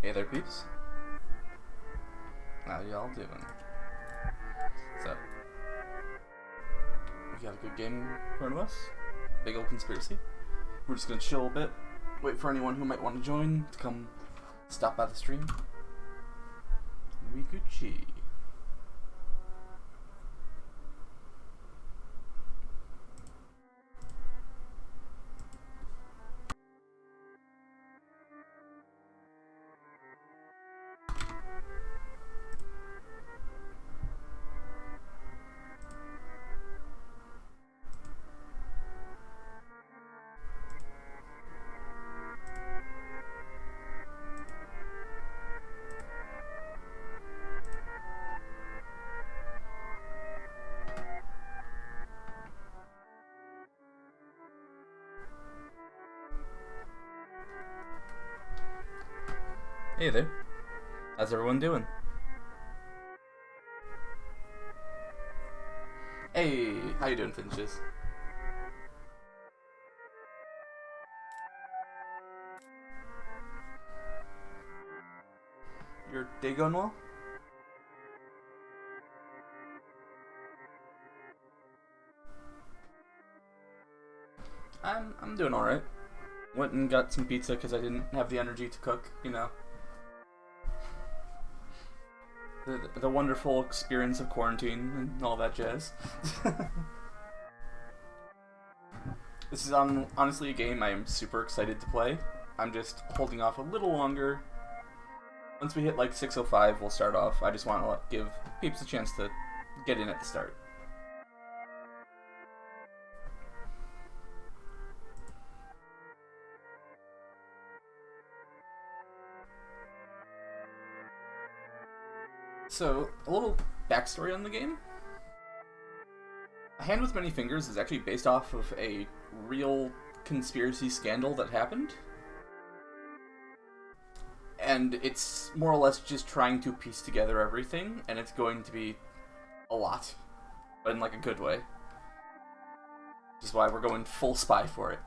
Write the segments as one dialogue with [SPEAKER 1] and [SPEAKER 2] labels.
[SPEAKER 1] Hey there, peeps. How y'all doing? So, we got a good game in front of us. Big old conspiracy. We're just gonna chill a bit, wait for anyone who might want to join to come stop by the stream. We Gucci. Hey there. How's everyone doing? Hey, how you doing, Finches? Your day going well? I'm doing alright. Went and got some pizza because I didn't have the energy to cook, you know. The wonderful experience of quarantine and all that jazz. This is honestly a game I am super excited to play. I'm just holding off a little longer. Once we hit like 6:05, we'll start off. I just want to give peeps a chance to get in at the start. So, a little backstory on the game. A Hand with Many Fingers is actually based off of a real conspiracy scandal that happened. And it's more or less just trying to piece together everything, and it's going to be a lot. But in like a good way. Which is why we're going full spy for it.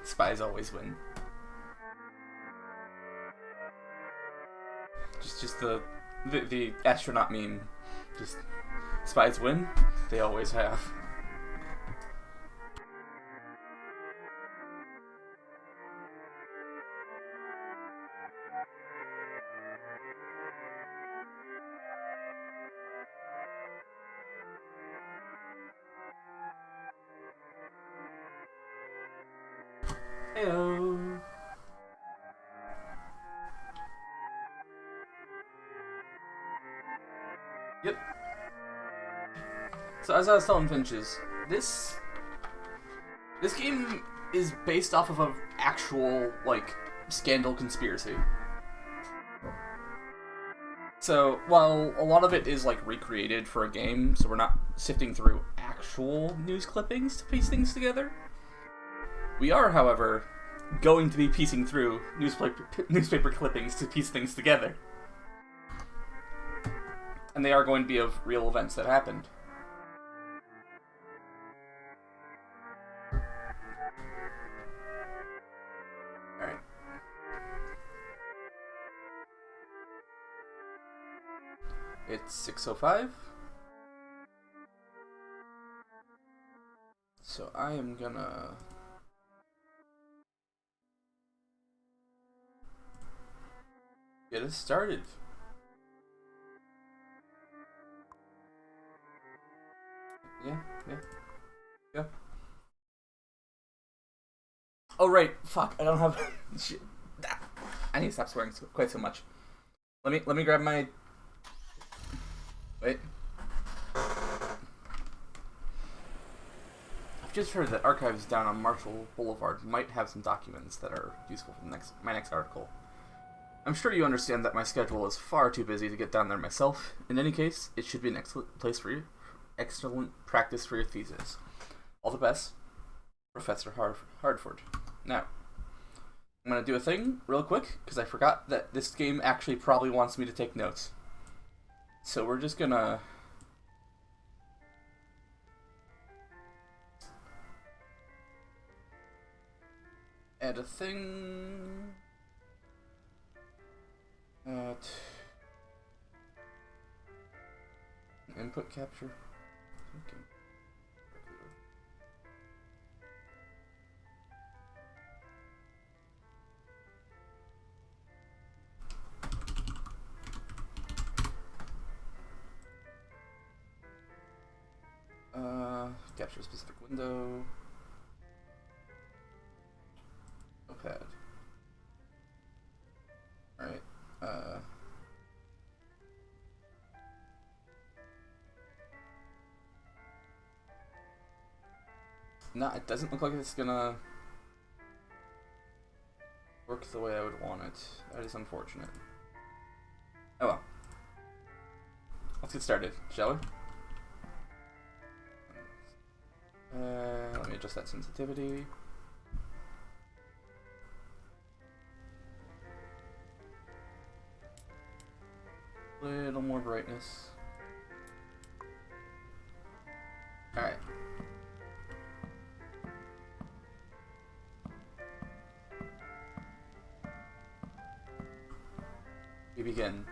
[SPEAKER 1] Spies always win. Just the astronaut meme. Just spies win. They always have. Heyo. Yep. So as I was telling Finches, this game is based off of an actual like scandal conspiracy. So while a lot of it is like recreated for a game, so we're not sifting through actual news clippings to piece things together. We are, however, going to be piecing through newspaper clippings to piece things together. And they are going to be of real events that happened. Alright. It's 6:05. So I am gonna get us started. Yeah. Oh right, fuck! I don't have. Shit. I need to stop swearing quite so much. Let me grab my. Wait. I've just heard that archives down on Marshall Boulevard might have some documents that are useful for my next article. I'm sure you understand that my schedule is far too busy to get down there myself. In any case, it should be an excellent place for you. Excellent practice for your thesis. All the best. Professor Hardford. Now, I'm going to do a thing real quick, because I forgot that this game actually probably wants me to take notes. So we're just going to... add a thing... input capture. Okay. Capture a specific window. Notepad. Alright, no, it doesn't look like it's gonna work the way I would want it. That is unfortunate. Oh well. Let's get started, shall we? Let me adjust that sensitivity. Little more brightness. Alright. We begin.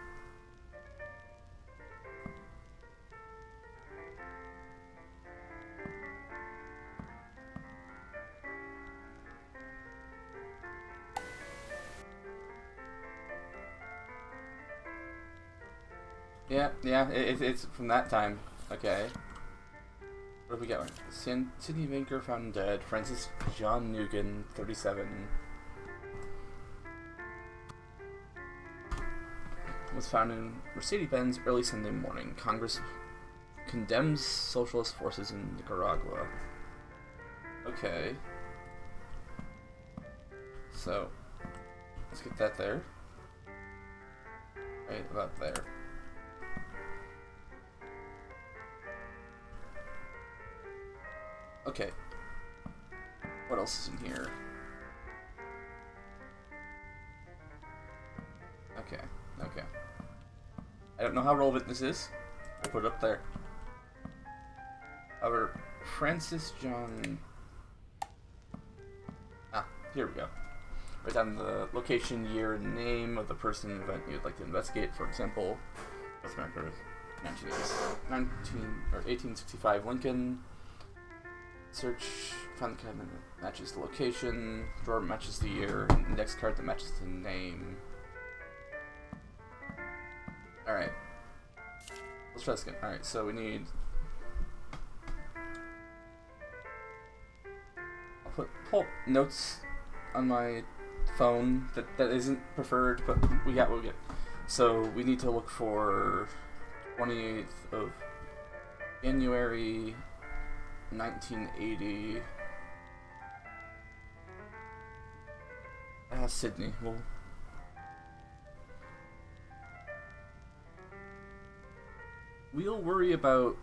[SPEAKER 1] Yeah, it's from that time. Okay. What have we got? Sidney Banker found dead. Francis John Nugent, 37. Was found in Mercedes-Benz early Sunday morning. Congress condemns socialist forces in Nicaragua. Okay. So, let's get that there. Right about there. Okay. What else is in here? Okay. I don't know how relevant this is. I'll put it up there. However, Francis John... here we go. Write down the location, year, and name of the person and event you'd like to investigate. For example, North America, 1865 Lincoln. Search, find the cabinet that matches the location, drawer matches the year, index card that matches the name. Alright. Let's try this again. Alright, so we need... I'll pull up notes on my phone that isn't preferred, but we got what we get. So we need to look for 28th of January 1980. Sydney. We'll worry about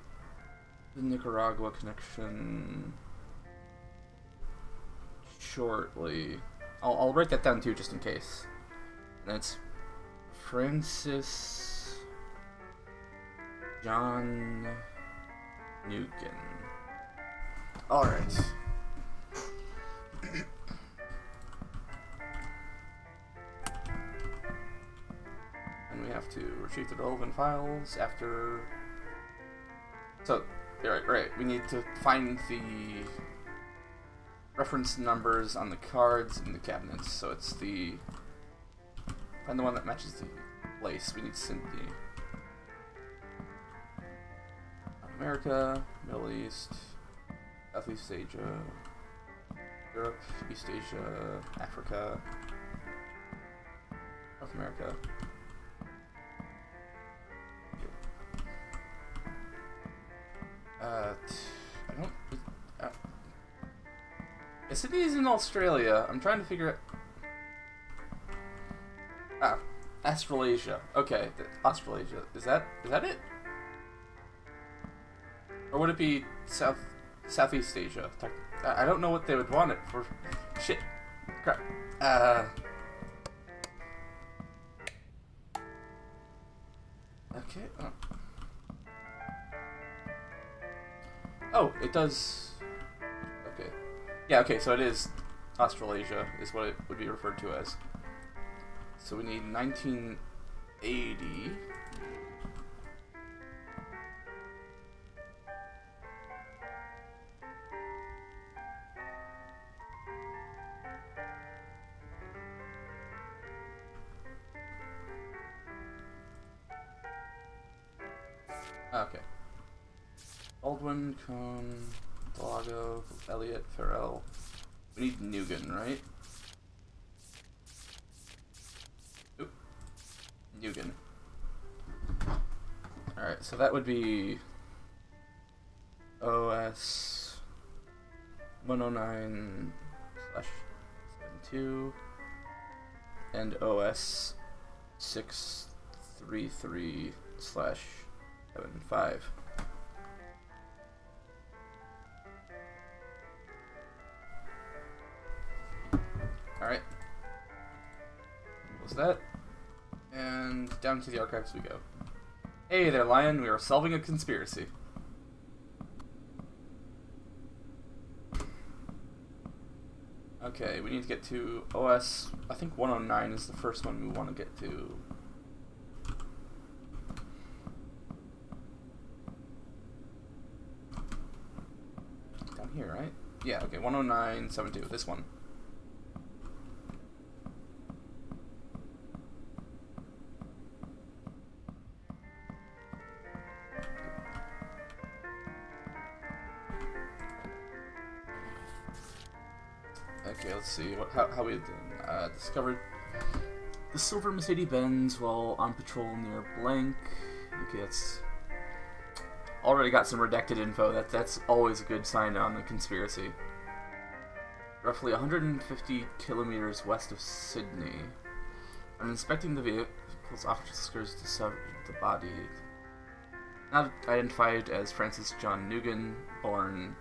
[SPEAKER 1] the Nicaragua connection shortly. I'll write that down too, just in case. And it's Francis John Nugent. Alright. And we have to retrieve the relevant files after... So, right. We need to find the reference numbers on the cards in the cabinets. So it's the... Find the one that matches the place. We need Cynthia. America, Middle East, Southeast Asia, Europe, East Asia, Africa, North America. I don't... The city is in Australia. I'm trying to figure out... Australasia. Okay, Australasia. Is that it? Or would it be Southeast Asia? I don't know what they would want it for. Shit. Crap. Okay. Oh, it does. Okay. Yeah, okay, so it is Australasia, is what it would be referred to as. So we need 1980. Okay. Baldwin, Cohn, Delago, Elliott, Farrell. We need Nugan, right? Oop. Nugan. Alright, so that would be OS 109/72 and OS 633/75. Alright. What was that? And down to the archives we go. Hey there, Lion. We are solving a conspiracy. Okay, we need to get to OS, I think 109 is the first one we want to get to. Down here, right? Yeah, okay, 109.72, this one. Okay, let's see how we discovered the silver Mercedes-Benz while on patrol near blank. Okay, that's already got some redacted info. That's always a good sign on the conspiracy. Roughly 150 kilometers west of Sydney. I'm inspecting the vehicle's officers discovered the body. Not identified as Francis John Nugan, born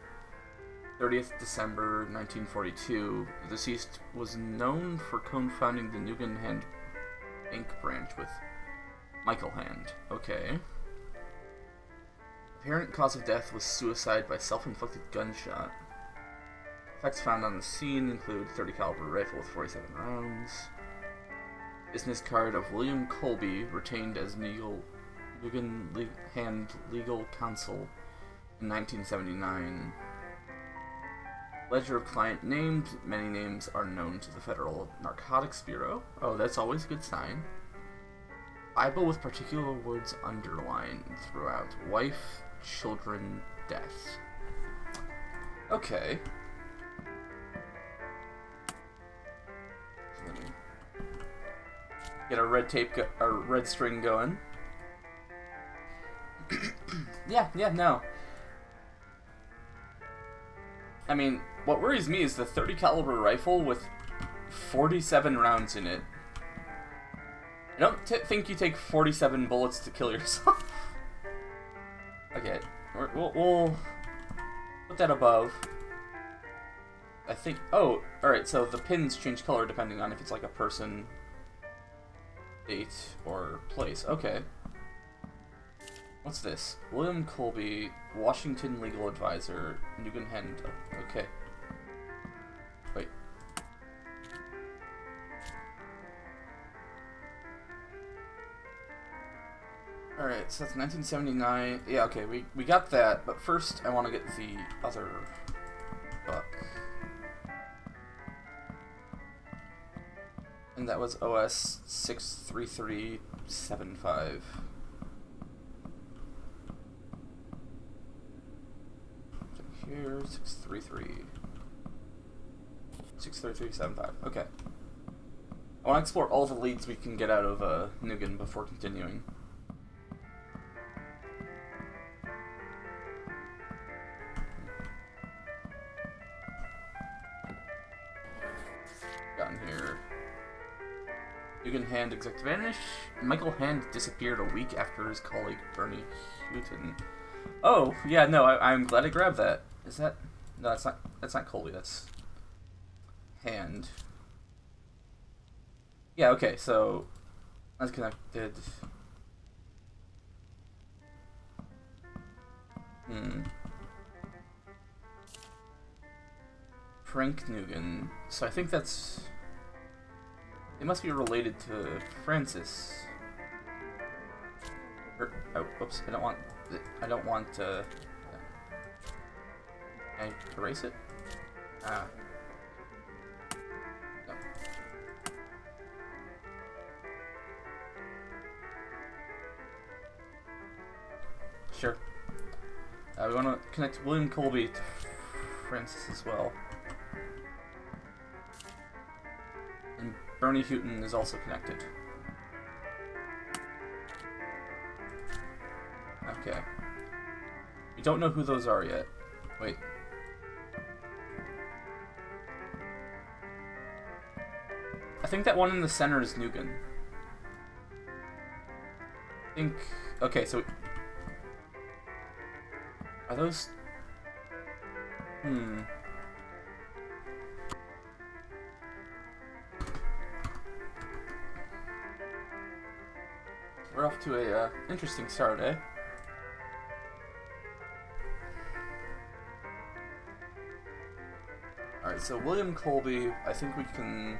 [SPEAKER 1] 30th December 1942, the deceased was known for co-founding the Nugan Hand Bank branch with Michael Hand. Okay. Apparent cause of death was suicide by self-inflicted gunshot. Effects found on the scene include 30 caliber rifle with 47 rounds. Business card of William Colby, retained as Nugan Hand legal counsel in 1979. Ledger of client named. Many names are known to the Federal Narcotics Bureau. Oh, that's always a good sign. Bible with particular words underlined throughout. Wife, children, death. Okay. Let me get our our red string going. Yeah, no. I mean, what worries me is the 30 caliber rifle with 47 rounds in it. I don't think you take 47 bullets to kill yourself. Okay, we'll put that above. I think. Oh, all right. So the pins change color depending on if it's like a person, date, or place. Okay. What's this? William Colby, Washington legal advisor, Nugan Hand. Okay. Wait. Alright, so that's 1979. Yeah, okay, we got that, but first I want to get the other book. And that was OS 63375. Here, 63375. Okay. I want to explore all the leads we can get out of Nugan before continuing. Gotten here. Nugan Hand executive vanish. Michael Hand disappeared a week after his colleague Bernie Houghton. Oh, yeah, no, I'm glad I grabbed that. Is that... No, that's not... That's not Colby. That's Hand. Yeah. Okay. So that's connected. Frank Nugan. So I think that's... It must be related to Francis. Oh, oops, I don't want to... Can I erase it? Ah. No. Sure. We want to connect William Colby to Francis as well. And Bernie Houghton is also connected. Okay. We don't know who those are yet. Wait. I think that one in the center is Nugan. I think... Okay, so... Are those... We're off to a interesting start, eh? Alright, so William Colby, I think we can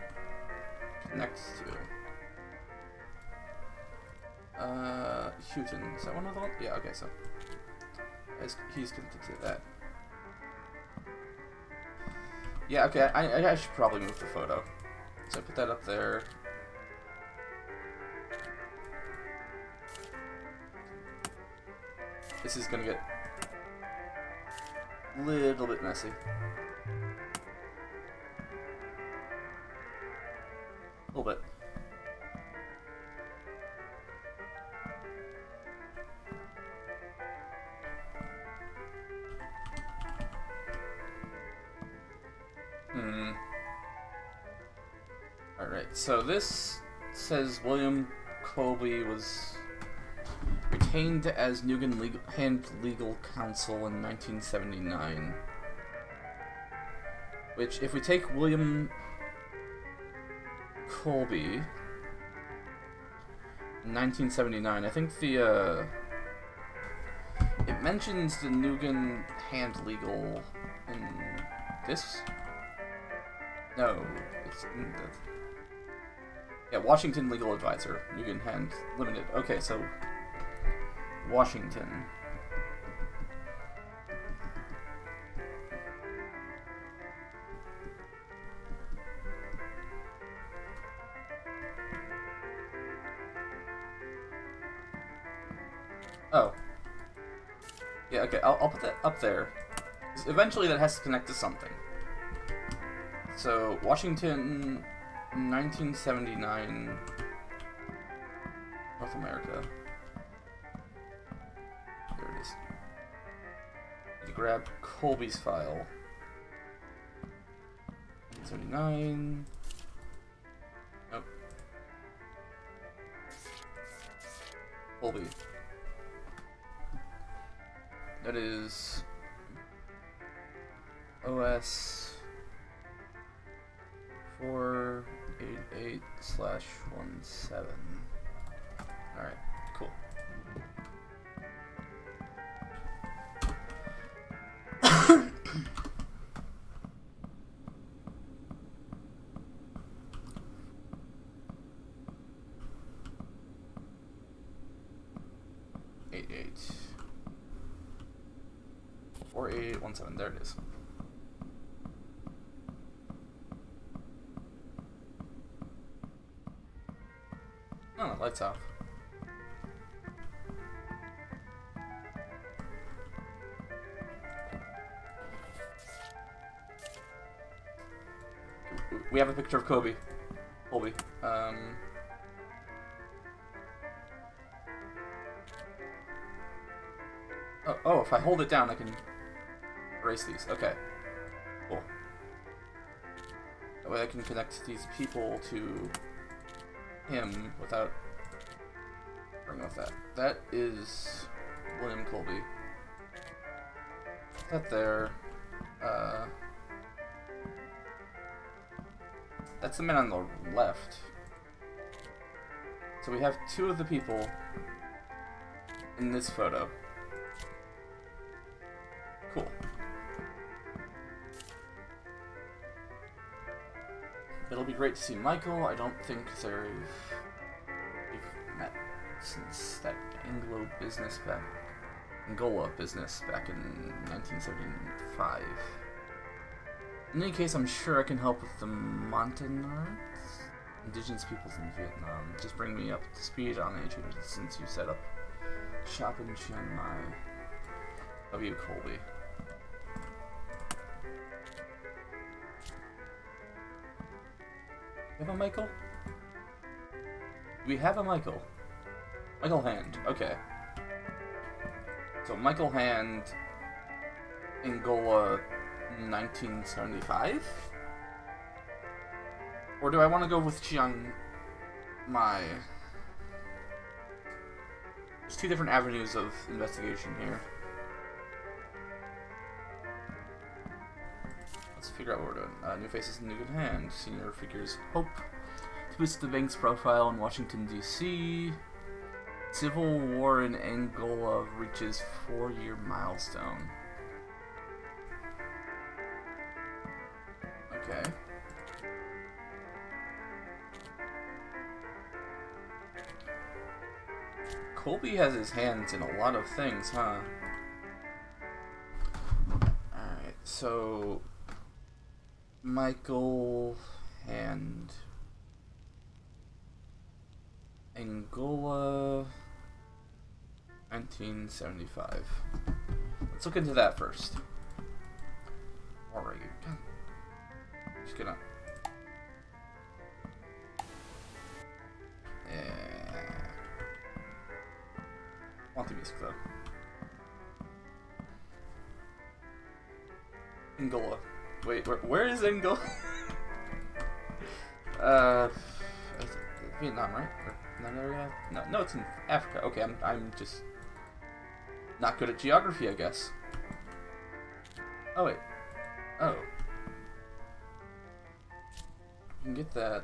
[SPEAKER 1] connect to. Houghton, is that one of the ones? Yeah, okay, so he's connected to that. Yeah, okay, I should probably move the photo. So I put that up there. This is gonna get a little bit messy. A little bit. Alright, so this says William Colby was retained as Nugan Hand Legal Counsel in 1979. Which, if we take William Colby in 1979, I think the, it mentions the Nugan Hand Legal in this? No, it's in the... Yeah, Washington Legal Advisor, Nugan Hand Limited. Okay, so Washington. Oh. Yeah, okay, I'll put that up there. Eventually that has to connect to something. So, Washington, 1979, North America. There it is. You grab Colby's file. 1979. Nope. Colby. That is OS 488/17. Alright, cool. Eight. 48817, there it is. Oh, lights off. We have a picture of Colby. Oh, if I hold it down, I can erase these. Okay. Cool. That way I can connect these people to him without bringing with that. That is William Colby. Put that there. That's the man on the left. So we have two of the people in this photo. Cool. It'll be great to see Michael. I don't think we've met since that Angola business back in 1975. In any case, I'm sure I can help with the Montagnards, indigenous peoples in Vietnam. Just bring me up to speed on any changes since you set up shop in Chiang Mai. W. Colby. We have a Michael? We have a Michael. Michael Hand. Okay. So Michael Hand, Angola, 1975? Or do I want to go with Chiang Mai? There's two different avenues of investigation here. Let's figure out what we're doing. New faces in New Hand. Senior figures hope to boost the bank's profile in Washington, D.C. Civil war in Angola reaches 4-year milestone. Okay. Colby has his hands in a lot of things, huh? Alright, so Michael Hand, Angola, 1975. Let's look into that first. Alright, just gonna. Want the music though. Angola. Wait, where is Angola? Vietnam, right? Or in that area? No, it's in Africa. Okay, I'm just not good at geography, I guess. Oh wait. Oh. You can get that.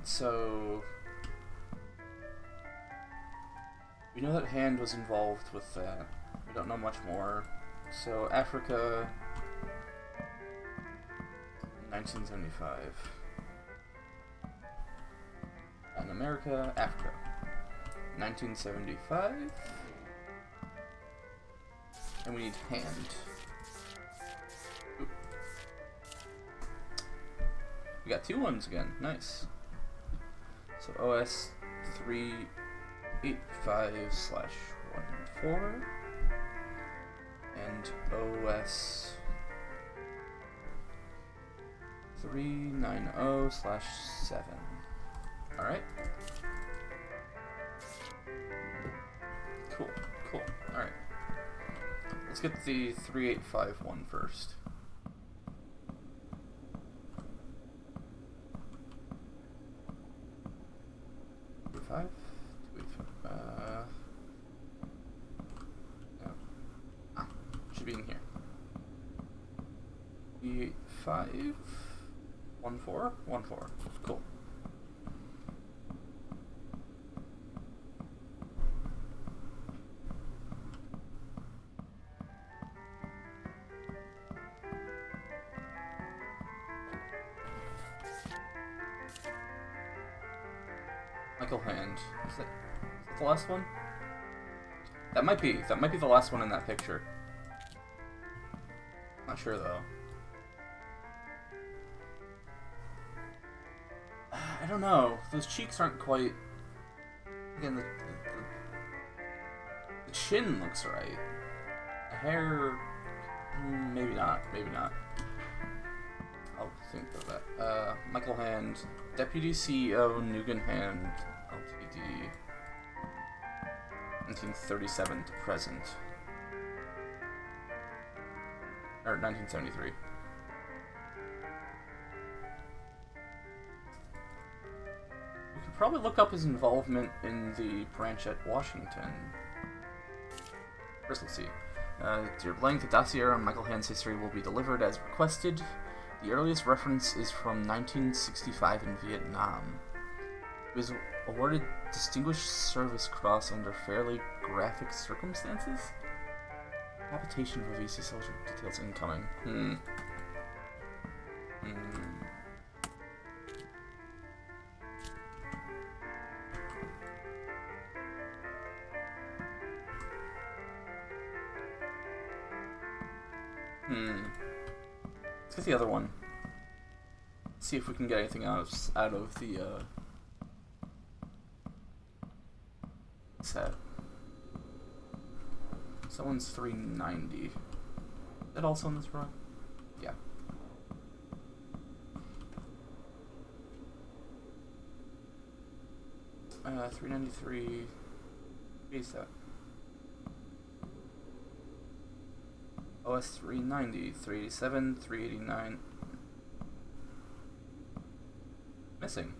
[SPEAKER 1] So we know that Hand was involved with that. We don't know much more. So Africa, 1975. And America, Africa, 1975. And we need Hand. Ooh. We got 2 ones again. Nice. So OS 385/14 and OS 390/7. Alright. Cool. Alright. Let's get the 3851 first. 285. No. Should be in here. 3514. Cool. Michael Hand. Is that the last one? That might be the last one in that picture. Not sure though. I don't know. Those cheeks aren't quite. Again, the chin looks right. The hair, maybe not. I'll think of that. Michael Hand, Deputy CEO, Nugan Hand, Ltd. 1937 to present. Or 1973. We could probably look up his involvement in the branch at Washington. First, let's see. Dear Blank, the dossier on Michael Hand's history will be delivered as requested. The earliest reference is from 1965 in Vietnam. He was awarded Distinguished Service Cross under fairly graphic circumstances? Habitation of a VC soldier. Details incoming. Let's get the other one. See if we can get anything out of the set. So that one's 390. Is that also on this run? Yeah. Uh, 393. What is that? OS 390, 387, 389. Missing.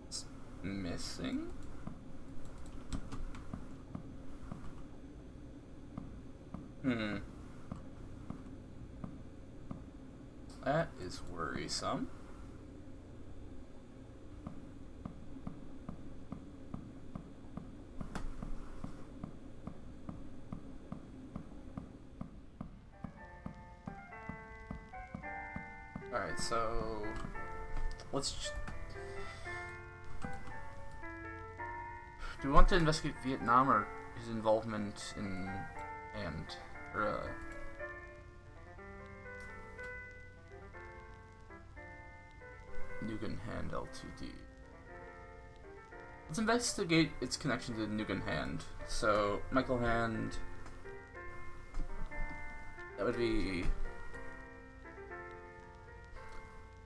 [SPEAKER 1] It's missing? That is worrisome. Alright, so let's do we want to investigate Vietnam or his involvement in Nugan Hand Ltd. Let's investigate its connection to Nugan Hand. So Michael Hand, that would be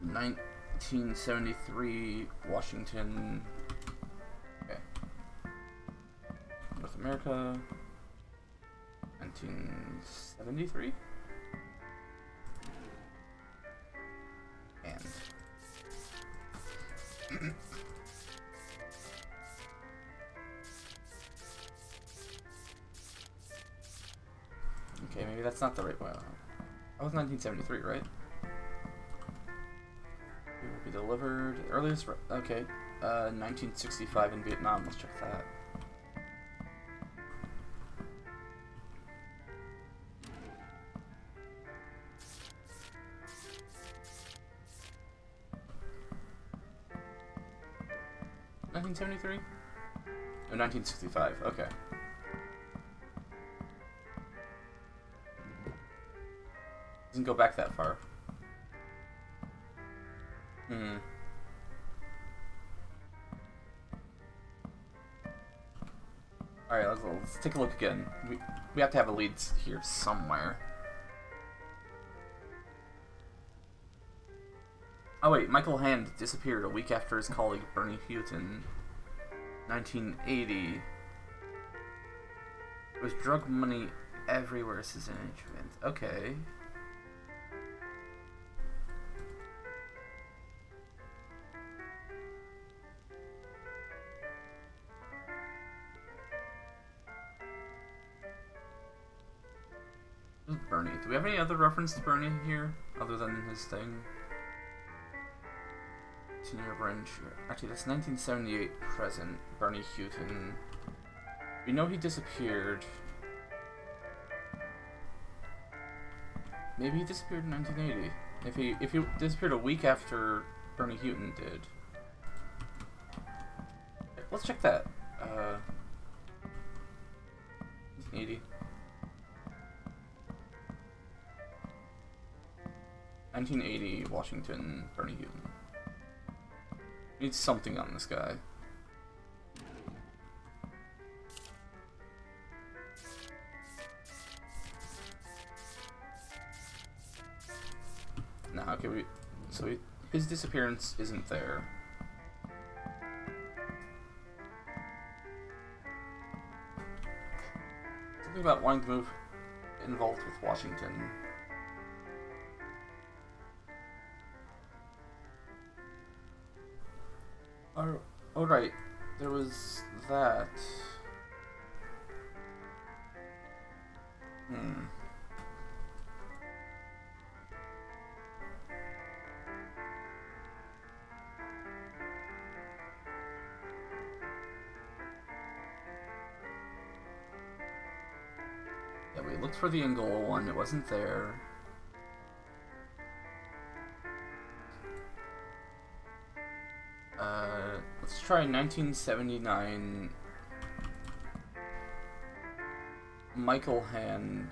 [SPEAKER 1] 1973 Washington. Okay. North America. 1973. And okay, maybe that's not the right one. That was 1973, right? It will be delivered earliest. Okay, 1965 in Vietnam. Let's check that. $1973? Oh, 1965. Okay. Doesn't go back that far. Alright, let's take a look again. We have to have a lead here somewhere. Oh wait, Michael Hand disappeared a week after his colleague Bernie Houghton. 1980. There was drug money everywhere since an event. Okay. Bernie. Do we have any other reference to Bernie here, other than his thing? Senior branch. Actually, that's 1978 present. Bernie Houghton. We know he disappeared. Maybe he disappeared in 1980. If he disappeared a week after Bernie Houghton did. Let's check that. 1980. 1980, Washington, Bernie Houghton. Need something on this guy. Nah, okay, his disappearance isn't there. Something about wanting to move involved with Washington. Oh, right. There was that. Hmm. Yeah, we looked for the Angola one. It wasn't there. Let's try 1979. Michael Hand.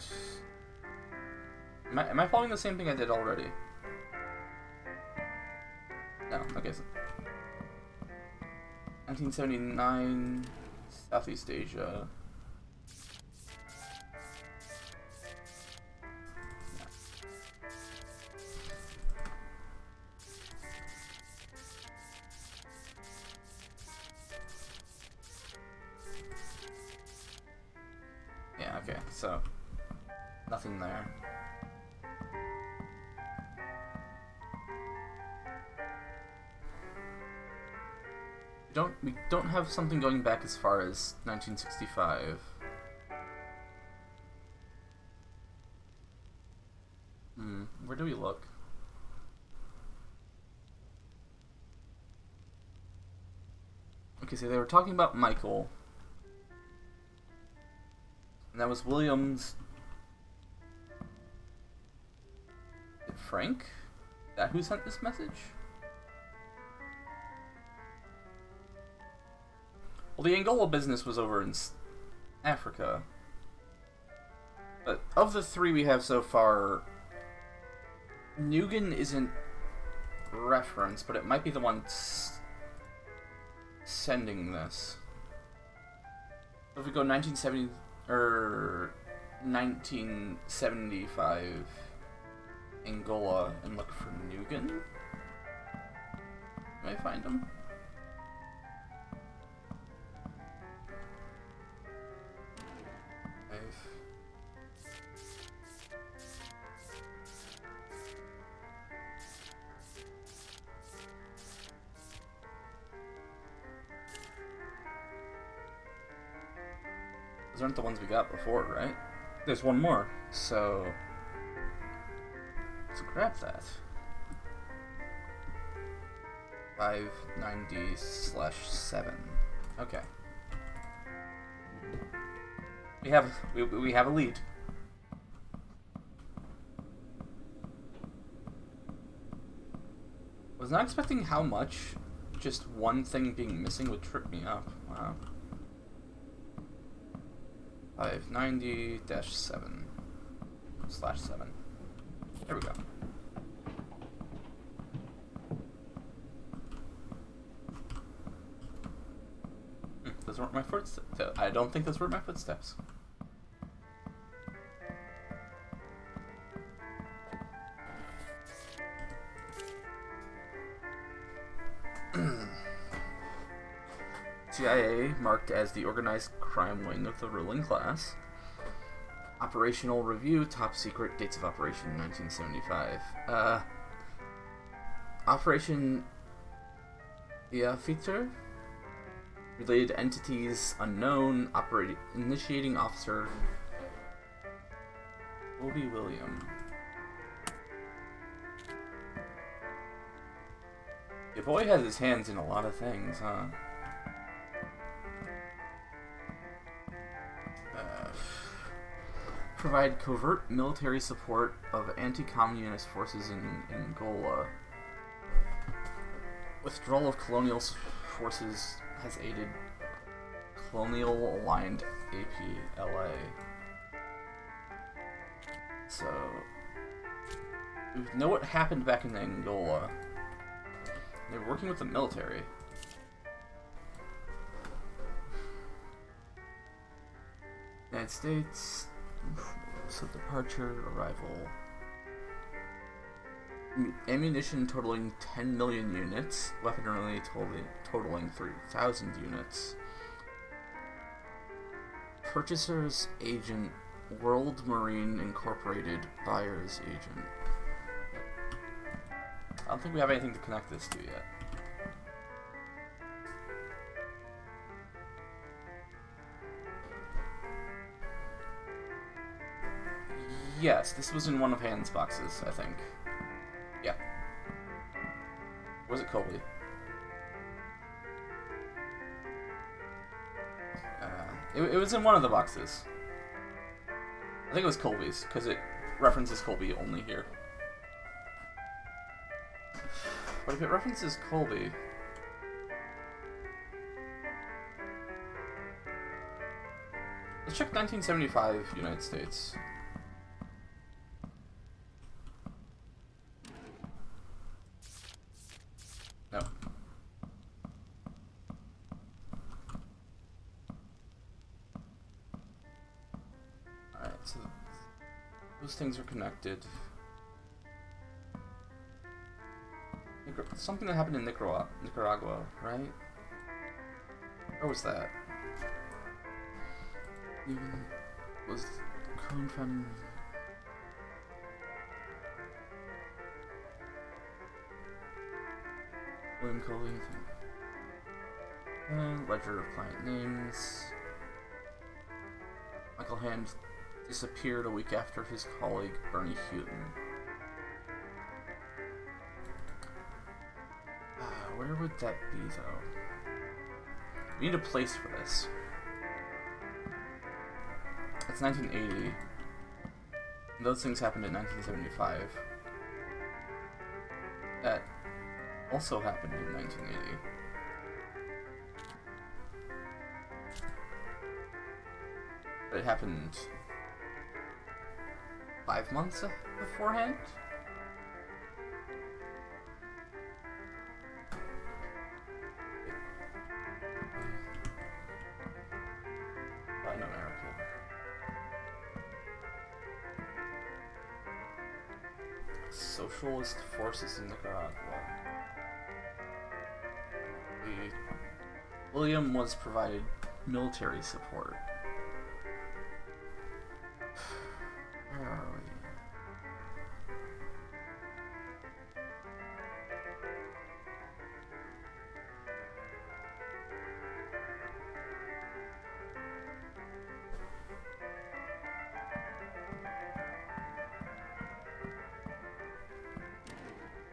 [SPEAKER 1] Am I following the same thing I did already? No, okay. So 1979, Southeast Asia. Yeah, okay, so nothing there. We don't have something going back as far as 1965. Where do we look? Okay, so they were talking about Michael. And that was Williams. Frank? Is that who sent this message? Well, the Angola business was over in Africa. But of the three we have so far, Nugan isn't referenced, but it might be the one sending this. If we go 1970 or 1975 Angola and look for Nugan, may I find him? Those aren't the ones we got before, right? There's one more, so let's grab that. 590/7. Okay. We have a lead. Was not expecting how much just one thing being missing would trip me up. Wow. 590/7. There we go. Those weren't my footsteps. I don't think those were my footsteps. CIA marked as the organized crime wing of the ruling class. Operational review, top secret, dates of operation 1975. Operation Iafiter, related entities unknown, initiating officer Obi William. Your boy has his hands in a lot of things, huh? Provide covert military support of anti-communist forces in Angola. Withdrawal of colonial forces has aided colonial-aligned APLA. So, we know what happened back in Angola. They're working with the military. United States. So departure, arrival. Ammunition totaling 10 million units. Weaponry totaling 3,000 units. Purchaser's agent, World Marine Incorporated buyer's agent. I don't think we have anything to connect this to yet. Yes, this was in one of Han's boxes, I think. Yeah. Or was it Colby? It was in one of the boxes. I think it was Colby's, because it references Colby only here. But if it references Colby... Let's check 1975 United States. No. Alright, so those things are connected. Something that happened in Nicaragua, right? Where was that? Was Cone found? William Coley. Ledger of client names. Michael Hand disappeared a week after his colleague Bernie Houghton. Where would that be, though? We need a place for this. It's 1980. Those things happened in 1975. That also happened in 1980. But it happened 5 months beforehand? Latin America. Socialist forces in Nicaragua. William was provided military support. Where are we?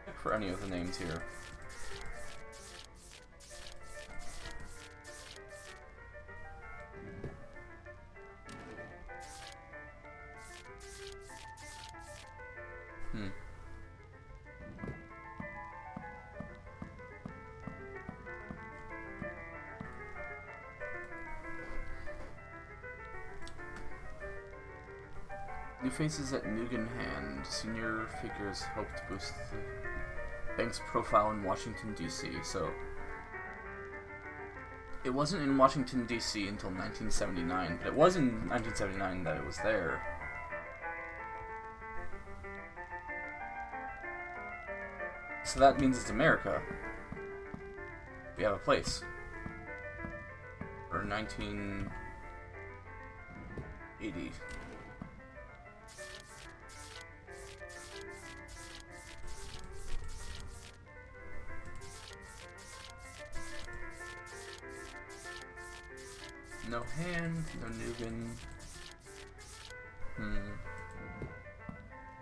[SPEAKER 1] Look for any of the names here. New faces at Nugan Hand. Senior figures hope to boost the bank's profile in Washington, D.C. So, it wasn't in Washington, D.C. until 1979, but it was in 1979 that it was there. So that means it's America. We have a place. For 1980. No Hand, no Nugan.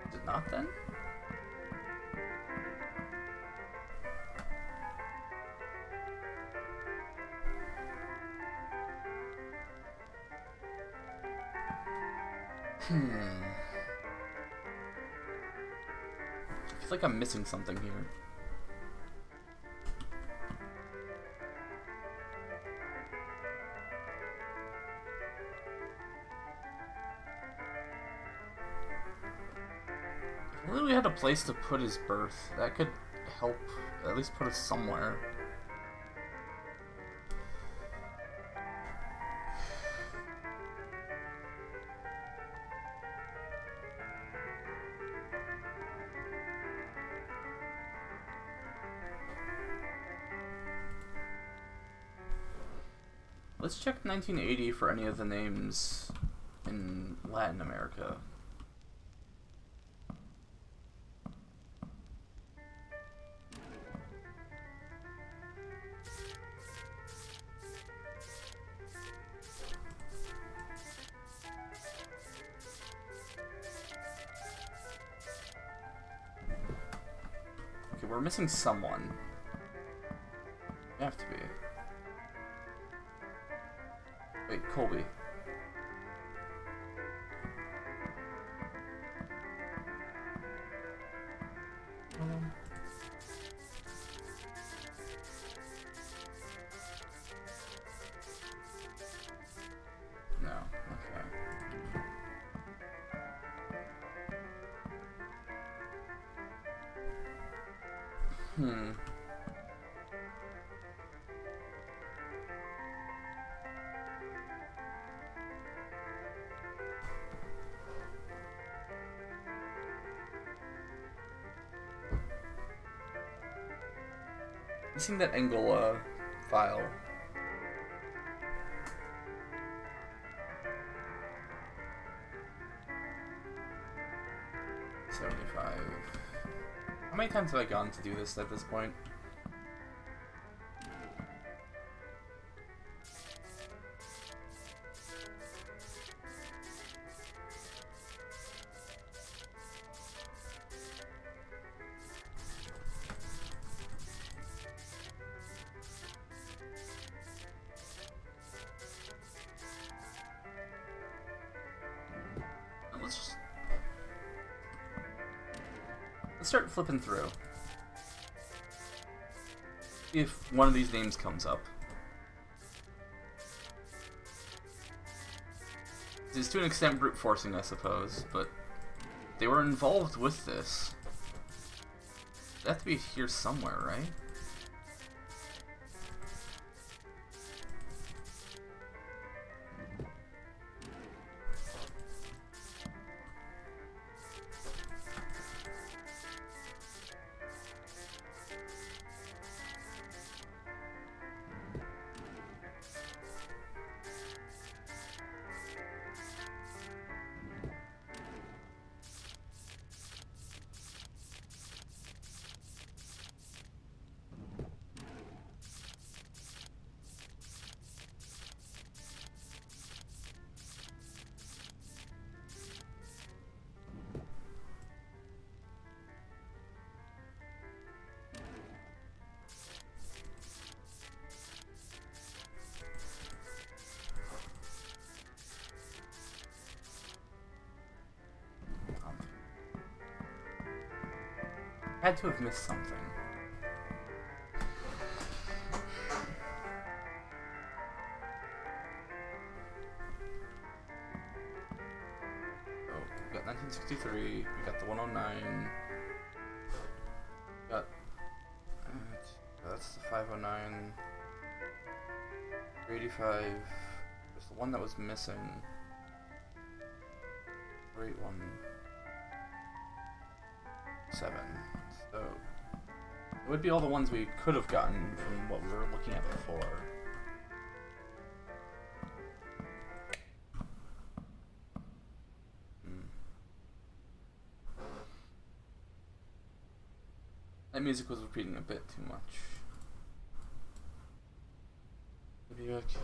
[SPEAKER 1] Is it not then? I feel like I'm missing something here. If only we had a place to put his birth. That could help at least put us somewhere. Let's check 1980 for any of the names in Latin America. we're missing someone. We have to be. Wait, Colby. No, okay. Missing that Angola file. $75. How many times have I gone to do this at this point? Let's start flipping through. If one of these names comes up. It's to an extent brute forcing, I suppose, but they were involved with this. They have to be here somewhere, right? Had to have missed something. So, we got 1963, we got the 109, got, that's the 509, 385, there's the one that was missing, 317. So, it would be all the ones we could have gotten from what we were looking at before. That music was repeating a bit too much. Maybe I can...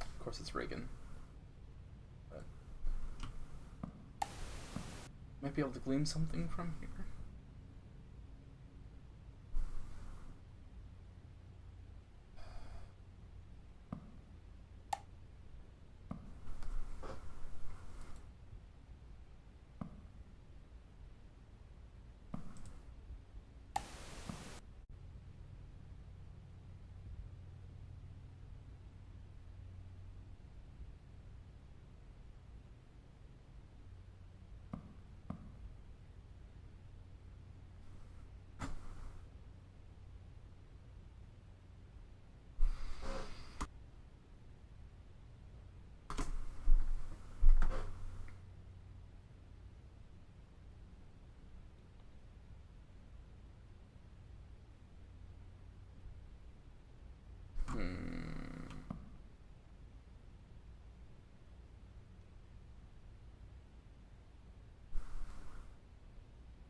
[SPEAKER 1] Of course it's Reagan. But might be able to glean something from here.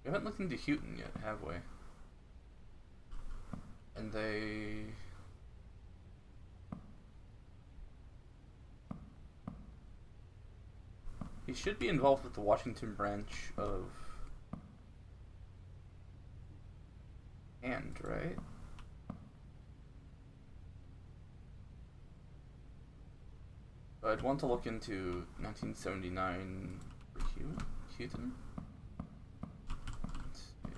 [SPEAKER 1] We haven't looked into Houghton yet, have we? And they... He should be involved with the Washington branch of Hand, right? I'd want to look into 1979 for Houghton. Let's see.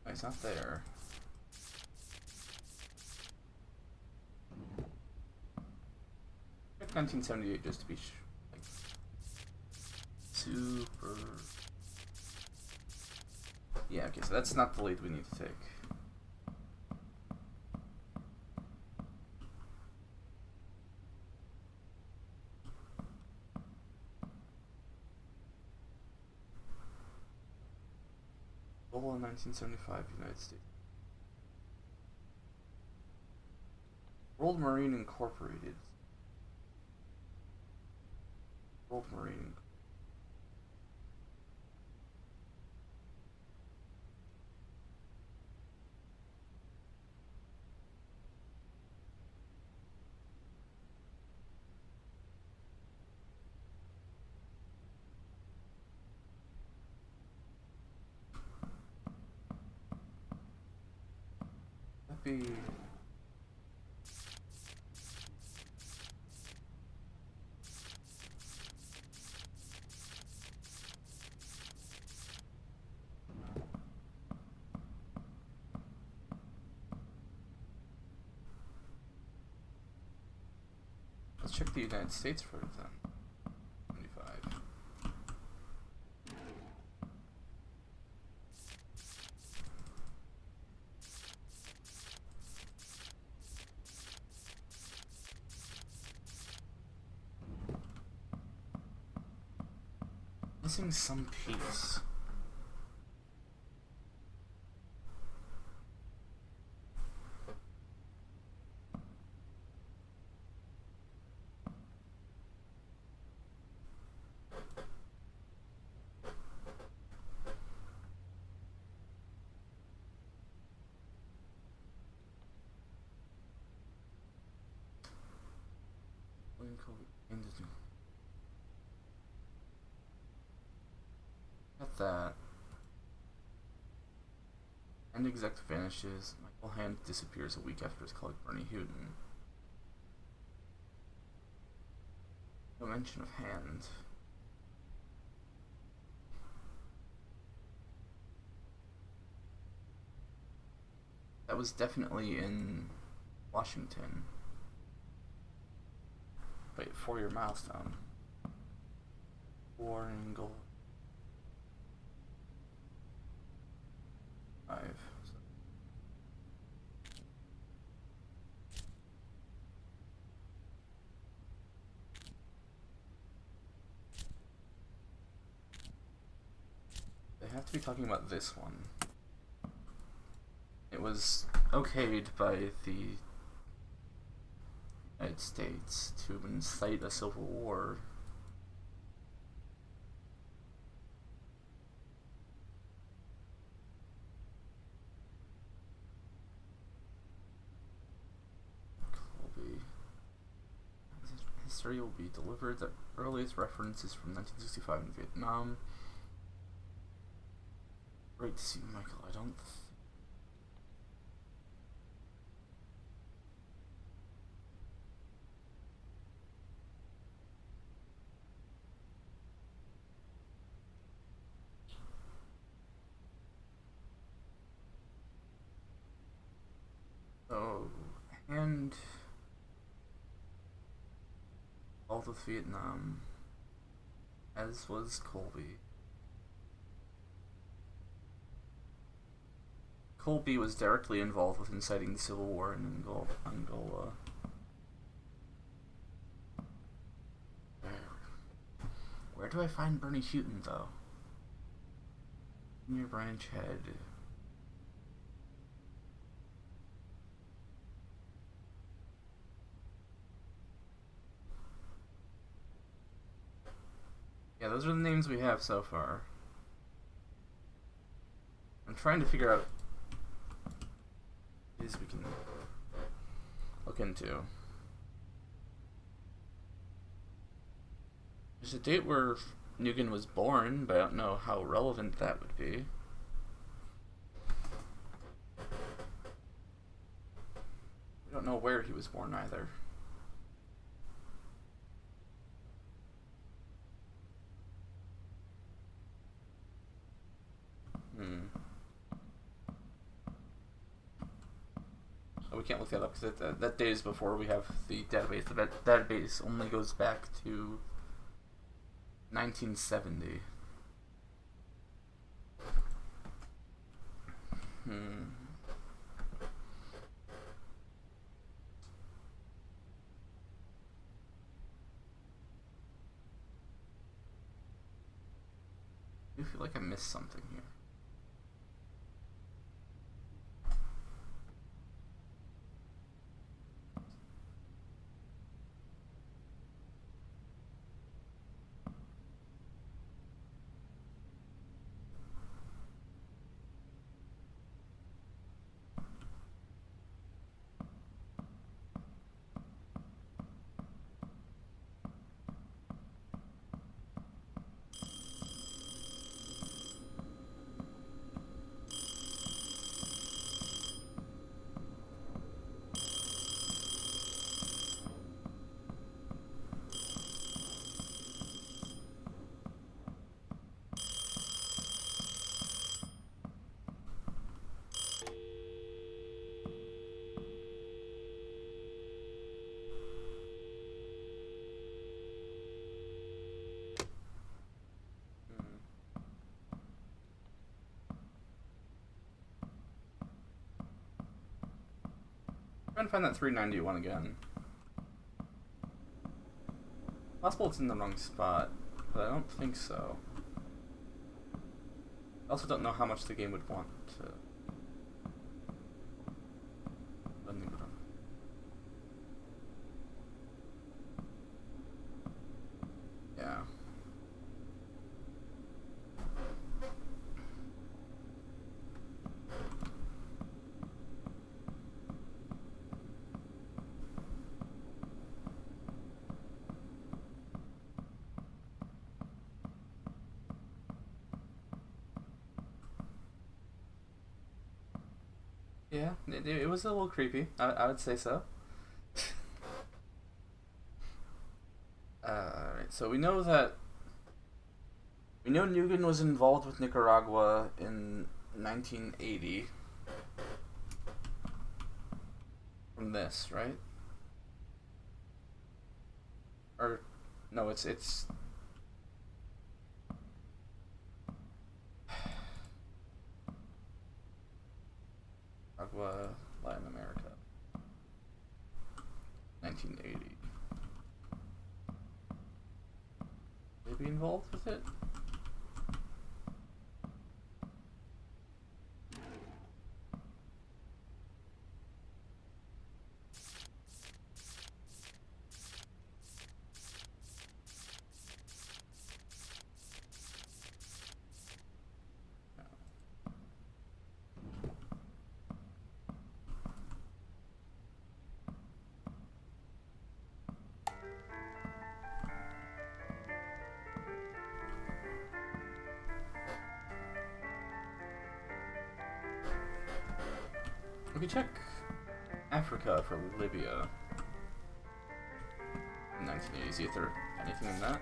[SPEAKER 1] Oh, he's not there. Check 1978 just to be like super. Yeah, okay, so that's not the lead we need to take. Global in 1975, United States. World Marine Incorporated. World Marine. That'd be. Let's check the United States for it then. 25. Missing some piece. Got that. And exec vanishes. Michael Hand disappears a week after his colleague Bernie Houghton. No mention of Hand. That was definitely in Washington. Wait, 4-year milestone. War in Angola. 5. They have to be talking about this one. It was okayed by the United States to incite a civil war. Colby. History will be delivered. The earliest references from 1965 in Vietnam. Great to see you, Michael. I don't. Oh, and all of Vietnam, as was Colby. Colby was directly involved with inciting the civil war in Angola. Where do I find Bernie Houghton, though? Senior branch head. Yeah, those are the names we have so far. I'm trying to figure out is we can look into. There's a date where Mugen was born, but I don't know how relevant that would be. We don't know where he was born either. Oh, we can't look that up because that day is before we have the database. The database only goes back to 1970. I feel like I missed something here. Trying to find that 391 again. Possible it's in the wrong spot, but I don't think so. I also don't know how much the game would want to. Yeah. Yeah, it was a little creepy. I would say so. Alright, so we know Mugen was involved with Nicaragua in 1980. From this, right? Or no, it's Nicaragua, Latin America. 1980. Will they be involved with it? We can check Africa for Libya in 1980. See if there's anything in that.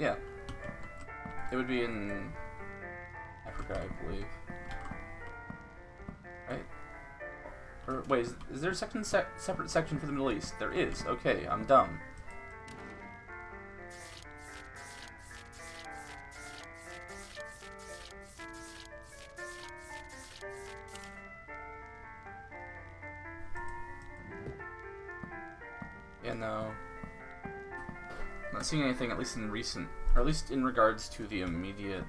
[SPEAKER 1] Yeah. It would be in Africa, I believe. Right? Or, wait, is there a separate section for the Middle East? There is. Okay, I'm dumb. Yeah, no. I'm not seeing anything, at least in recent, or at least in regards to the immediate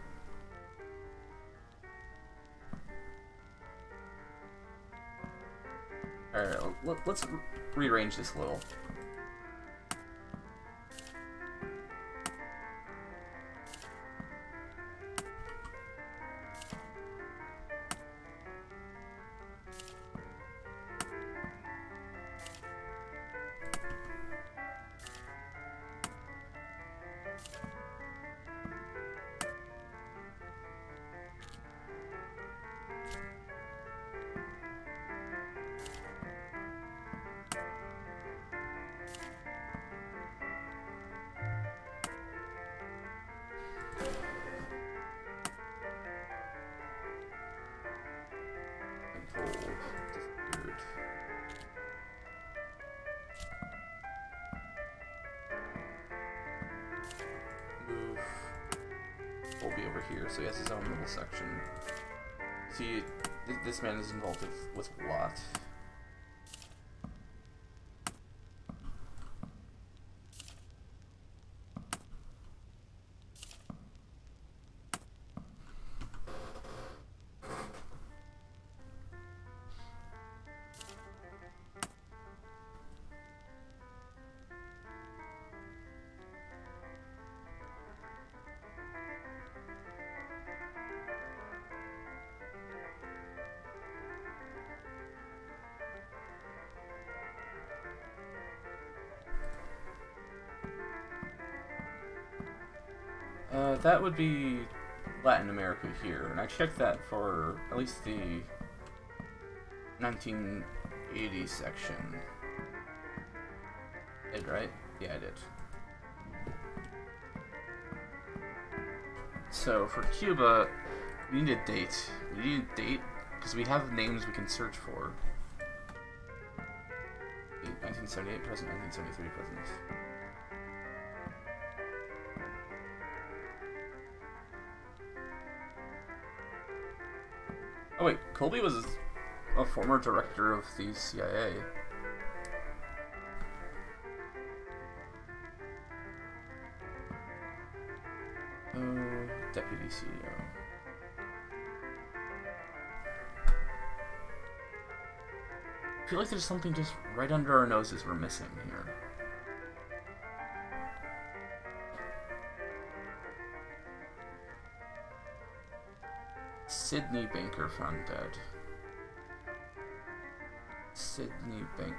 [SPEAKER 1] let's rearrange this a little. Move. Will be over here, so he has his own little section. See, this man is involved with a lot. That would be Latin America here, and I checked that for at least the 1980 section. Did right? Yeah, I did. So for Cuba, we need a date. We need a date because we have names we can search for. 1978 present, 1973 present. Oh wait, Colby was a former director of the CIA. Deputy CEO. I feel like there's something just right under our noses we're missing here. Sidney Banker found dead. Sidney Bank.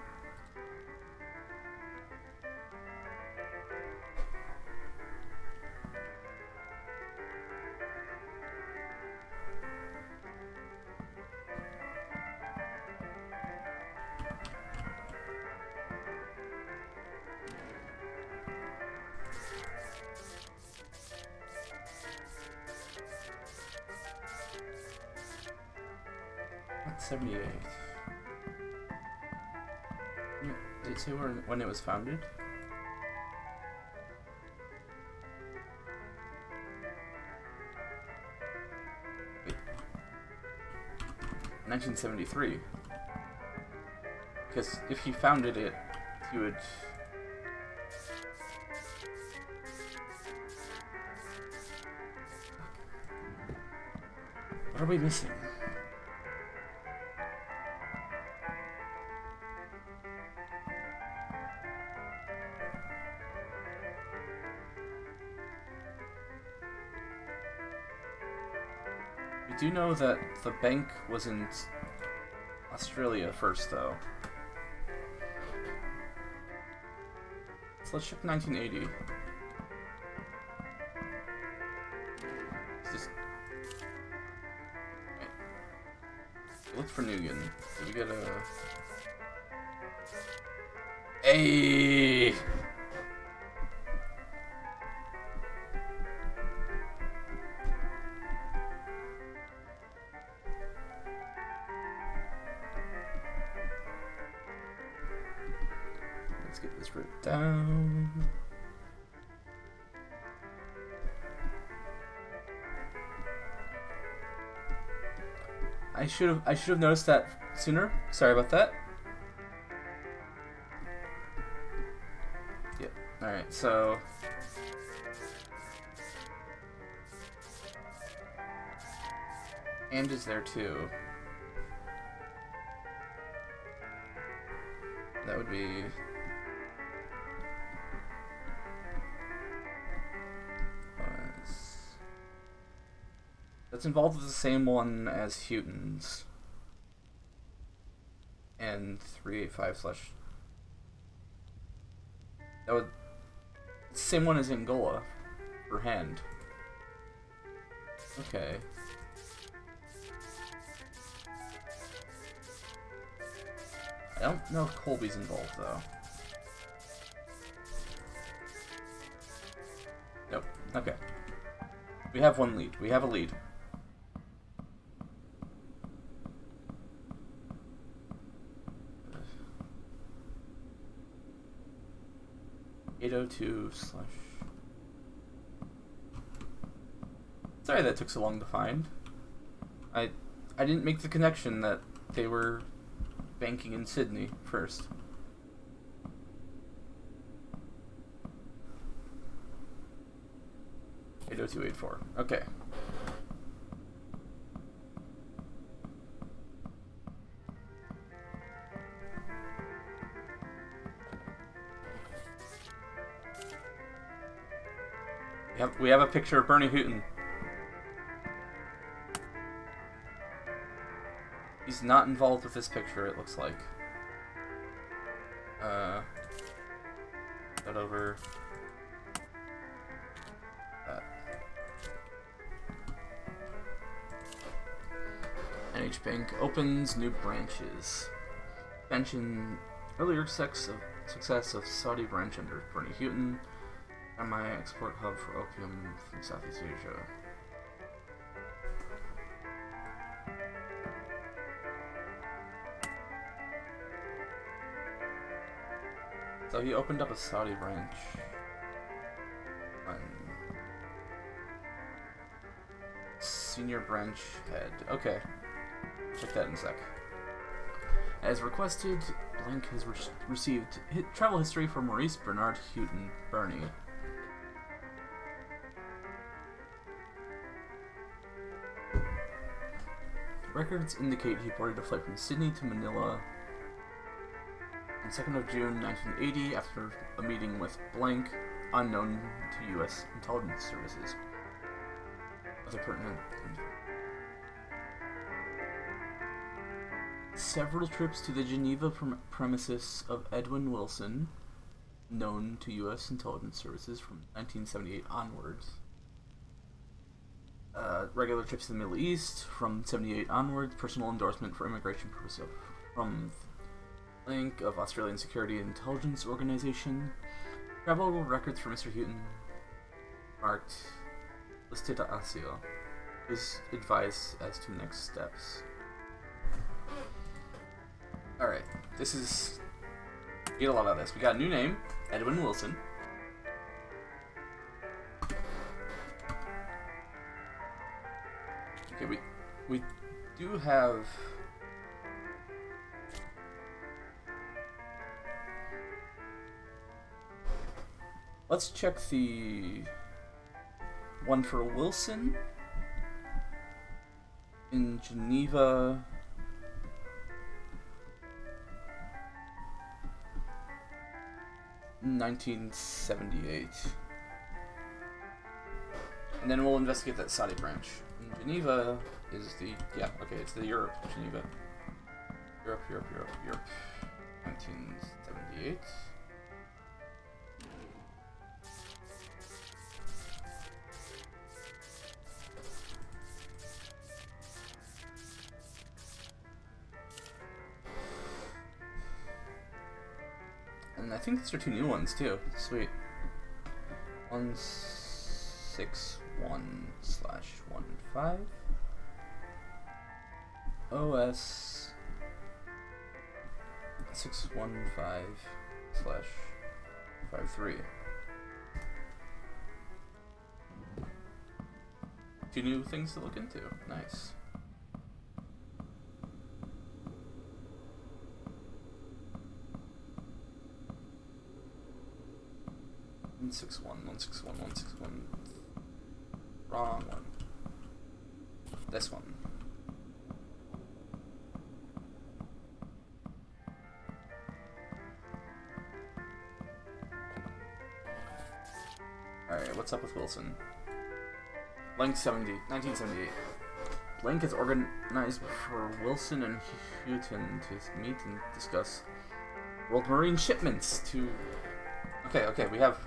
[SPEAKER 1] What, 78? Did it say when it was founded? Wait. 1973. Because if he founded it, he would... What are we missing? We do know that the bank was in Australia first, though. So let's check 1980. Look for Nugan. Did we get a... Hey! Let's get this written down. I should have noticed that sooner. Sorry about that. Yep. All right. So and is there too. that would be... That's involved with the same one as Houghton's. And 385 slash... That would... Same one as Angola. For hand. Okay. I don't know if Colby's involved, though. Nope. Okay. We have one lead. We have a lead. .802 slash... Sorry that took so long to find. I didn't make the connection that they were banking in Sydney first. .80284. Okay. We have a picture of Bernie Houghton. He's not involved with this picture, it looks like. That over. That. NH Bank opens new branches. Mention earlier success of Saudi branch under Bernie Houghton. My export hub for opium from Southeast Asia. So he opened up a Saudi branch. Senior branch head. Okay. Check that in a sec. As requested, Blank has received travel history from Maurice Bernard Houghton Bernie. Records indicate he boarded a flight from Sydney to Manila on 2nd of June 1980 after a meeting with Blank, unknown to U.S. intelligence services. Other pertinent... Several trips to the Geneva premises of Edwin Wilson, known to U.S. intelligence services from 1978 onwards. Regular trips to the Middle East from 78 onwards. Personal endorsement for immigration purposes from Link of Australian Security Intelligence Organization. Travel records for Mr. Houghton marked listed ASIO. Is advised as to next steps. Alright, this is... We get a lot out of this. We got a new name, Edwin Wilson. Okay, we do have... Let's check the one for Wilson in Geneva. In 1978. And then we'll investigate that Saudi branch. And Geneva is the... Yeah, okay, it's the Europe, Geneva. Europe. 1978. And I think these are two new ones too. Sweet. 161/15 OS 615/53. Two new things to look into. Nice. One six one. Wrong one. This one. what's up with Wilson? Blank 1978. Blank is organized for Wilson and Houghton to meet and discuss World Marine shipments to... Okay, we have...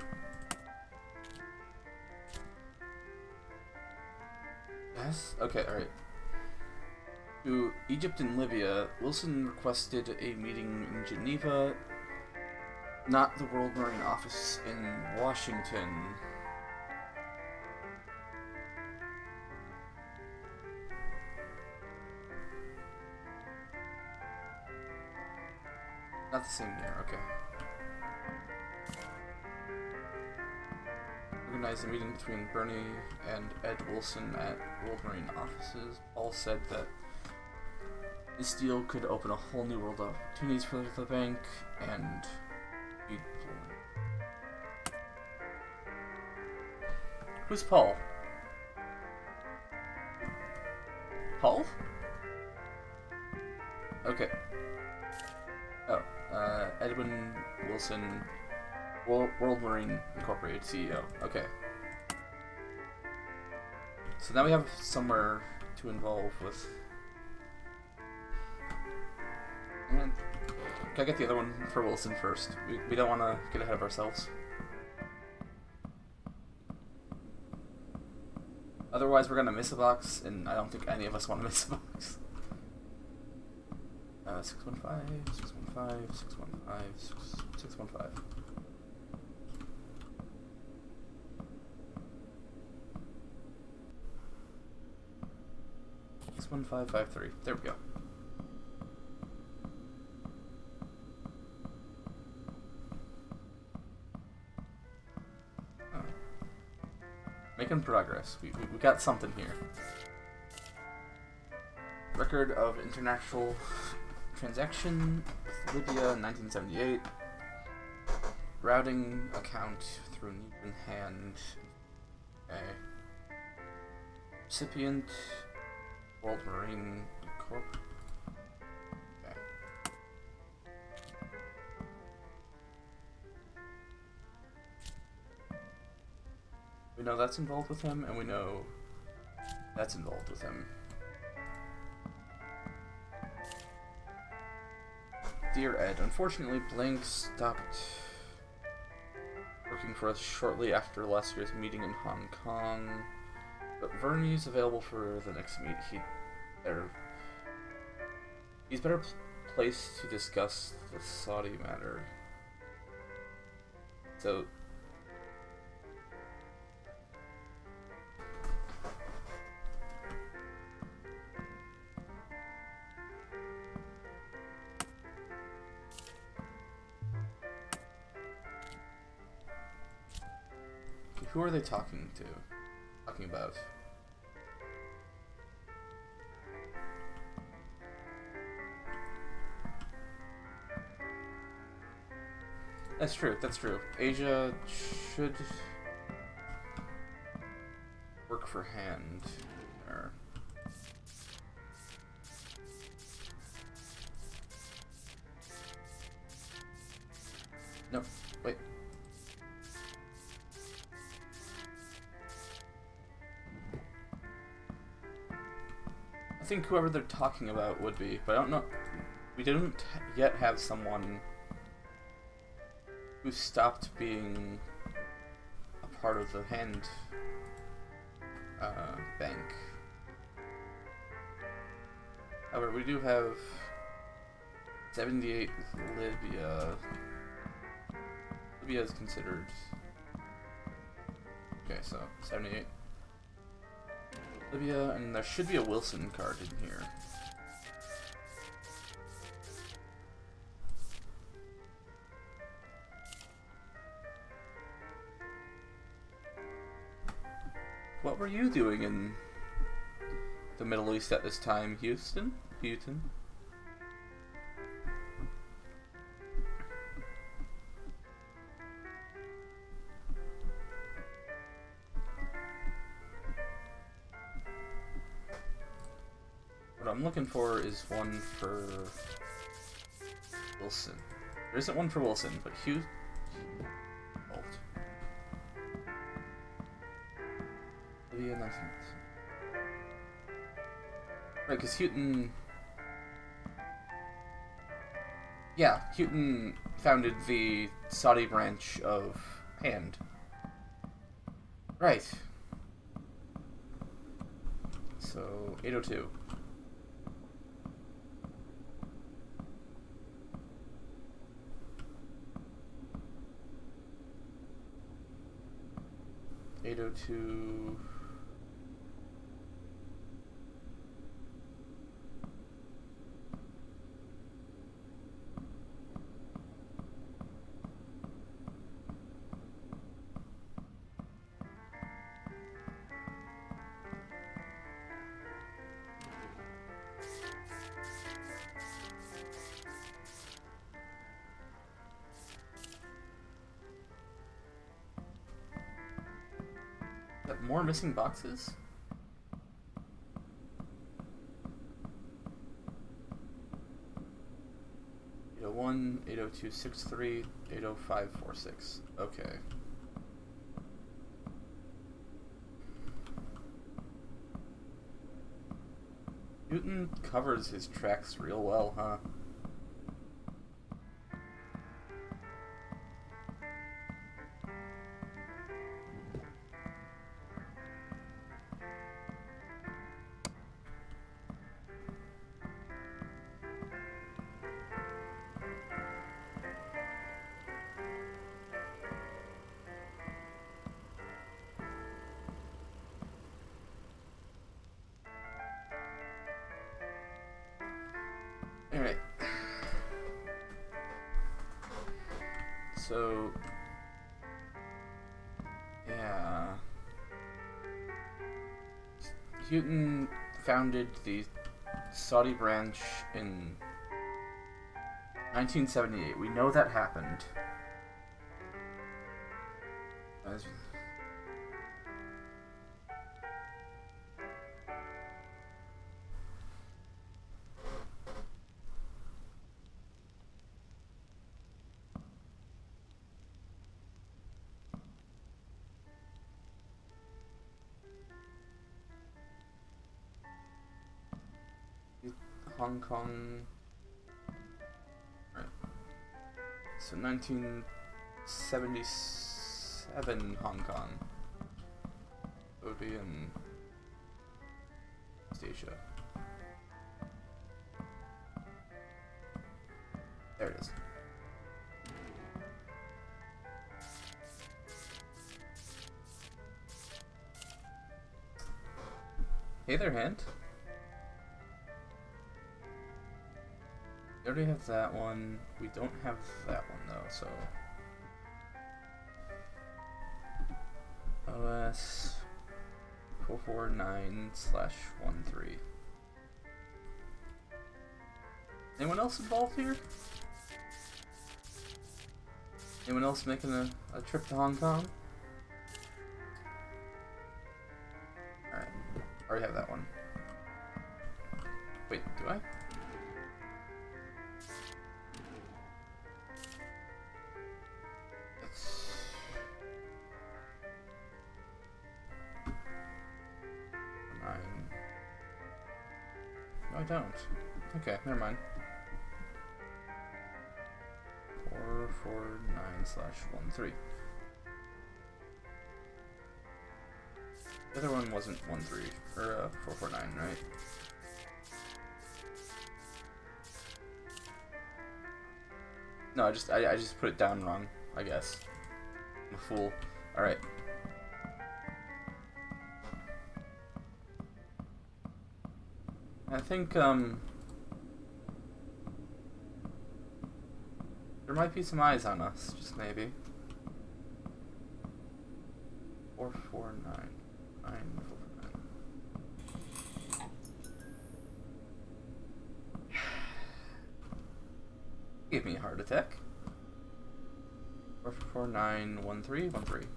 [SPEAKER 1] Yes? Okay, alright. To Egypt and Libya, Wilson requested a meeting in Geneva, not the World Marine Office in Washington. Not the same year, okay. Organized a meeting between Bernie and Ed Wilson at World Marine offices. Paul said that this deal could open a whole new world of opportunities for the bank and people. Who's Paul? Paul? Okay. Oh, Edwin Wilson, World Marine Incorporated CEO. Okay. So now we have somewhere to involve with. And can I get the other one for Wilson first? We don't want to get ahead of ourselves. Otherwise, we're gonna miss a box, and I don't think any of us want to miss a box. 615, 615, 615, 615. Six 1553. There we go. Oh. Making progress. We got something here. Record of international transaction with Libya in 1978. Routing account through Newton Hand. Okay. Recipient World Marine Corp. Okay. We know that's involved with him, and we know that's involved with him. Dear Ed, unfortunately Blank stopped working for us shortly after last year's meeting in Hong Kong, but Verney's available for the next meet. He's better placed to discuss the Saudi matter. So who are they talking about? That's true. Asia should work for hand. Or nope. Wait. I think whoever they're talking about would be, but I don't know. We didn't yet have someone who stopped being a part of the hand bank. However, we do have 78 with Libya. Libya is considered. Okay, so 78. Libya, and there should be a Wilson card in here. What were you doing in the Middle East at this time, Houghton? What I'm looking for is one for Wilson. There isn't one for Wilson, but Saudi in 19... Right, because Houghton... Yeah, Houghton founded the Saudi branch of Hand. Right. So, 802. ...802... More missing boxes? ...801, 80263, 80546. Okay. Newton covers his tracks real well, huh? Alright. So... yeah... Houghton founded the Saudi branch in 1978. We know that happened. Hong Kong. Right. So 1977 Hong Kong. It would be in East Asia. There it is. Hey there, Hand. We already have that one. We don't have that one though, so OS 449/13. Anyone else involved here? Anyone else making a trip to Hong Kong? Alright. Already have that one. Wait, do I? No, I don't. Okay, never mind. 449/13. The other one wasn't 13 or 449, right? No, I just put it down wrong, I guess. I'm a fool. All right. I think there might be some eyes on us, just maybe. 449. Give me a heart attack. 4491313.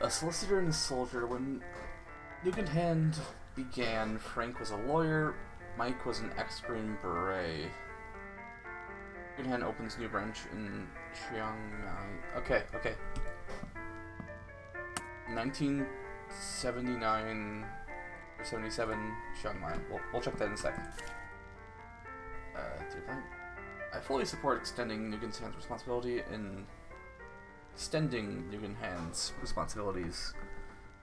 [SPEAKER 1] A solicitor and a soldier. When Nugenhand began, Frank was a lawyer, Mike was an ex-Green Beret. Nugenhand opens new branch in Chiang Mai. Okay. 1979 or 77, Chiang Mai. We'll check that in a second. Dear Client, I fully support extending Nugenhand's responsibilities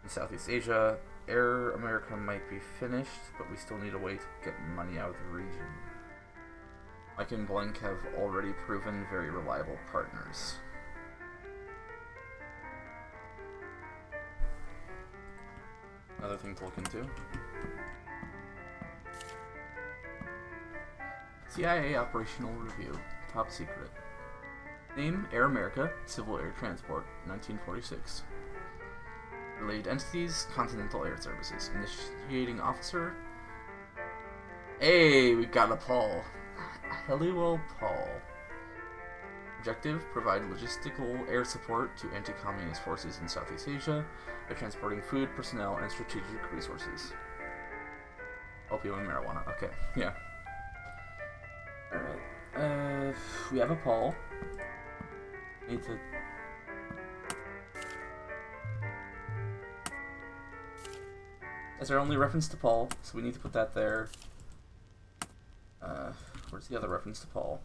[SPEAKER 1] in Southeast Asia. Air America might be finished, but we still need a way to get money out of the region. Mike and Blank have already proven very reliable partners. Another thing to look into. CIA Operational Review. Top secret. Name, Air America, Civil Air Transport, 1946. Related entities, Continental Air Services. Initiating officer. Hey, we got a Paul. Helliwell Paul. Objective, provide logistical air support to anti-communist forces in Southeast Asia by transporting food, personnel, and strategic resources. Opium and marijuana. Okay, yeah. Alright. We have a Paul. Need to... That's our only reference to Paul, so we need to put that there. Where's the other reference to Paul?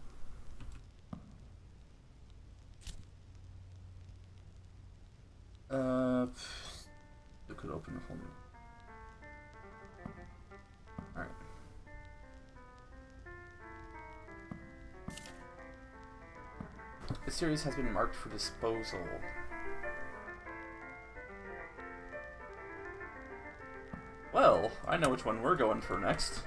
[SPEAKER 1] It could open a whole new... Alright. The series has been marked for disposal. Well, I know which one we're going for next.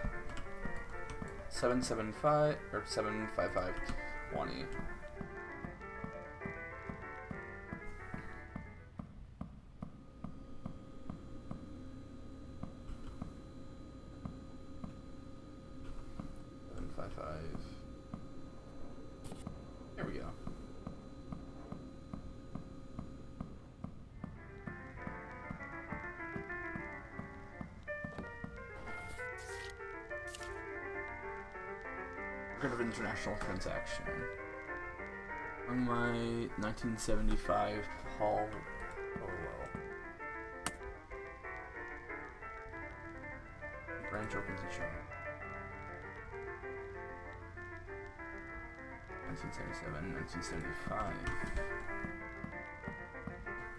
[SPEAKER 1] 775 or 75520. There we go. Record of international transaction. On my 1975 Paul Orwell. Branch opens in China. 1977, 1975.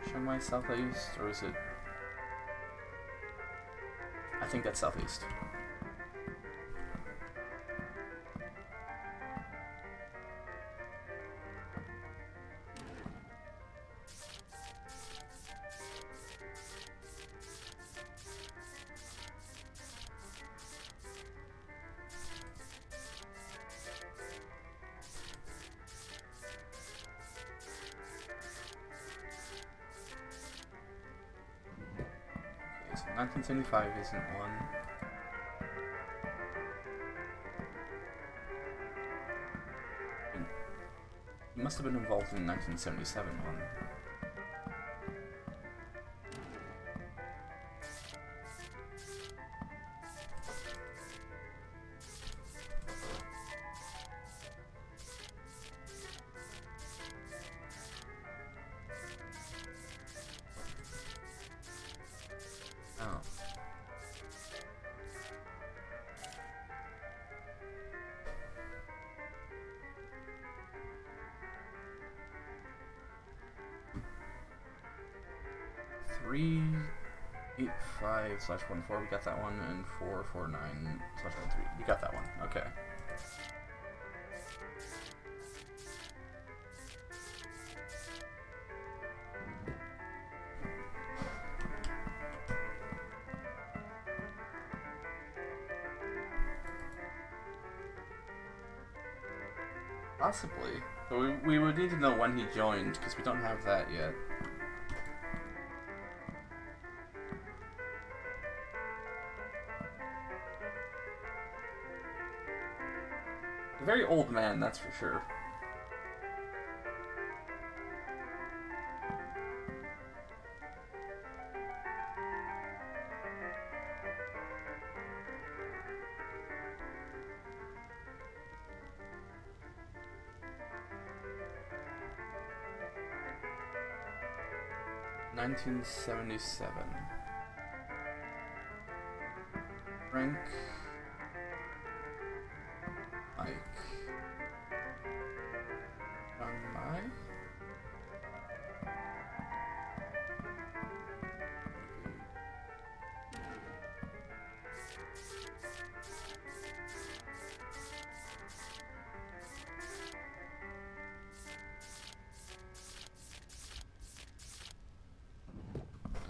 [SPEAKER 1] Chiang Mai Southeast, or is it? I think that's Southeast. So 1975 isn't one. He must have been involved in the 1977 one. Oh. Three 85/14, we got that one, and 449/13, we got that one. Okay. Possibly, but we would need to know when he joined, because we don't have that yet. A very old man, that's for sure. 1977. Frank. Mike. John Mai?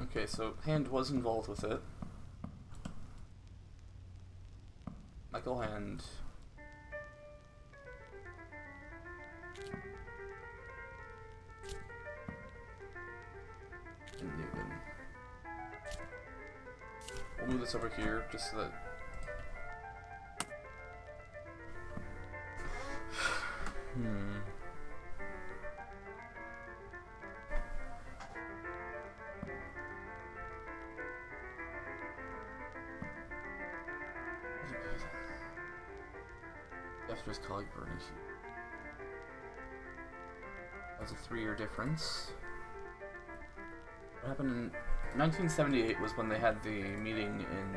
[SPEAKER 1] Okay, so Hand was involved with it. Michael Hand. And Newman. We'll move this over here just so that. After his colleague Bernie. That's a 3-year difference. What happened in 1978 was when they had the meeting in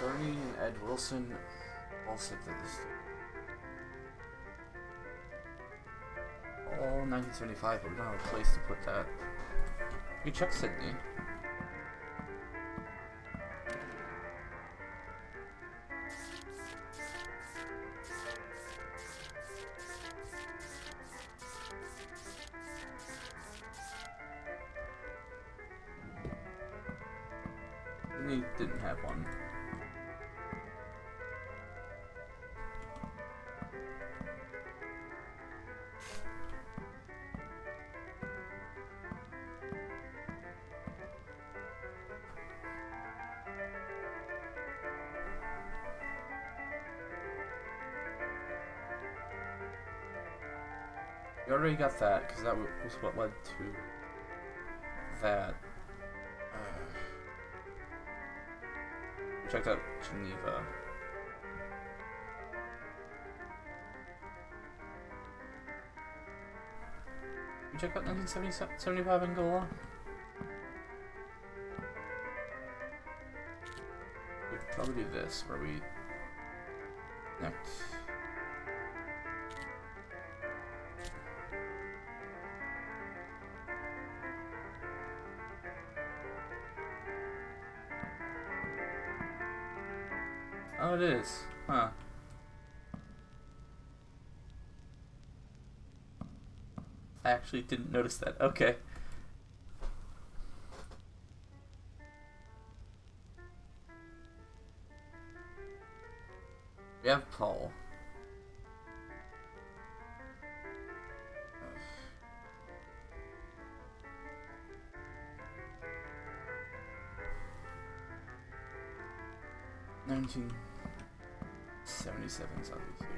[SPEAKER 1] Bernie and Ed Wilson all said that this all 1975, but we don't have a place to put that. We check Sydney. Sydney didn't have one. We already got that, because that was what led to that. We checked out Geneva. We checked out 1975 Angola. We'd probably do this, where we next. Oh, it is. Huh. I actually didn't notice that. Okay. We have Paul. Nineteen 77 Southeast Asia.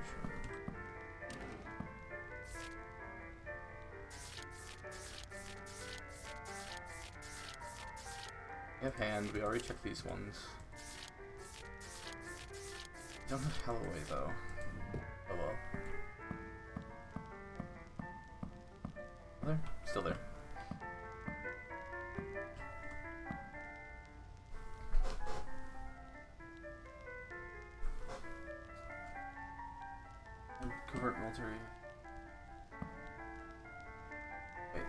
[SPEAKER 1] We have Hand, we already checked these ones. We don't have Holloway though. Oh well. There? Still there. Covert military. Wait.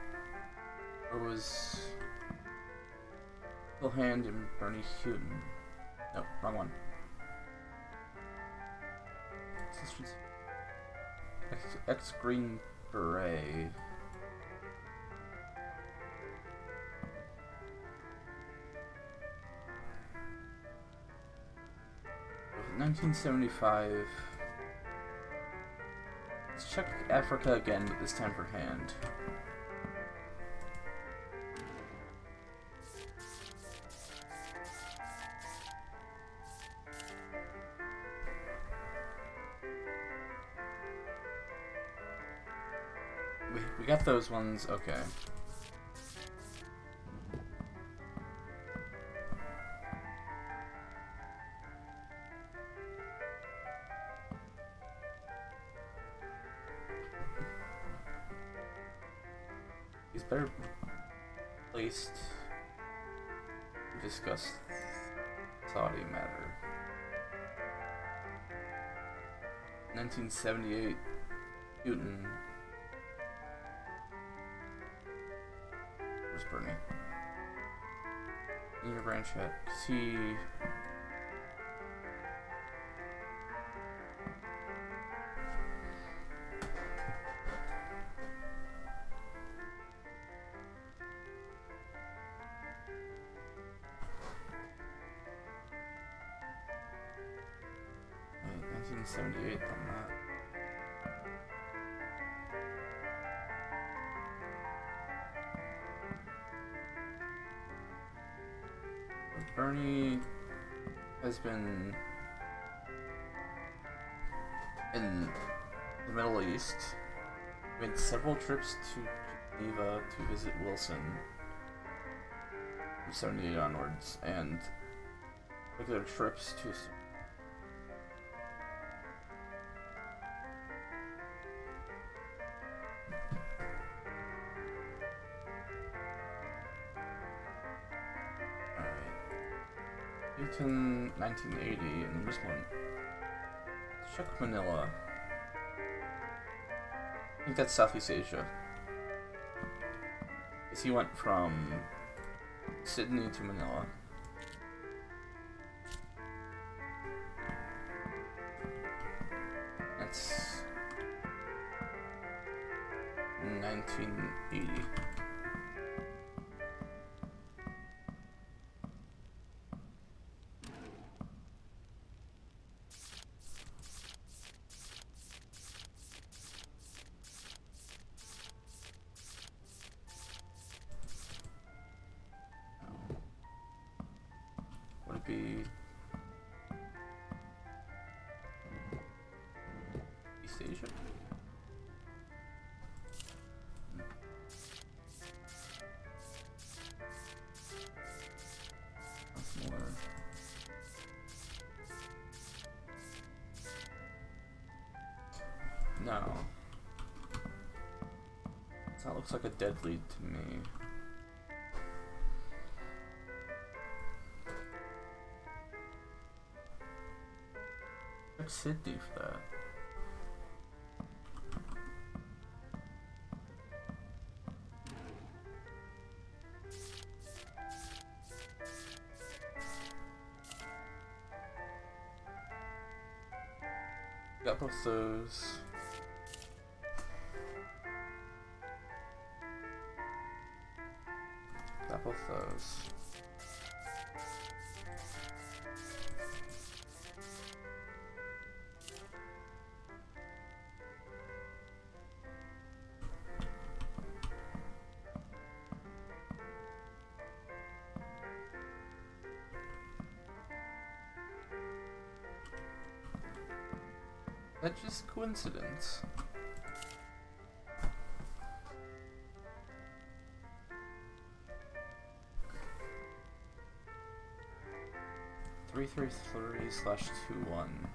[SPEAKER 1] Or was Bill Hand and Bernie Houghton? No, wrong one. Ex-Green Beret. 1975. Let's check Africa again, but this time for Hand. We got those ones, okay. is better placed to discuss Saudi matter. 1978, Putin. Where's Bernie? In your branch chat, cause he. Wait, 1978 on that. Bernie has been in the Middle East, made several trips to Geneva to visit Wilson from 78 onwards, and regular trips to Newton 1980, and there's one. Check Manila. I think that's Southeast Asia. Because he went from Sydney to Manila. That's 1980. Be East Asia? That's more. No. That looks like a dead lead to me. Check Sydney for that. Got both those. Got both those. That's just coincidence. Three 333/21.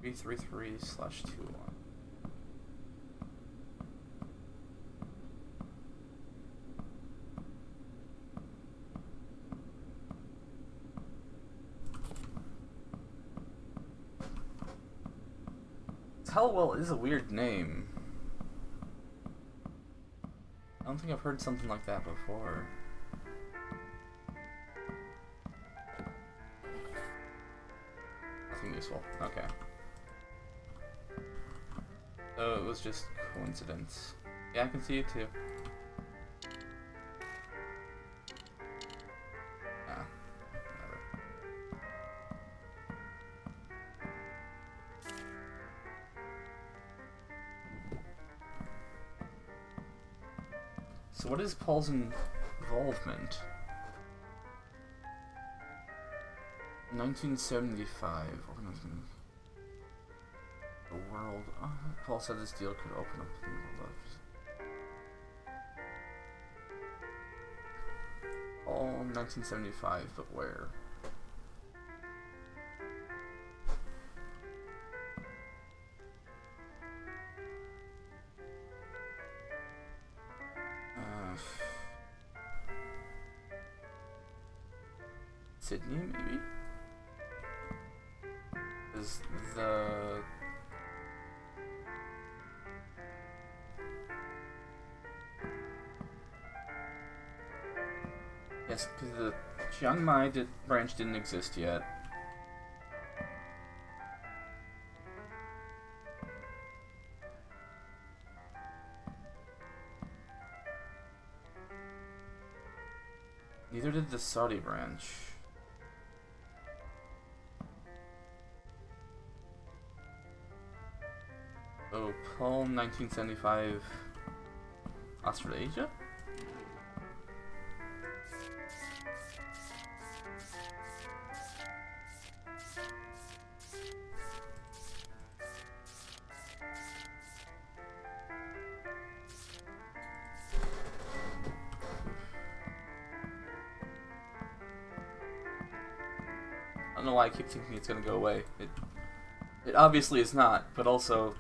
[SPEAKER 1] 333/21. Hellwell is a weird name. I don't think I've heard something like that before. Nothing useful. Okay. So it was just coincidence. Yeah, I can see it too. So what is Paul's involvement? 1975. The world. Paul said this deal could open up the world. All 1975, but where? Sydney, maybe? Is the... Yes, because the Chiang Mai branch didn't exist yet. Neither did the Saudi branch. Oh, Palm 1975 Australasia? I don't know why I keep thinking it's gonna go away. It obviously is not, but also...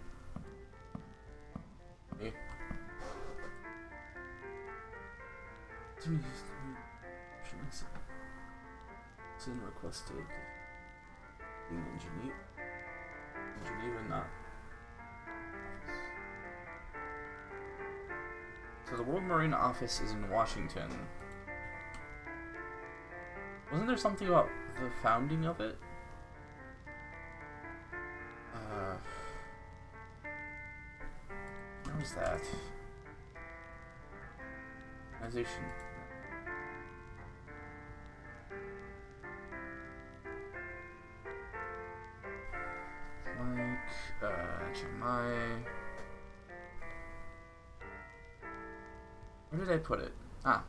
[SPEAKER 1] Sin requested in Geneva, not. So the World Marine Office is in Washington. Wasn't there something about the founding of it? Where was that? Organization. Chiang Mai. Where did I put it? Ah.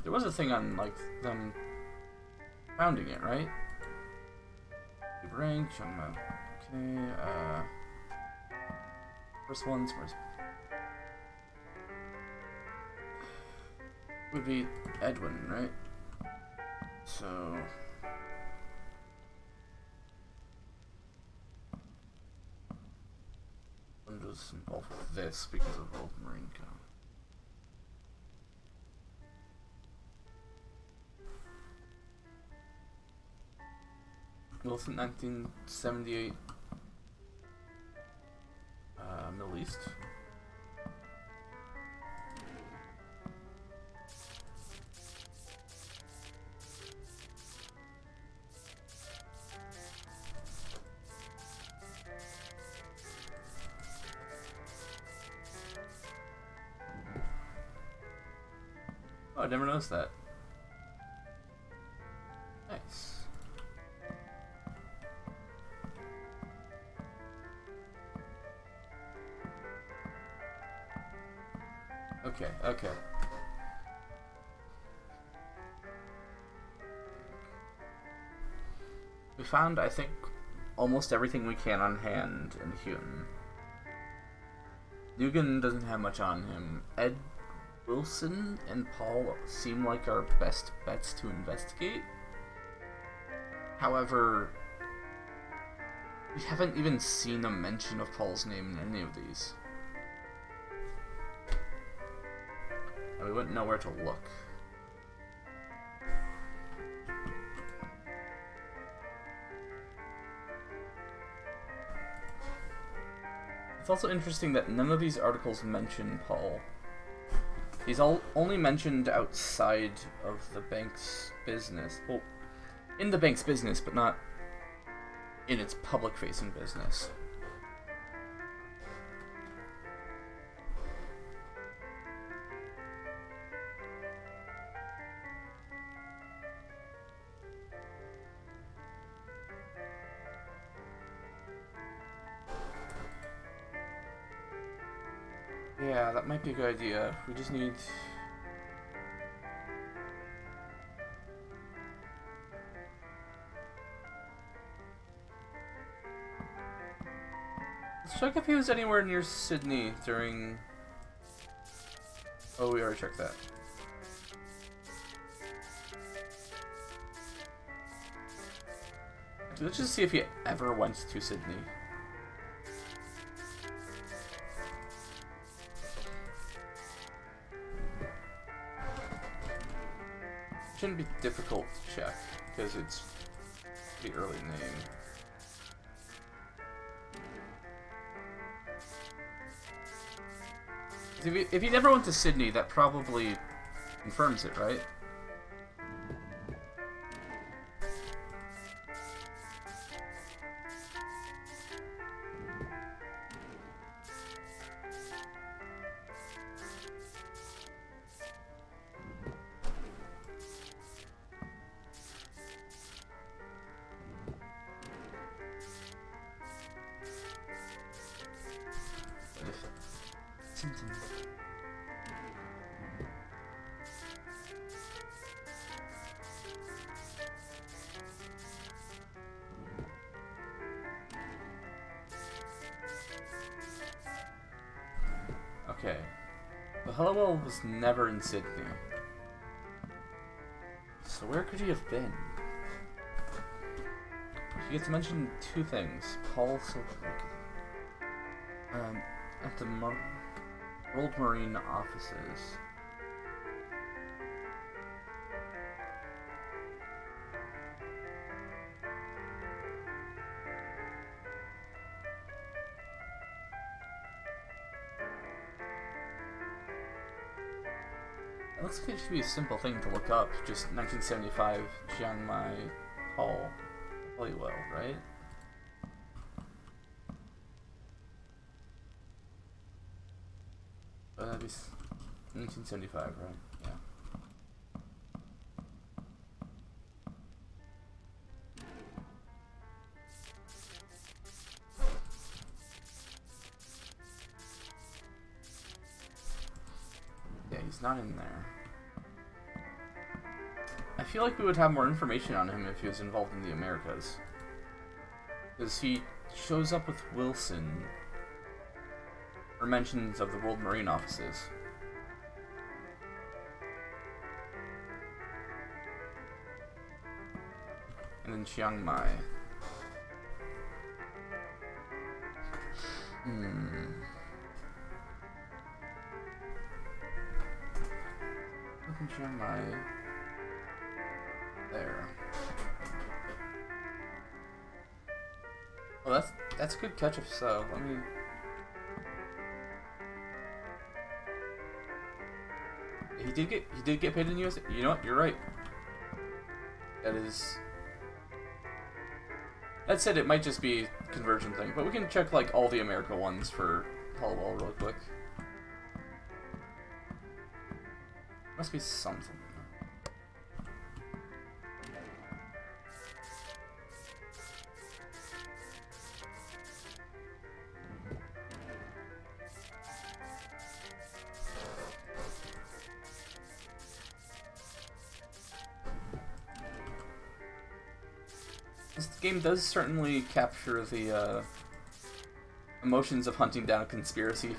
[SPEAKER 1] There was a thing on, like, them founding it, right? Rank, Chiang Mai. Okay, first one's where's... would be Edwin, right? So... I'm just involved with this because of World Marine Co. Wilson 1978 Middle East. Oh, I never noticed that. Nice. Okay. We found, I think, almost everything we can on hand in Houghton. Nugan doesn't have much on him. Ed Wilson and Paul seem like our best bets to investigate. However, we haven't even seen a mention of Paul's name in any of these. And we wouldn't know where to look. It's also interesting that none of these articles mention Paul. He's only mentioned outside of the bank's business. Well, in the bank's business, but not in its public-facing business. Yeah, that might be a good idea. We just need... Let's check if he was anywhere near Sydney during... Oh, we already checked that. Let's just see if he ever went to Sydney. Shouldn't be difficult to check because it's a pretty early name. If he never went to Sydney, that probably confirms it, right? Symptoms. Okay. The Hollowell was never in Sydney. So where could he have been? He gets mentioned two things. Paul Silverwick. At the World Marine offices. It looks like it should be a simple thing to look up. Just 1975 Chiang Mai Hall. Hollywell, right? That'd be 1975, right? Yeah. Yeah, he's not in there. I feel like we would have more information on him if he was involved in the Americas. Because he shows up with Wilson. Or mentions of the World Marine offices. And then Chiang Mai. Look in Chiang Mai. There. Well, that's a good catch if so. Let me... He did get paid in US. You know what? You're right. That is. That said, it might just be a conversion thing, but we can check like all the America ones for Hollowell real quick. Must be something. This game does certainly capture the emotions of hunting down a conspiracy,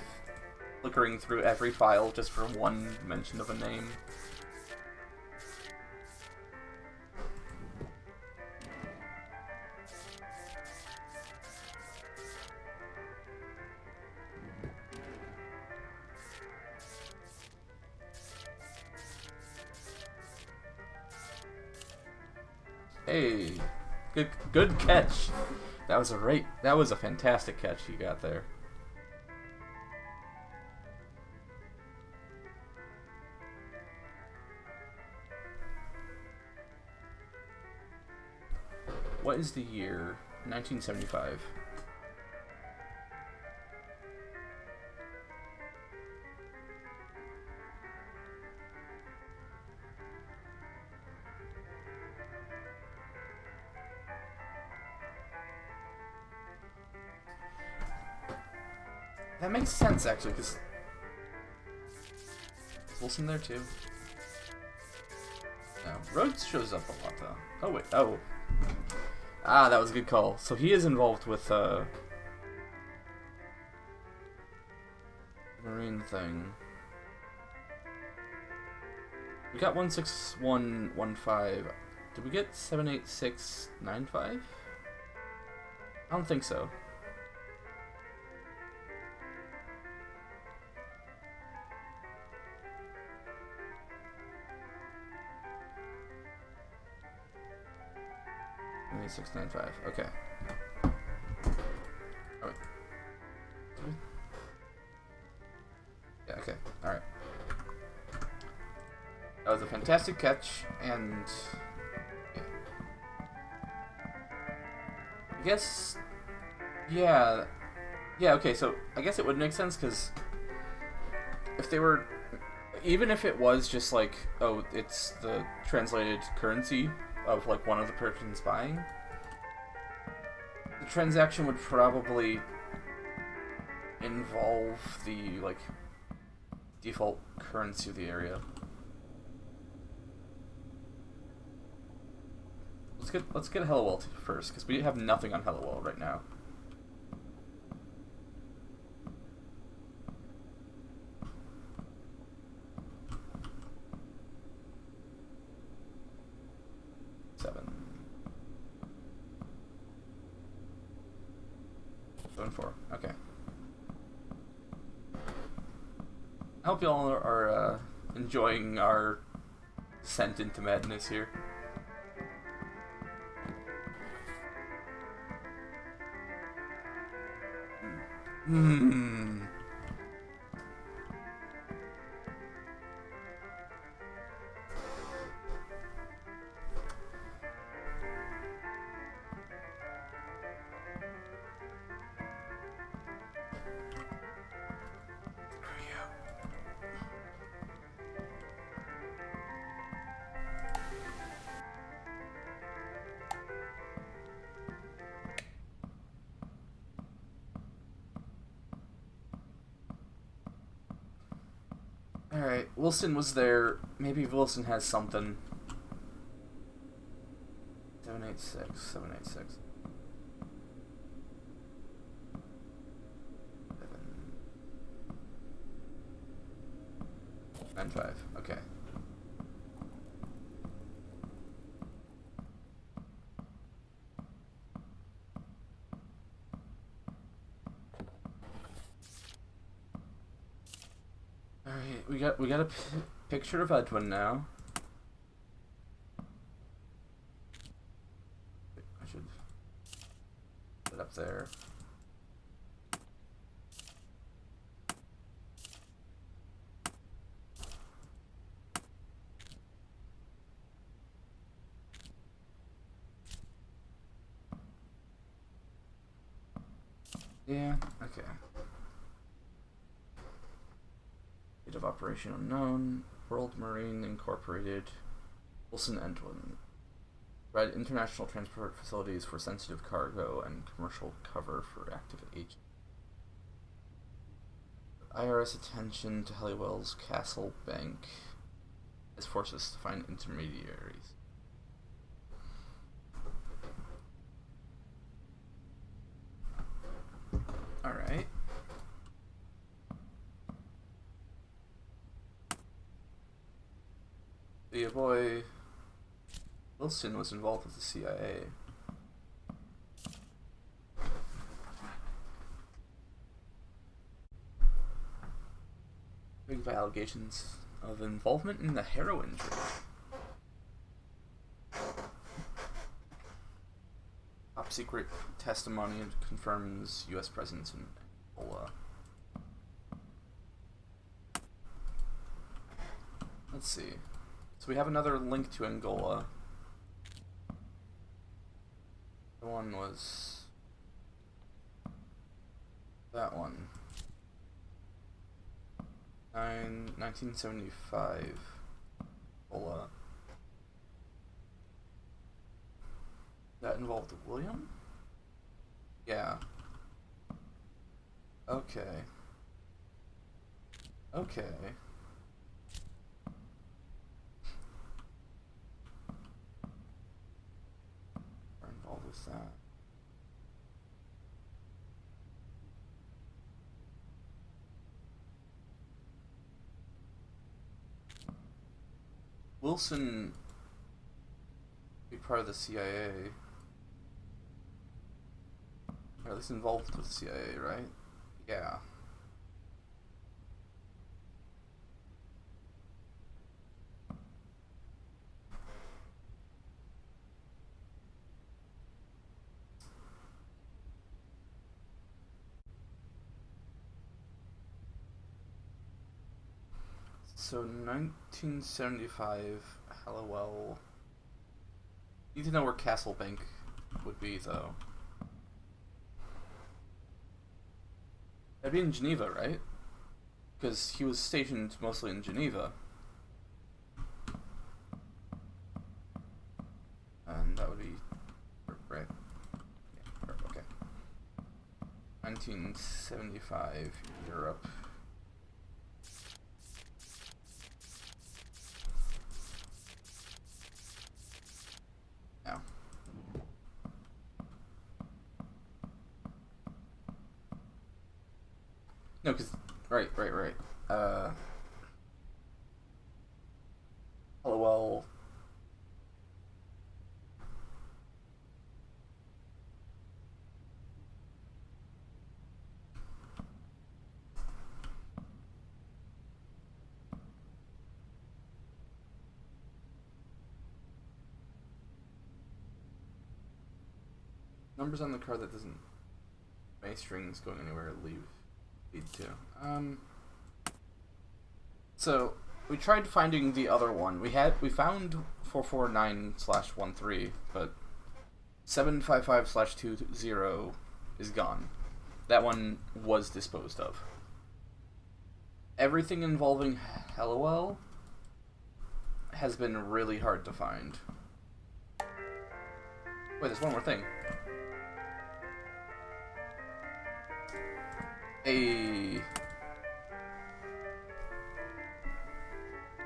[SPEAKER 1] flickering through every file just for one mention of a name. Hey. Good catch. That was a fantastic catch you got there. What is the year? 1975. That makes sense, actually, because... Is Wilson there, too? No. Rhodes shows up a lot, though. Oh, wait. Oh. Ah, that was a good call. So he is involved with, Marine thing. We got 16115. Did we get 78695? I don't think so. Maybe 695. Okay. Oh, wait. Yeah. Okay. All right. That was a fantastic catch, and I guess, yeah, okay, so I guess it would make sense, because if they were, even if it was just like, oh, it's the translated currency of, like, one of the persons buying, the transaction would probably involve the, like, default currency of the area. Let's get Hello World first, because we have nothing on Hello World right now. Okay. I hope y'all are enjoying our descent into madness here. Hmm. Alright, Wilson was there. Maybe Wilson has something. 786. 95. Okay. Alright, we got a picture of Edwin now. I should put it up there. Yeah, okay. Date of operation unknown. World Marine Incorporated. Wilson Edwin. Provide international transport facilities for sensitive cargo and commercial cover for active agents. IRS attention to Halliwell's Castle Bank as forces to find intermediaries. Alright. The boy Wilson was involved with the CIA. By allegations of involvement in the heroin trade. Top secret testimony confirms U.S. presence in Angola. Let's see. So we have another link to Angola. The one was that one. 1975. Angola. That involved William? Yeah. Okay. Okay. We're involved with that. Wilson be part of the CIA. Or at least involved with the CIA, right? Yeah. So 1975, Hallowell. Need to know where Castle Bank would be, though. That'd be in Geneva, right? Because he was stationed mostly in Geneva. And that would be... right. Yeah, okay. 1975, Europe. Now. No, because... Right. Hallowell... Numbers on the card that doesn't... Any strings going anywhere lead to. So we tried finding the other one. We found 449/13, but 755/20 is gone. That one was disposed of. Everything involving Hallowell has been really hard to find. Wait, there's one more thing.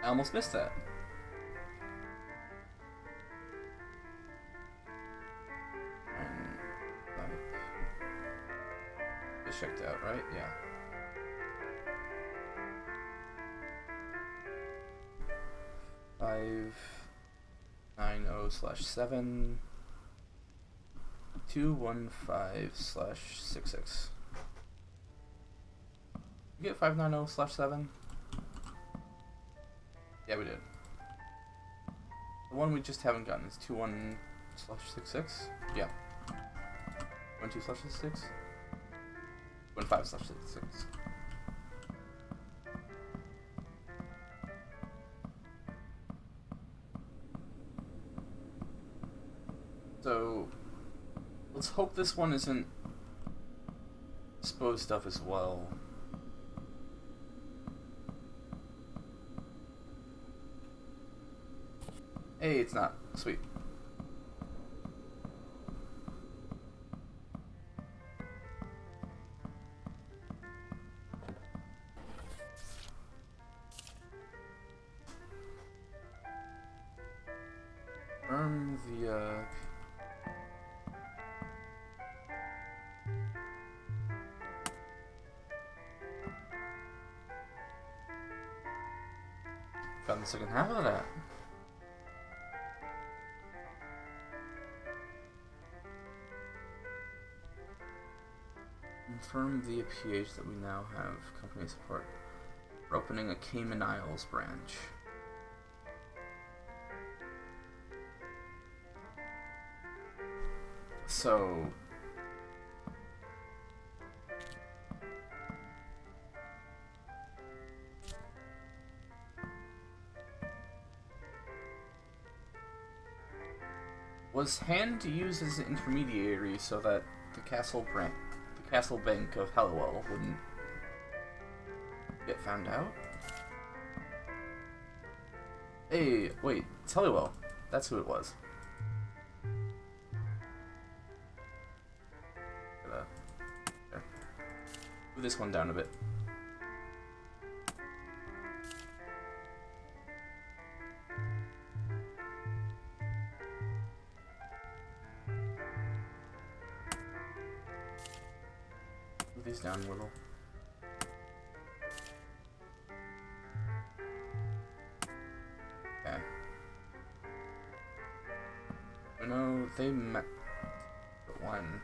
[SPEAKER 1] I almost missed that. And it's checked out, right? Yeah. (590/7) 215/66. You get 590/7? Yeah, we did. The one we just haven't gotten is 21/66? Yeah. 12/66? 15/66. So, let's hope this one isn't exposed stuff as well. Hey, it's not. Sweet. The found the second half of that. Confirm the PH that we now have company support. We're opening a Cayman Isles branch. So... was Hand used as an intermediary so that the Castle Bank of Hallowell wouldn't get found out? Hey, wait, it's Hallowell. That's who it was. There. Move this one down a bit. Move these down a little. Okay. No, they met. But when?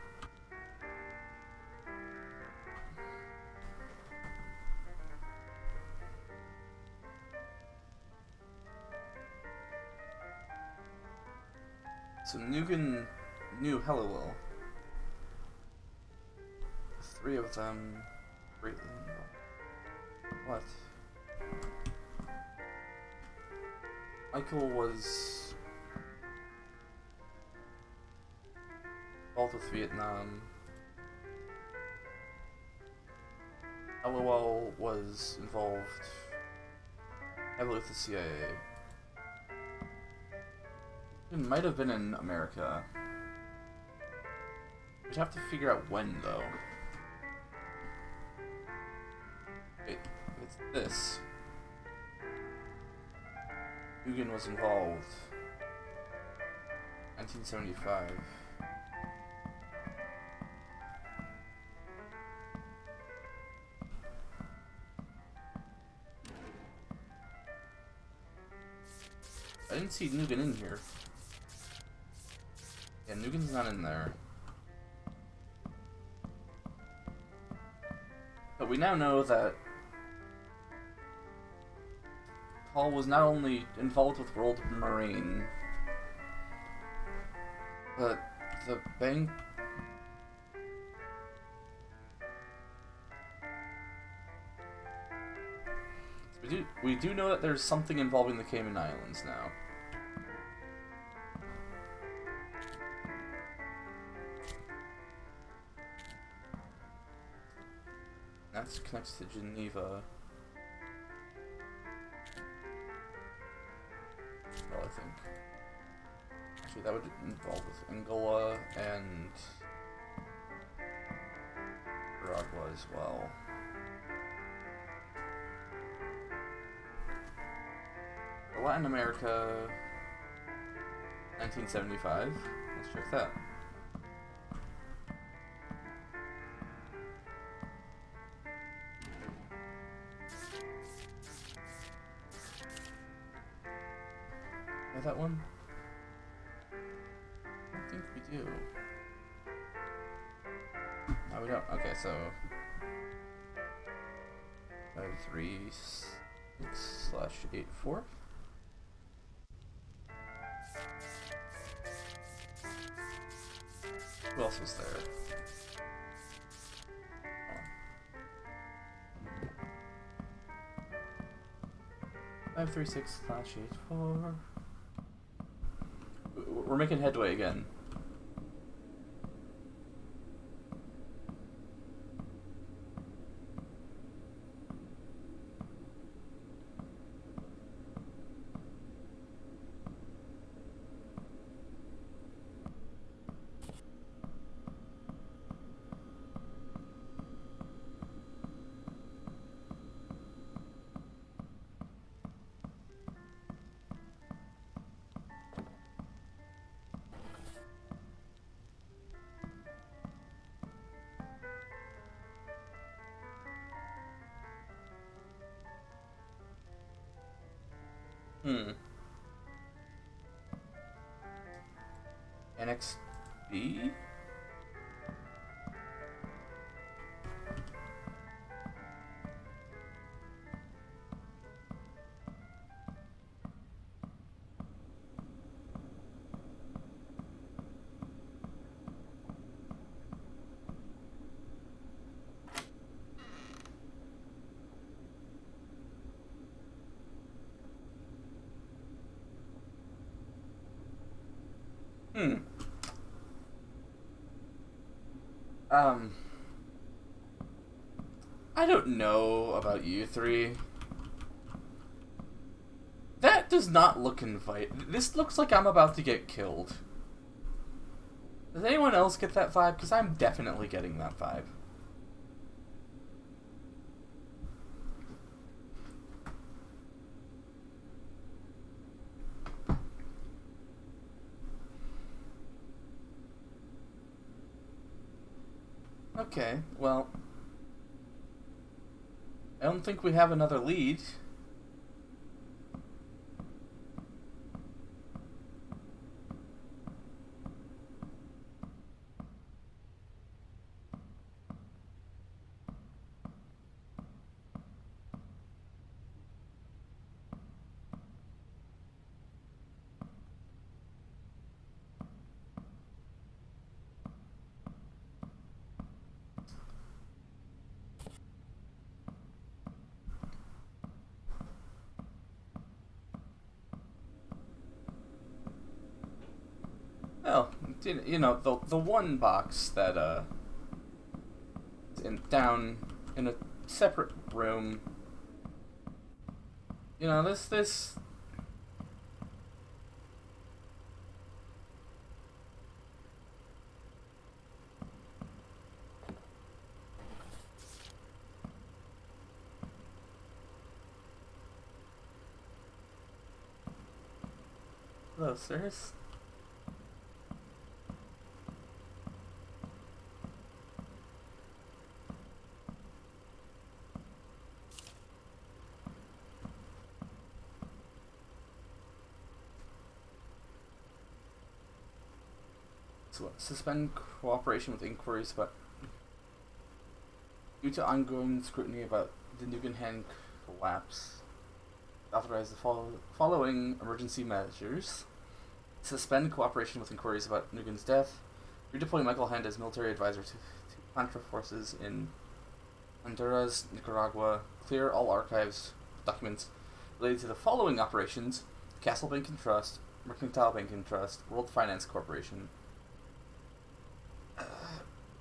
[SPEAKER 1] So Nugan knew Helliwell. 3 of them greatly involved. What? Michael was involved with Vietnam. Helliwell was involved heavily with the CIA. It might have been in America. We'd have to figure out when, though. Wait, it's this. Dugan was involved. 1975. I didn't see Nugan in here. Yeah, Nugan's not in there. But we now know that Paul was not only involved with World Marine, but the bank... We do know that there's something involving the Cayman Islands now. That connects to Geneva. Well, I think. Actually, that would involve with Angola and Nicaragua as well. Latin America, 1975. Let's check that. Have that one? I don't think we do. No, we don't. Okay, so 536/84. Who else was there? 536/84. We're making headway again. Annex B? I don't know about you three. That does not look This looks like I'm about to get killed. Does anyone else get that vibe? Because I'm definitely getting that vibe. Okay, well, I don't think we have another lead. Well, you know, the one box that down in a separate room. You know, this. Hello, sirs. Suspend cooperation with inquiries about due to ongoing scrutiny about the Nugan Hand collapse. Authorize the following emergency measures: suspend cooperation with inquiries about Nugan's death. Redeploy Michael Hand as military advisor to Contra forces in Honduras, Nicaragua. Clear all archives documents related to the following operations: Castle Bank and Trust, Mercantile Bank and Trust, World Finance Corporation,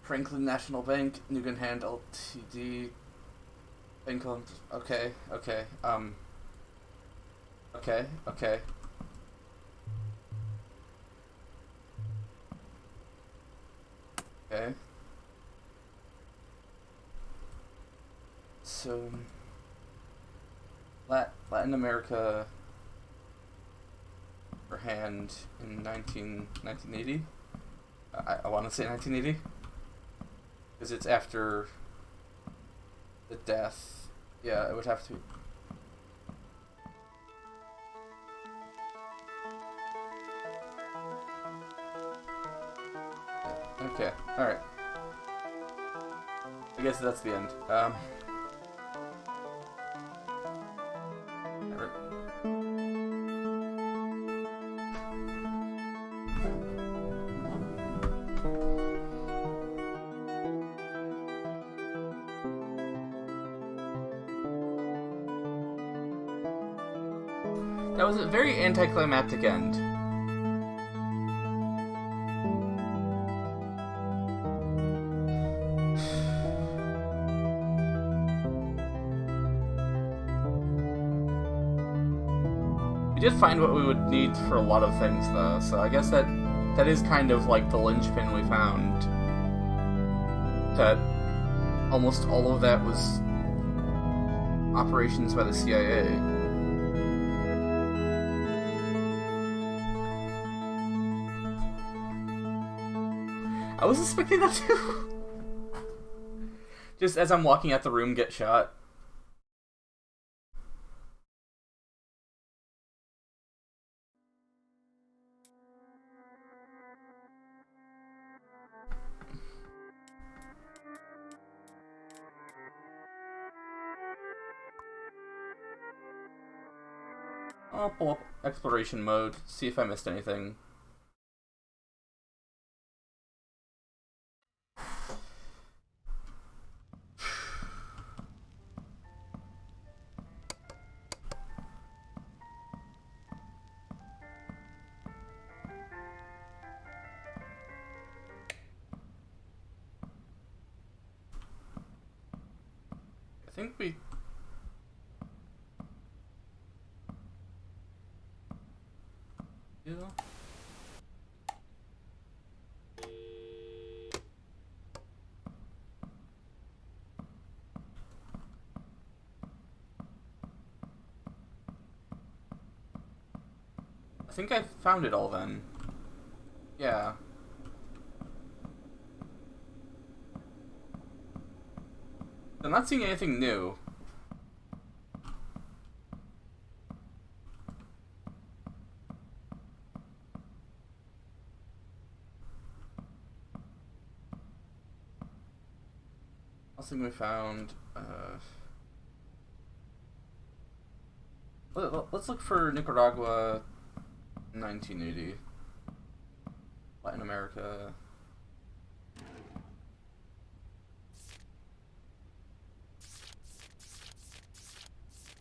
[SPEAKER 1] Franklin National Bank, Nugan Hand Ltd. Bank. Okay. Okay. So, Latin America for Hand in 1980. I want to say 1980. Because it's after the death. Yeah, it would have to. Okay, alright. I guess that's the end. That was a very anticlimactic end. We did find what we would need for a lot of things, though, so I guess that is kind of like the linchpin we found. That almost all of that was operations by the CIA. I was expecting that too. Just as I'm walking out the room, get shot. I'll pull up exploration mode, see if I missed anything. I think we... Yeah. I think I found it all then. Yeah. I'm not seeing anything new. Last thing we found, let's look for Nicaragua 1980. Latin America.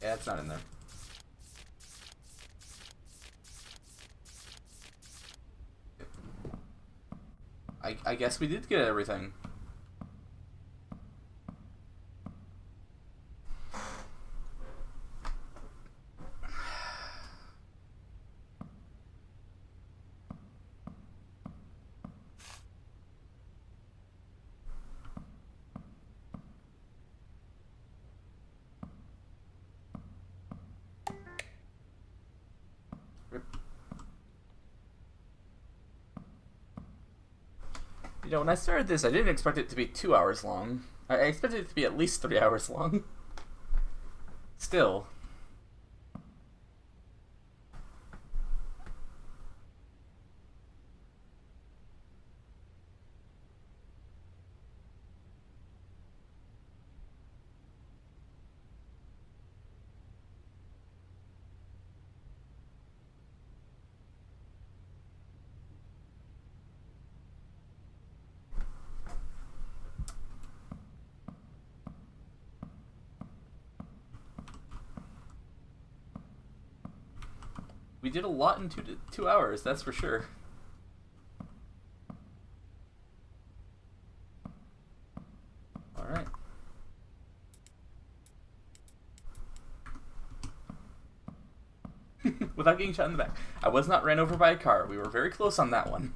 [SPEAKER 1] Yeah, it's not in there. I guess we did get everything. You know, when I started this, I didn't expect it to be 2 hours long. I expected it to be at least 3 hours long. Still. We did a lot in 2 hours, that's for sure. Alright. Without getting shot in the back. I was not ran over by a car. We were very close on that one.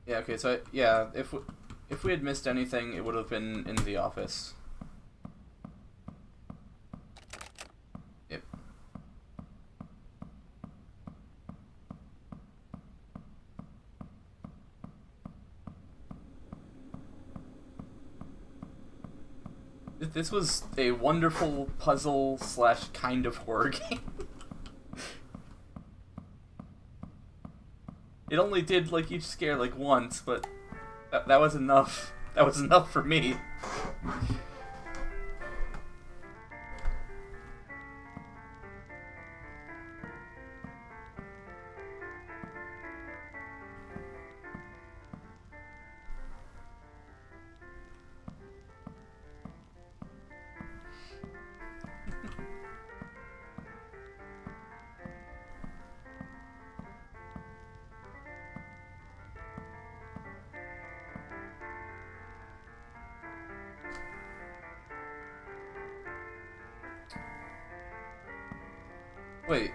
[SPEAKER 1] Yeah, okay, so, yeah, if we had missed anything, it would have been in the office. Yep. This was a wonderful puzzle slash kind of horror game. It only did, like, each scare, like, once, but that was enough. That was enough for me. Wait.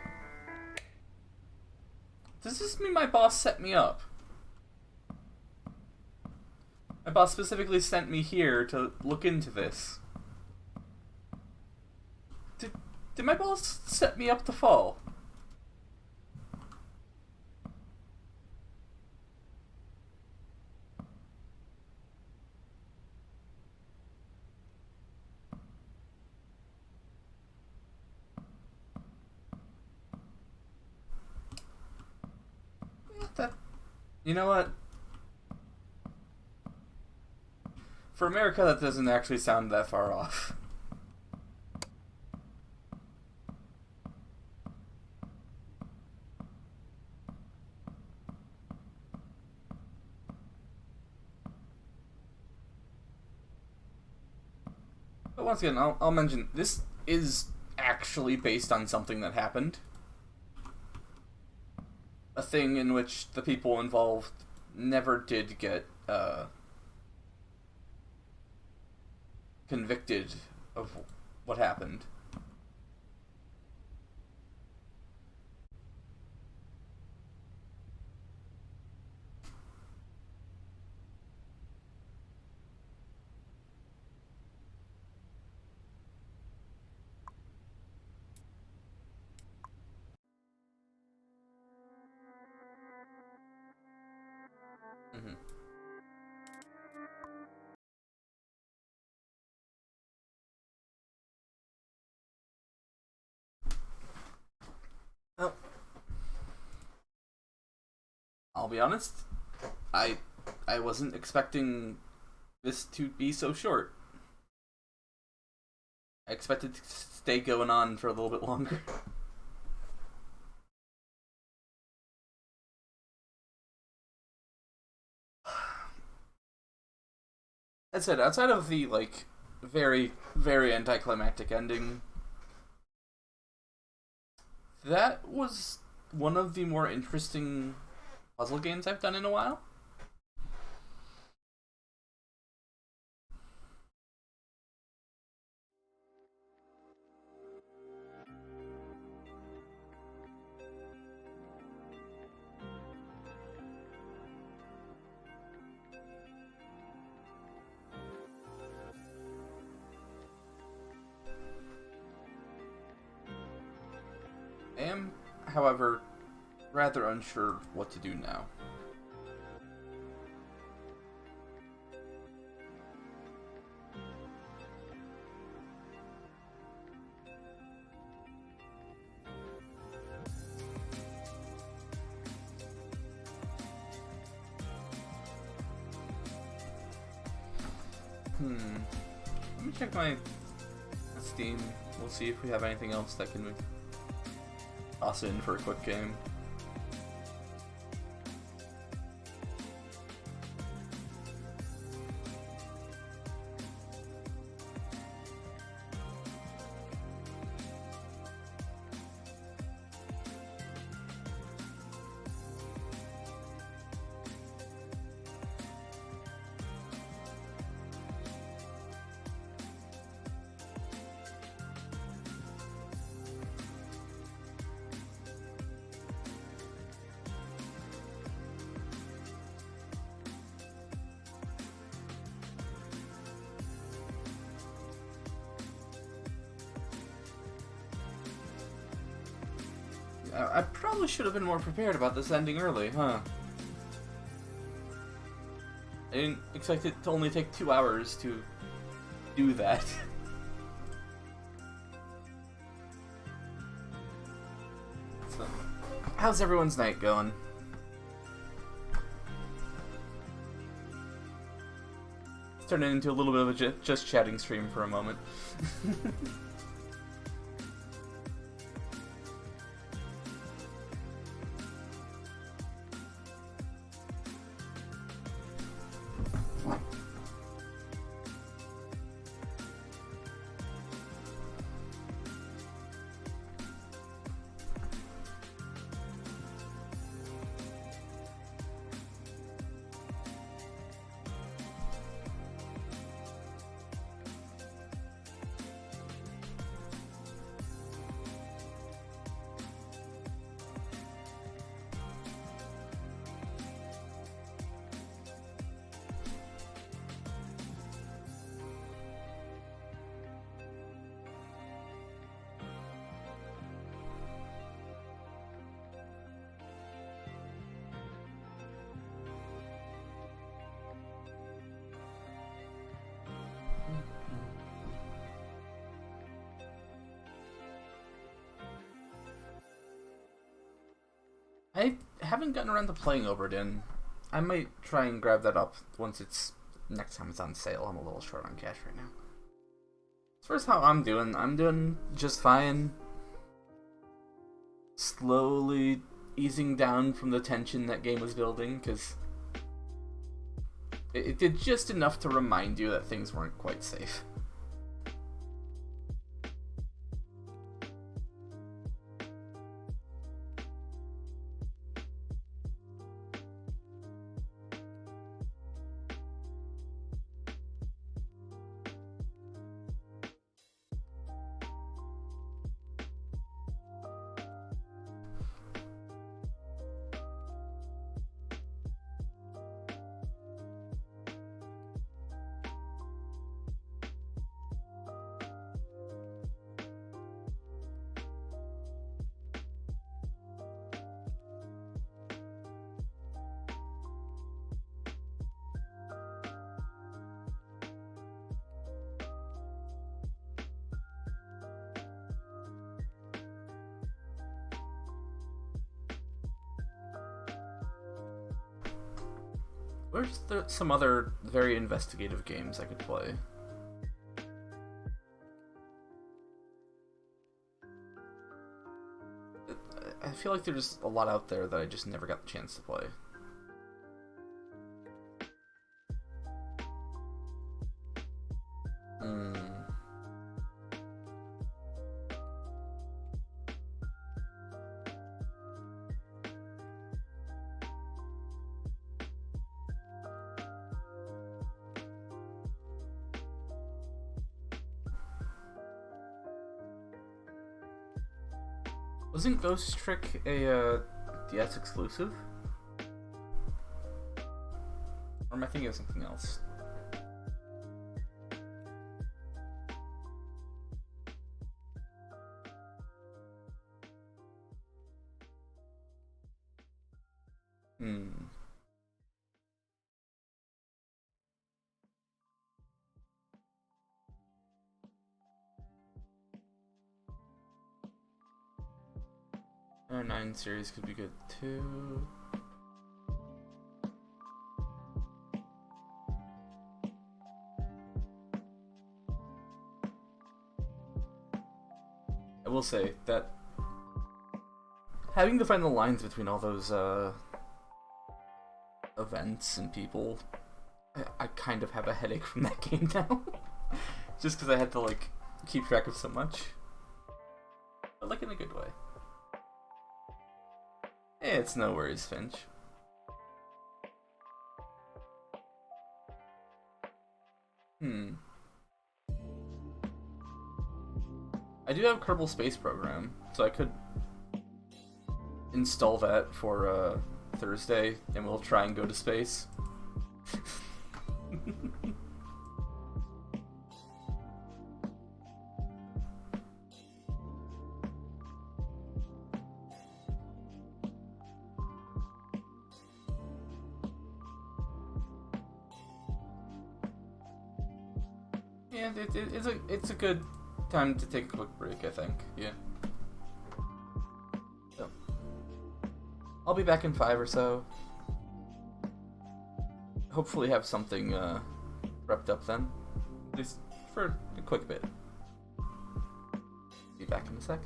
[SPEAKER 1] Does this mean my boss set me up? My boss specifically sent me here to look into this. Did my boss set me up to fall? You know what? For America, that doesn't actually sound that far off. But once again, I'll mention, this is actually based on something that happened. A thing in which the people involved never did get convicted of what happened. Mm-hmm. Well, I'll be honest, I I wasn't expecting this to be so short. I expected to stay going on for a little bit longer. That said, outside of the like very, very anticlimactic ending, that was one of the more interesting puzzle games I've done in a while. I am, however, rather unsure what to do now. Let me check my Steam. We'll see if we have anything else that can toss in for a quick game. I probably should have been more prepared about this ending early, huh? I didn't expect it to only take 2 hours to do that. So, how's everyone's night going? It's turning into a little bit of a just chatting stream for a moment. I haven't gotten around to playing Obra Dinn. I might try and grab that up next time it's on sale. I'm a little short on cash right now. As far as how I'm doing just fine. Slowly easing down from the tension that game was building, because it did just enough to remind you that things weren't quite safe. Some other very investigative games I could play? I feel like there's a lot out there that I just never got the chance to play. Hmm. Wasn't Ghost Trick a DS exclusive? Or am I thinking of something else? Hmm. Our 9 series could be good too. I will say that having to find the lines between all those events and people, I kind of have a headache from that game now. Just because I had to like keep track of so much, but like in a good way. It's no worries, Finch. Hmm. I do have Kerbal Space Program, so I could install that for Thursday, and we'll try and go to space. Yeah, it's a good time to take a quick break, I think. Yeah. So, I'll be back in 5 or so. Hopefully have something prepped up then. At least for a quick bit. Be back in a sec.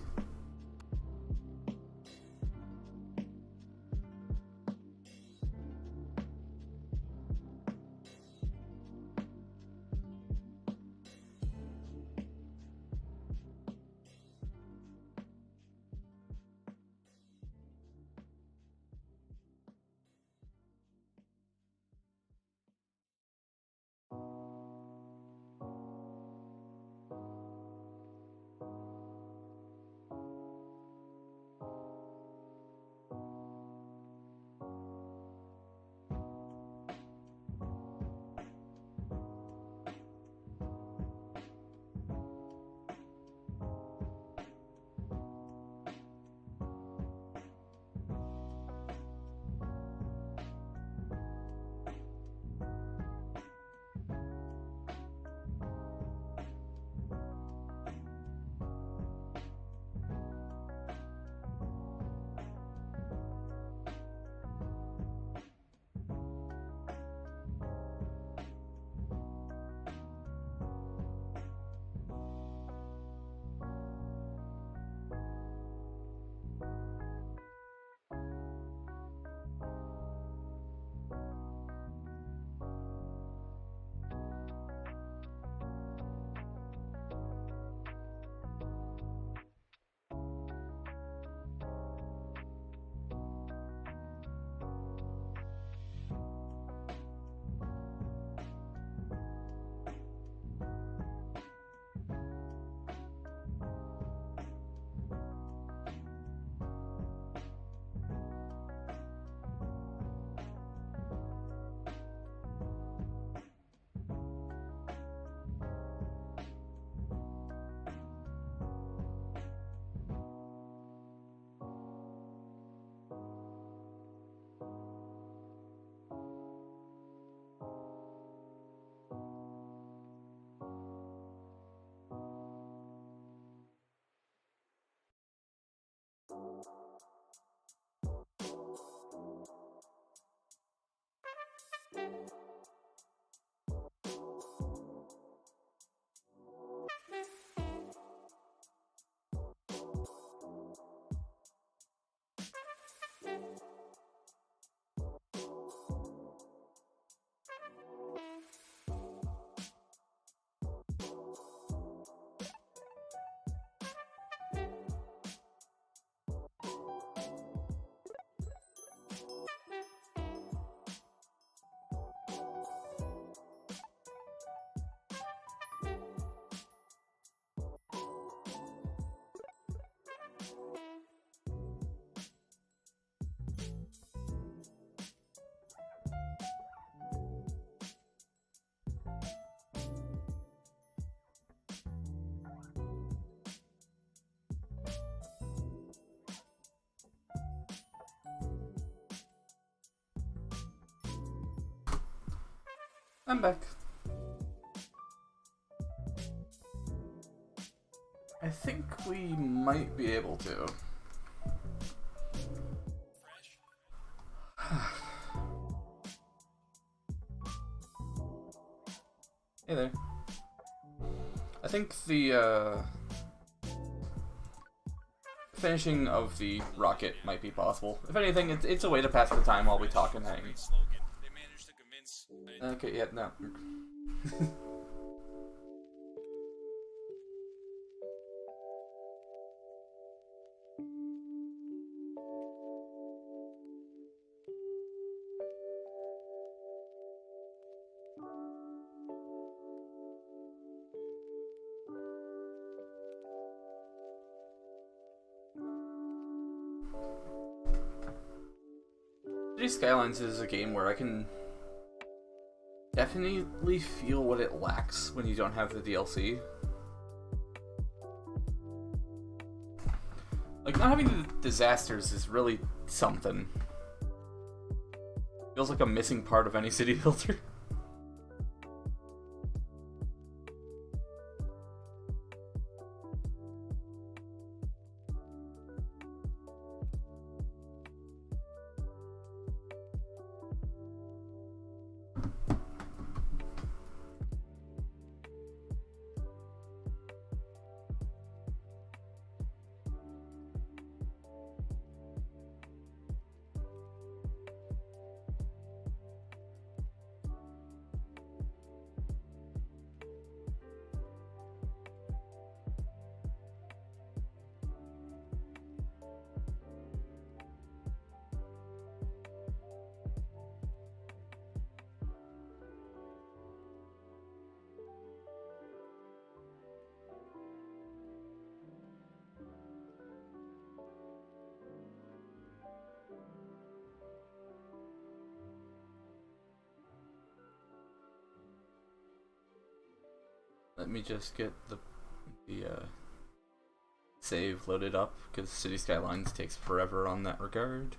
[SPEAKER 1] I'm back. I think we might be able to. Hey there. I think the finishing of the rocket might be possible. If anything, it's a way to pass the time while we talk and hang. Okay, yeah, no. Cities Skylines is a game where I can definitely feel what it lacks when you don't have the DLC. Like, not having the disasters is really something. Feels like a missing part of any city builder. Let me just get the save loaded up, because City Skylines takes forever on that regard.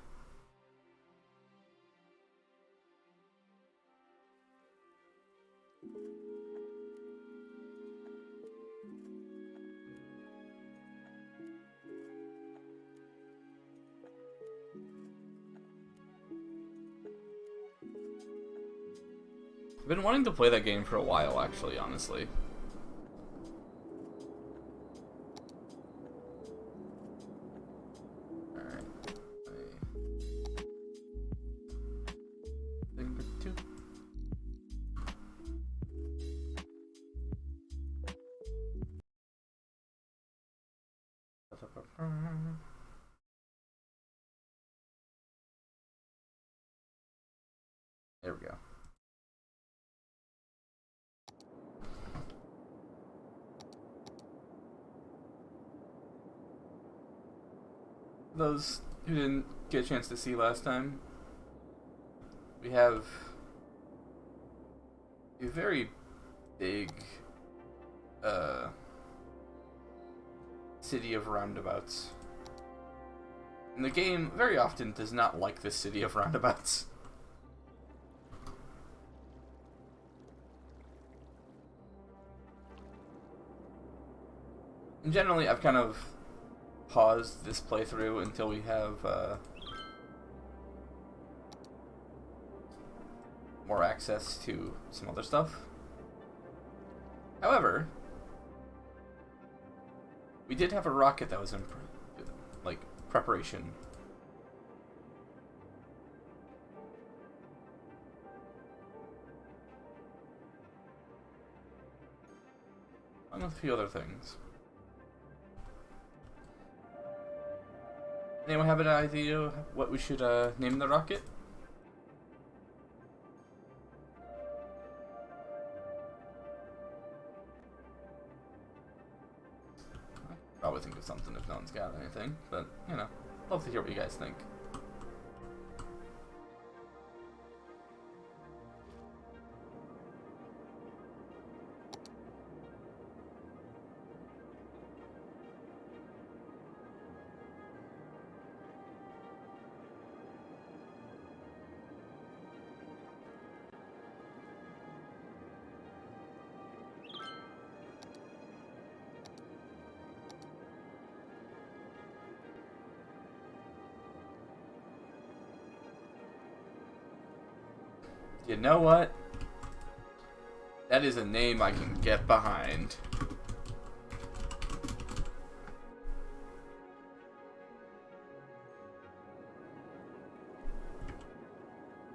[SPEAKER 1] I've been wanting to play that game for a while, actually, honestly. There we go. Those who didn't get a chance to see last time, we have a very big city of roundabouts. And the game very often does not like this city of roundabouts. And generally, I've kind of paused this playthrough until we have more access to some other stuff. However, we did have a rocket that was in preparation. Along with a few other things. Anyone have an idea what we should name the rocket? I'll probably think of something if no one's got anything, but, you know, love to hear what you guys think. You know what? That is a name I can get behind.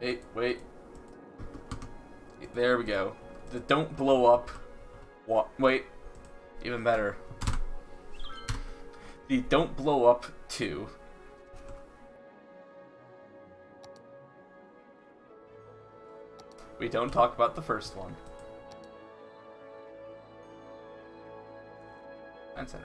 [SPEAKER 1] Hey, wait. There we go. The don't blow up. What? Wait. Even better. The don't blow up 2. We don't talk about the first one. And center.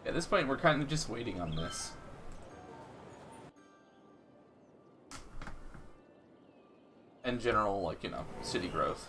[SPEAKER 1] At this point, we're kind of just waiting on this. In general, like, you know, city growth.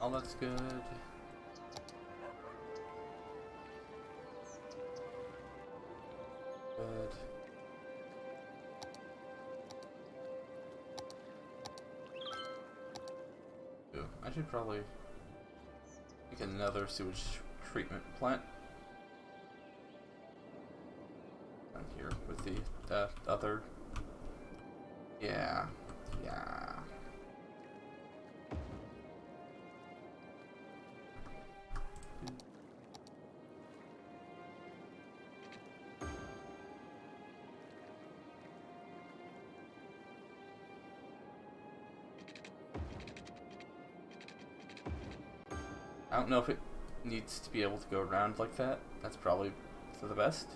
[SPEAKER 1] Oh, that's good. Good. Ooh, I should probably make another sewage treatment plant. Down here with the other. Yeah. Yeah. I don't know if it needs to be able to go around like that. That's probably for the best.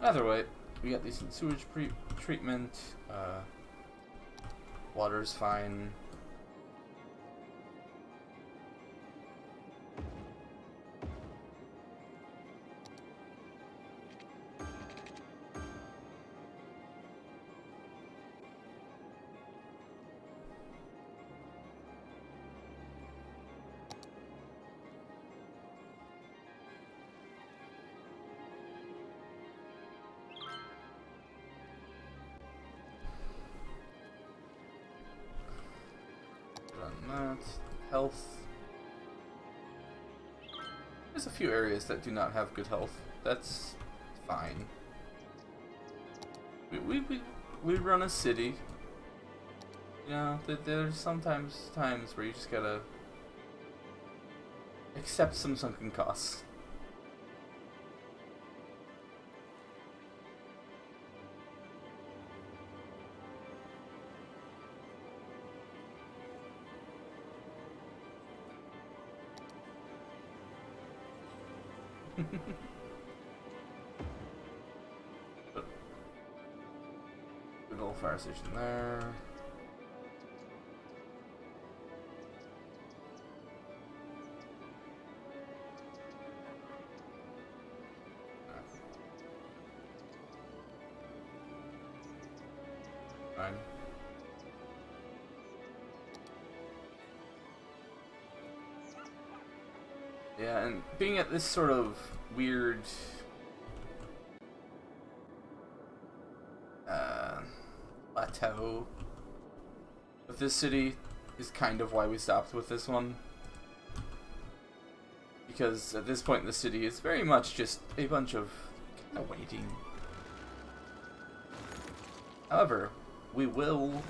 [SPEAKER 1] Either way, we got decent sewage treatment. Water's fine. That health. There's a few areas that do not have good health. That's fine. We run a city. You know, there's sometimes times where you just gotta accept some sunken costs. Big old fire station there. Fine. Yeah, and being at this sort of weird plateau of this city, is kind of why we stopped with this one. Because at this point in the city, it's very much just a bunch of kind of waiting. However, we will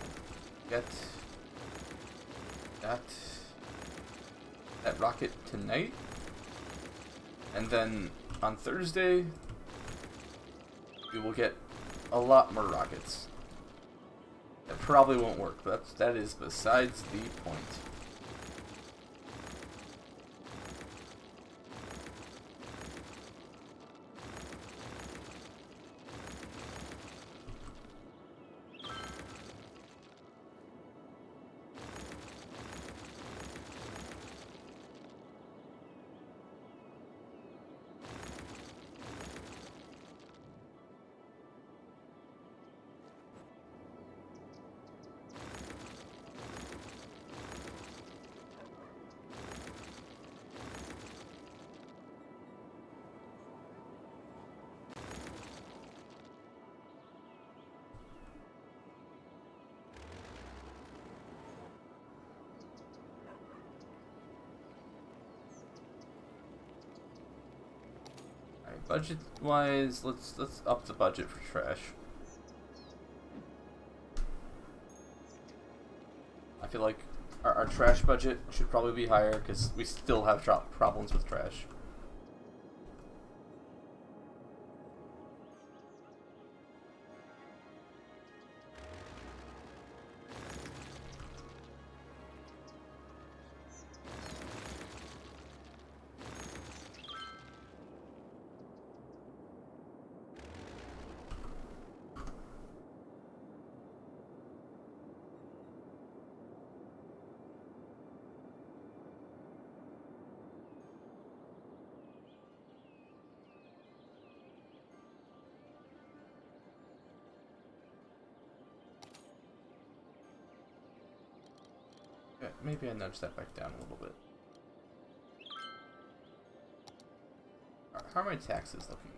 [SPEAKER 1] get that rocket tonight, and then on Thursday we will get a lot more rockets. That probably won't work, but that is besides the point. Budget-wise, let's up the budget for trash. I feel like our trash budget should probably be higher because we still have problems with trash. Okay, maybe I nudge that back down a little bit. How are my taxes looking?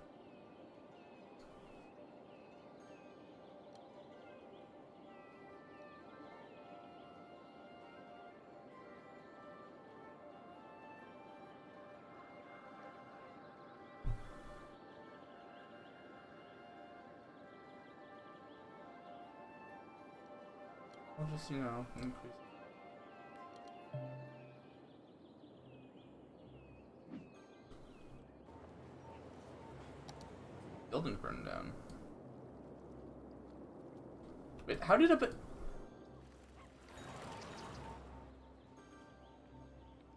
[SPEAKER 1] I'll just, increase. Building burned down. Wait, how did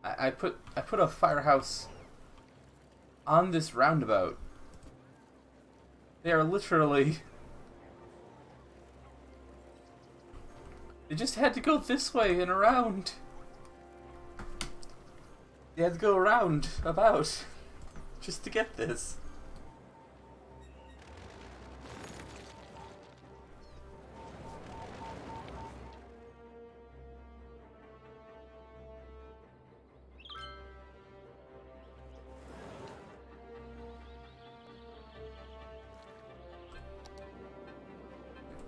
[SPEAKER 1] I put a firehouse on this roundabout. They are literally. They just had to go this way and around. They had to go around about just to get this.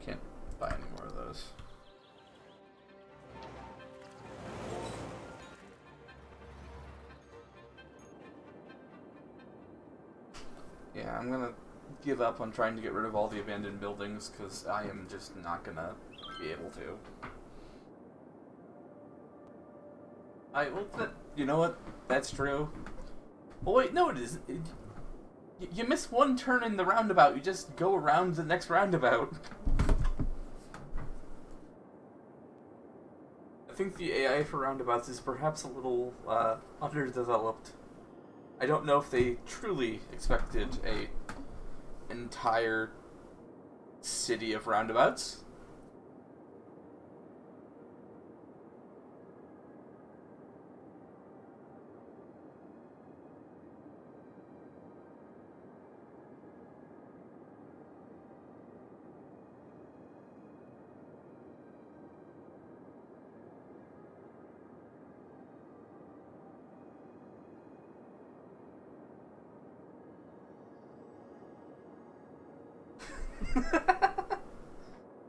[SPEAKER 1] Can't buy any more of those. Yeah, I'm gonna give up on trying to get rid of all the abandoned buildings because I am just not gonna be able to. You know what? That's true. Well, wait, no, it isn't. You miss one turn in the roundabout, you just go around the next roundabout. I think the AI for roundabouts is perhaps a little underdeveloped. I don't know if they truly expected a entire city of roundabouts.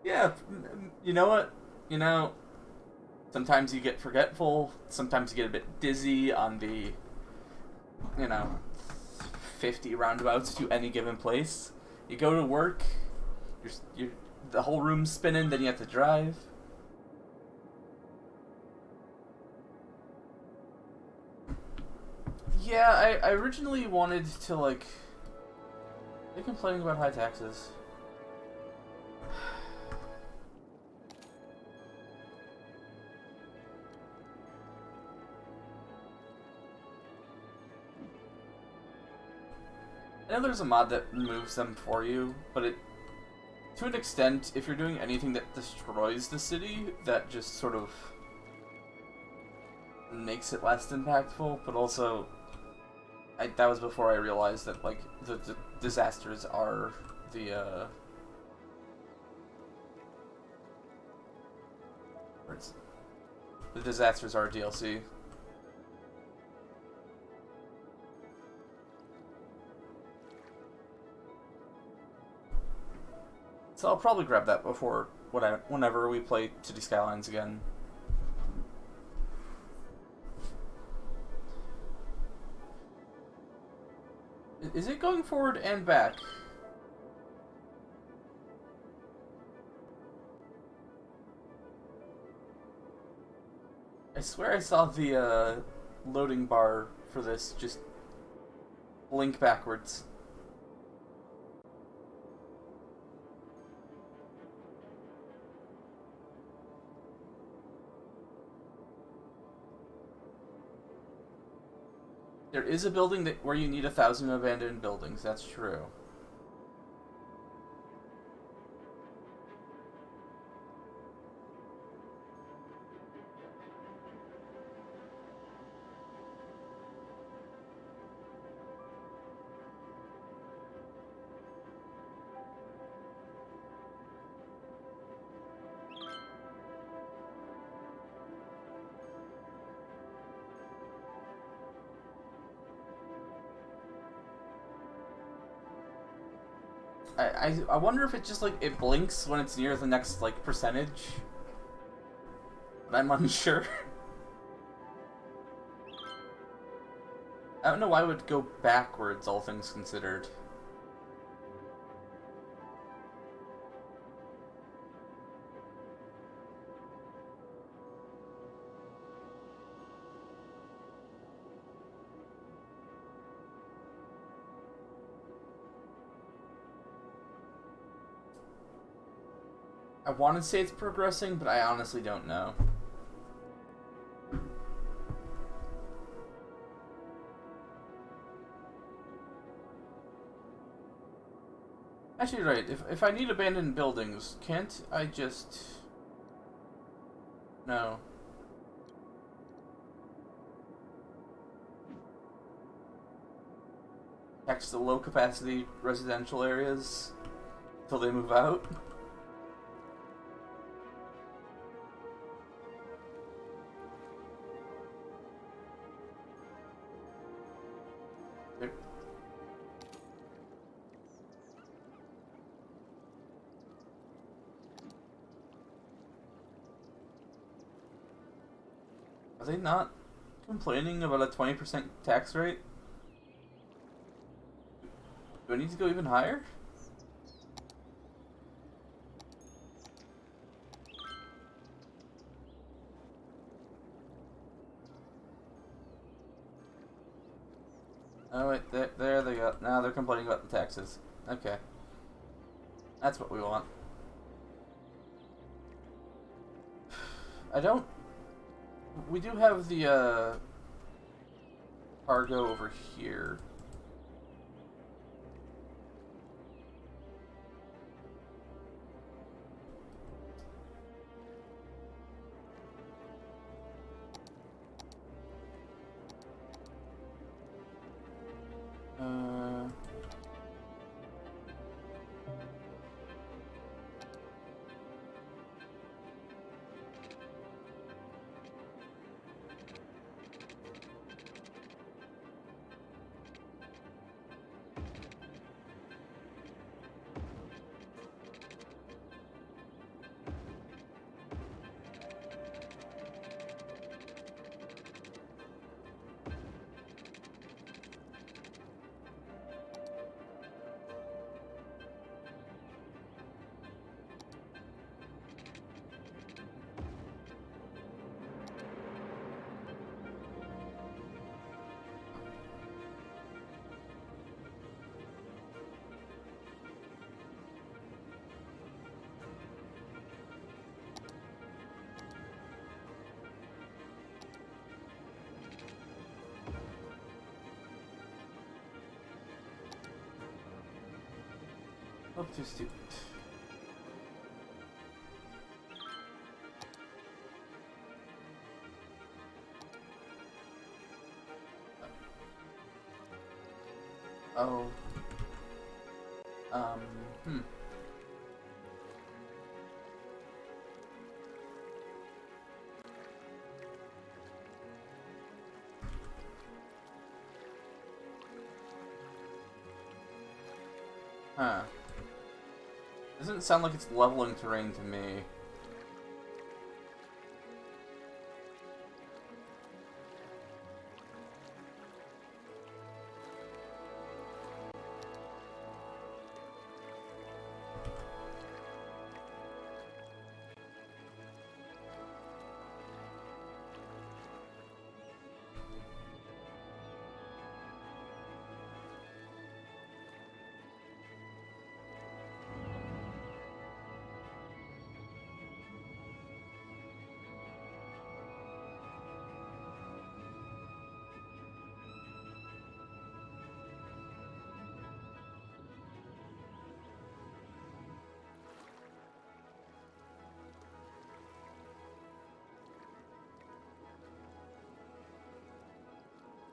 [SPEAKER 1] Yeah, you know what? Sometimes you get forgetful, sometimes you get a bit dizzy on the, 50 roundabouts to any given place. You go to work, the whole room's spinning, then you have to drive. Yeah, I originally wanted to, like... They're complaining about high taxes. I know there's a mod that removes them for you, but to an extent, if you're doing anything that destroys the city, that just sort of makes it less impactful, but also, that was before I realized that, like, the disasters are the disasters are DLC. So I'll probably grab that before whenever we play City Skylines again. Is it going forward and back? I swear I saw the loading bar for this just blink backwards. There is a building where you need 1,000 abandoned buildings, that's true. I wonder if it just, like, it blinks when it's near the next, like, percentage. But I'm unsure. I don't know why it would go backwards, all things considered. I want to say it's progressing, but I honestly don't know. Actually, right, if I need abandoned buildings, can't I just... No. Tax the low-capacity residential areas until they move out? Are they not complaining about a 20% tax rate? Do I need to go even higher? Oh wait, there they go. Now they're complaining about the taxes. Okay. That's what we want. I don't... We do have the, cargo over here. Look too stupid. Oh. Hmm. Huh. Doesn't sound like it's leveling terrain to me.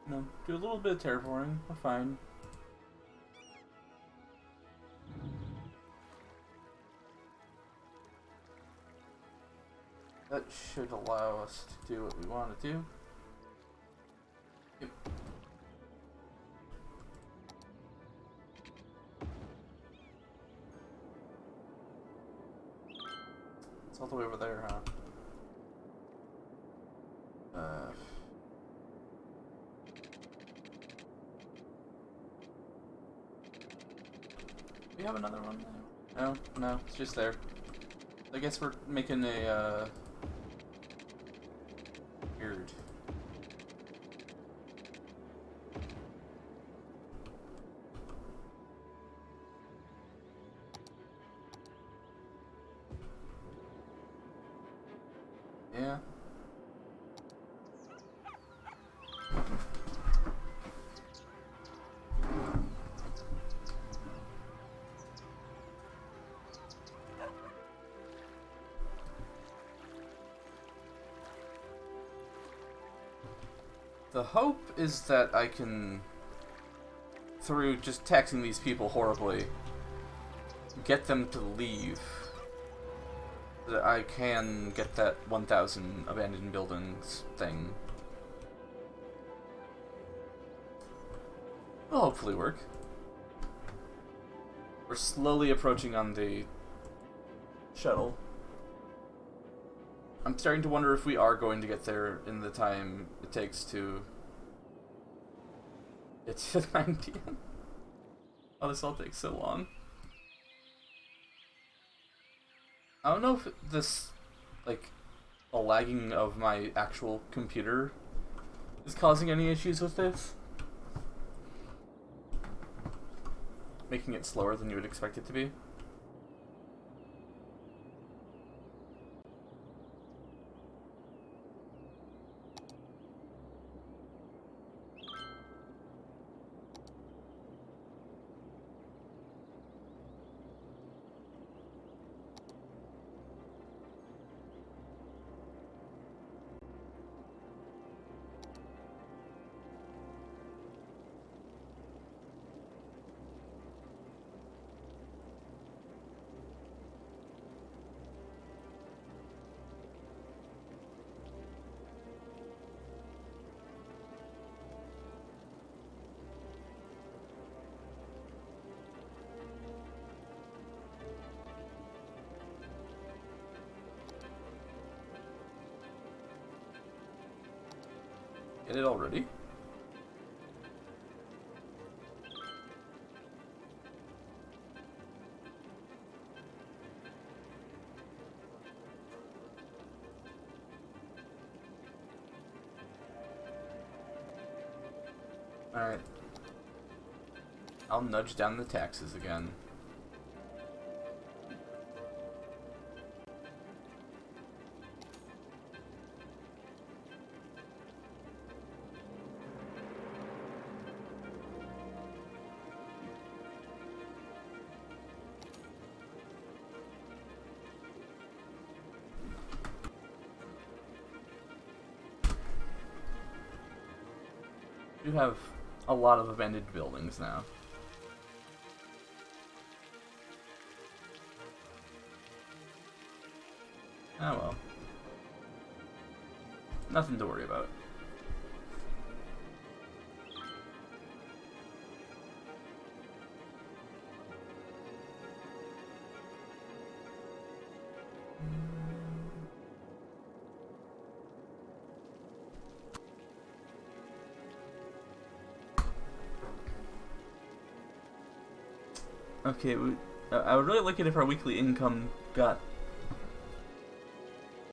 [SPEAKER 1] No, do a little bit of terraforming. We're fine. That should allow us to do what we want to do. Yep. It's all the way over there, huh? We have another one now? No, it's just there. I guess we're making a, weird. Yeah. The hope is that I can, through just taxing these people horribly, get them to leave. That I can get that 1,000 abandoned buildings thing. Will hopefully work. We're slowly approaching on the shuttle. I'm starting to wonder if we are going to get there in the time it takes to get to 9 p.m. Oh, this all takes so long. I don't know if this, like, a lagging of my actual computer is causing any issues with this. Making it slower than you would expect it to be. Get it already? Alright. I'll nudge down the taxes again. You have a lot of abandoned buildings now. Oh well. Nothing to worry about. Okay, I would really like it if our weekly income got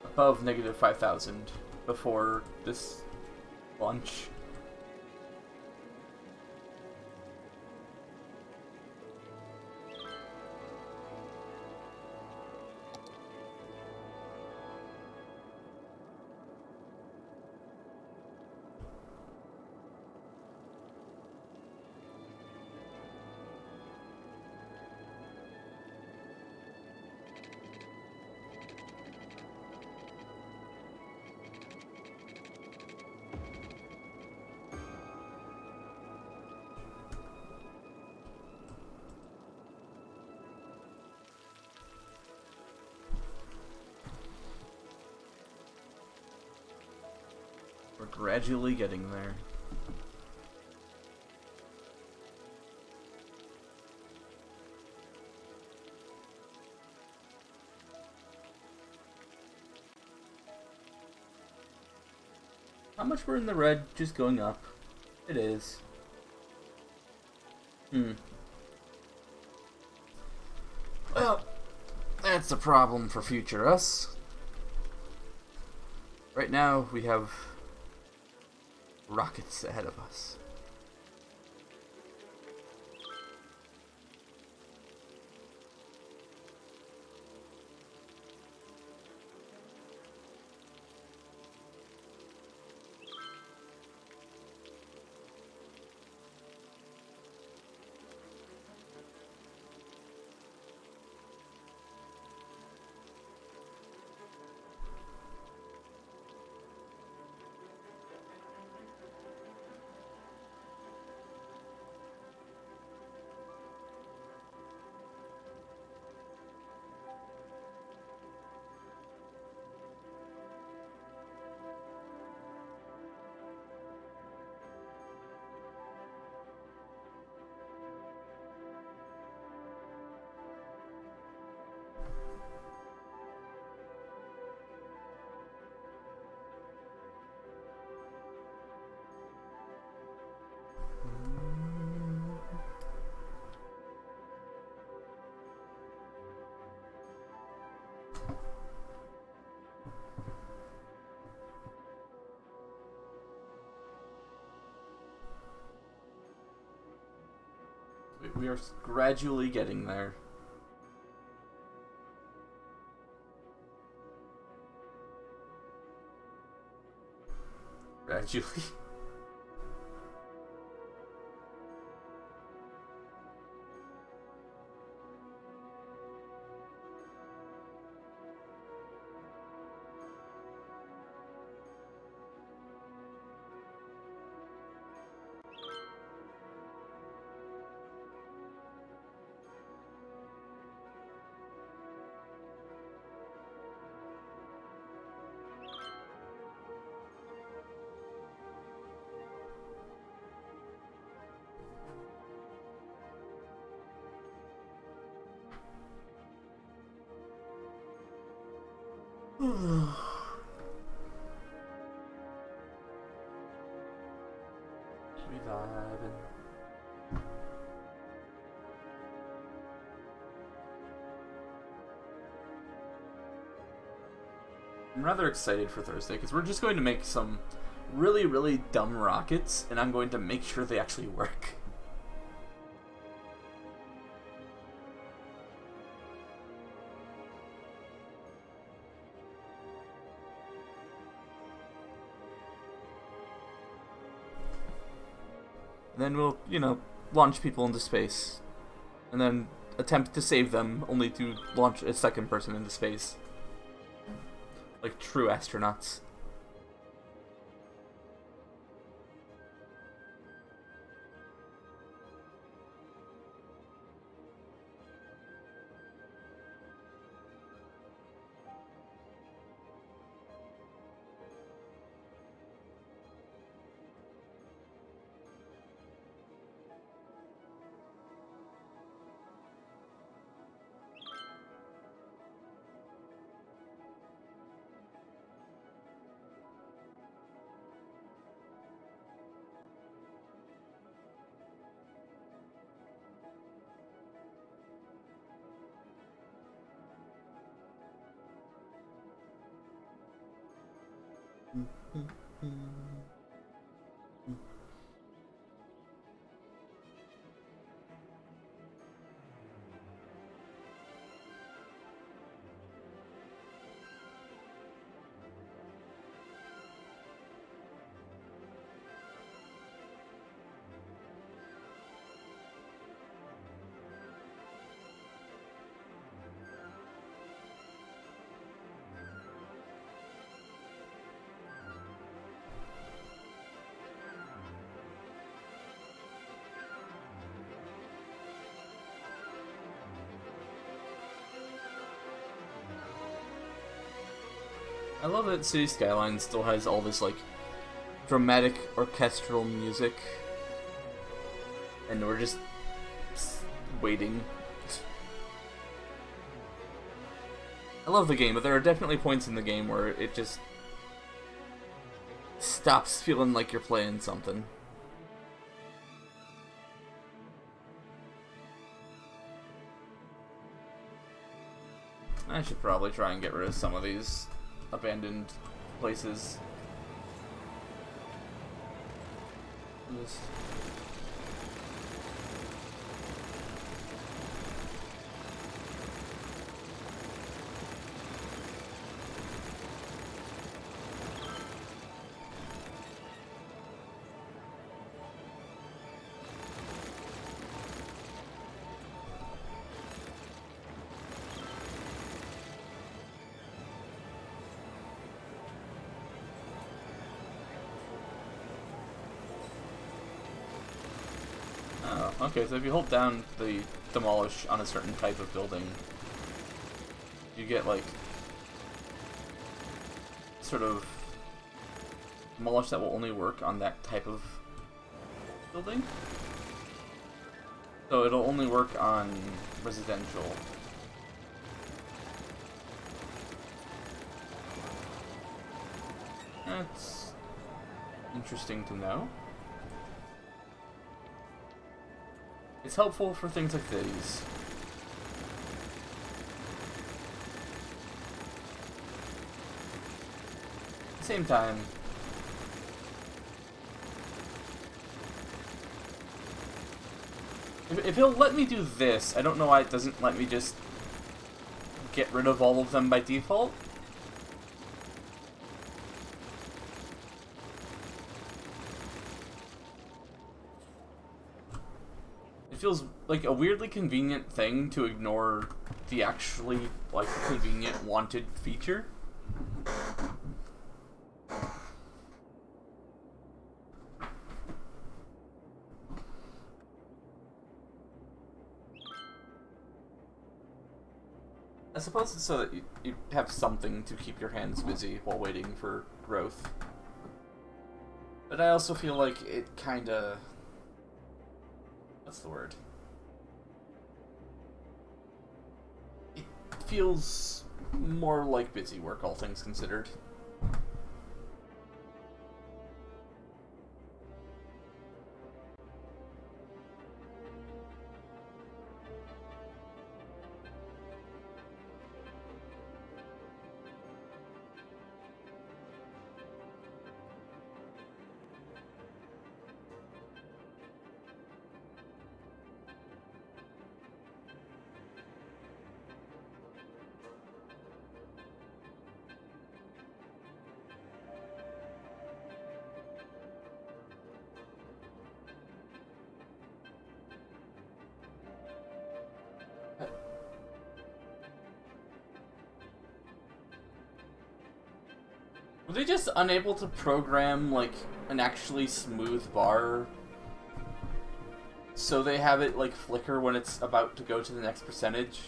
[SPEAKER 1] above negative 5,000 before this launch. We're gradually getting there. How much we're in the red, just going up. It is. Well, that's a problem for future us. Right now, we have rockets ahead of us. We are gradually getting there. Gradually. Reviving. I'm rather excited for Thursday because we're just going to make some really, really dumb rockets, and I'm going to make sure they actually work. Then we'll, launch people into space. And then attempt to save them, only to launch a second person into space. Like true astronauts. I love that City Skylines still has all this, like, dramatic orchestral music. And we're just waiting. I love the game, but there are definitely points in the game where it just stops feeling like you're playing something. I should probably try and get rid of some of these abandoned places. Just... Oh, okay, so if you hold down the demolish on a certain type of building, you get, like, sort of demolish that will only work on that type of building. So it'll only work on residential. That's interesting to know. It's helpful for things like these. At the same time, if he'll let me do this, I don't know why it doesn't let me just get rid of all of them by default. It feels like a weirdly convenient thing to ignore the actually, like, convenient wanted feature. I suppose it's so that you have something to keep your hands busy while waiting for growth. But I also feel like it kinda... what's the word? It feels more like busy work, all things considered. Were they just unable to program, like, an actually smooth bar so they have it, like, flicker when it's about to go to the next percentage?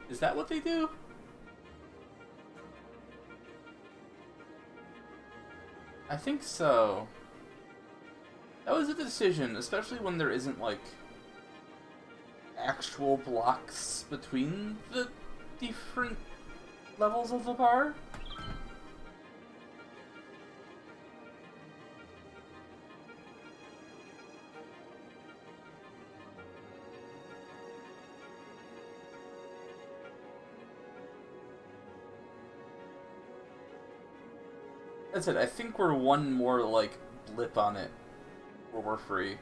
[SPEAKER 1] Is that what they do? I think so. That was a decision, especially when there isn't, like, actual blocks between the different levels of the bar. That's it. I think we're one more, like, blip on it where we're free.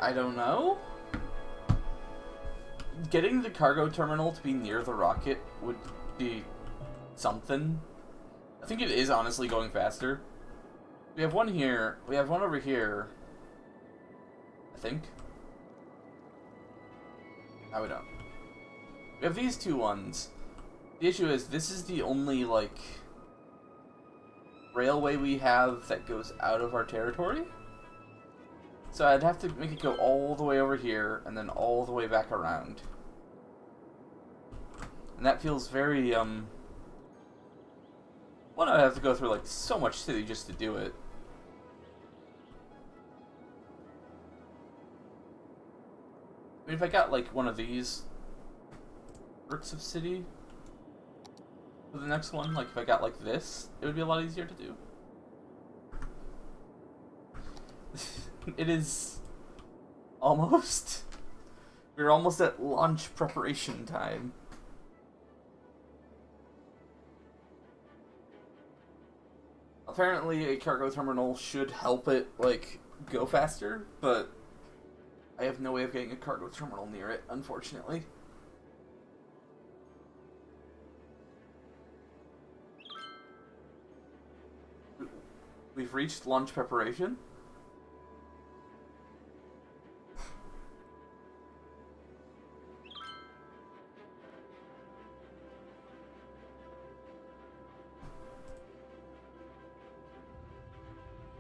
[SPEAKER 1] I don't know? Getting the cargo terminal to be near the rocket would be something. I think it is honestly going faster. We have one here. We have one over here. I think. No, we don't. We have these two ones. The issue is this is the only, like, railway we have that goes out of our territory. So I'd have to make it go all the way over here and then all the way back around. And that feels very, well, I'd have to go through, like, so much city just to do it. I mean, if I got, like, one of these bricks of city for the next one, like, if I got, like, this, it would be a lot easier to do. It is almost. We're almost at launch preparation time. Apparently, a cargo terminal should help it, like, go faster, but I have no way of getting a cargo terminal near it, unfortunately. We've reached launch preparation.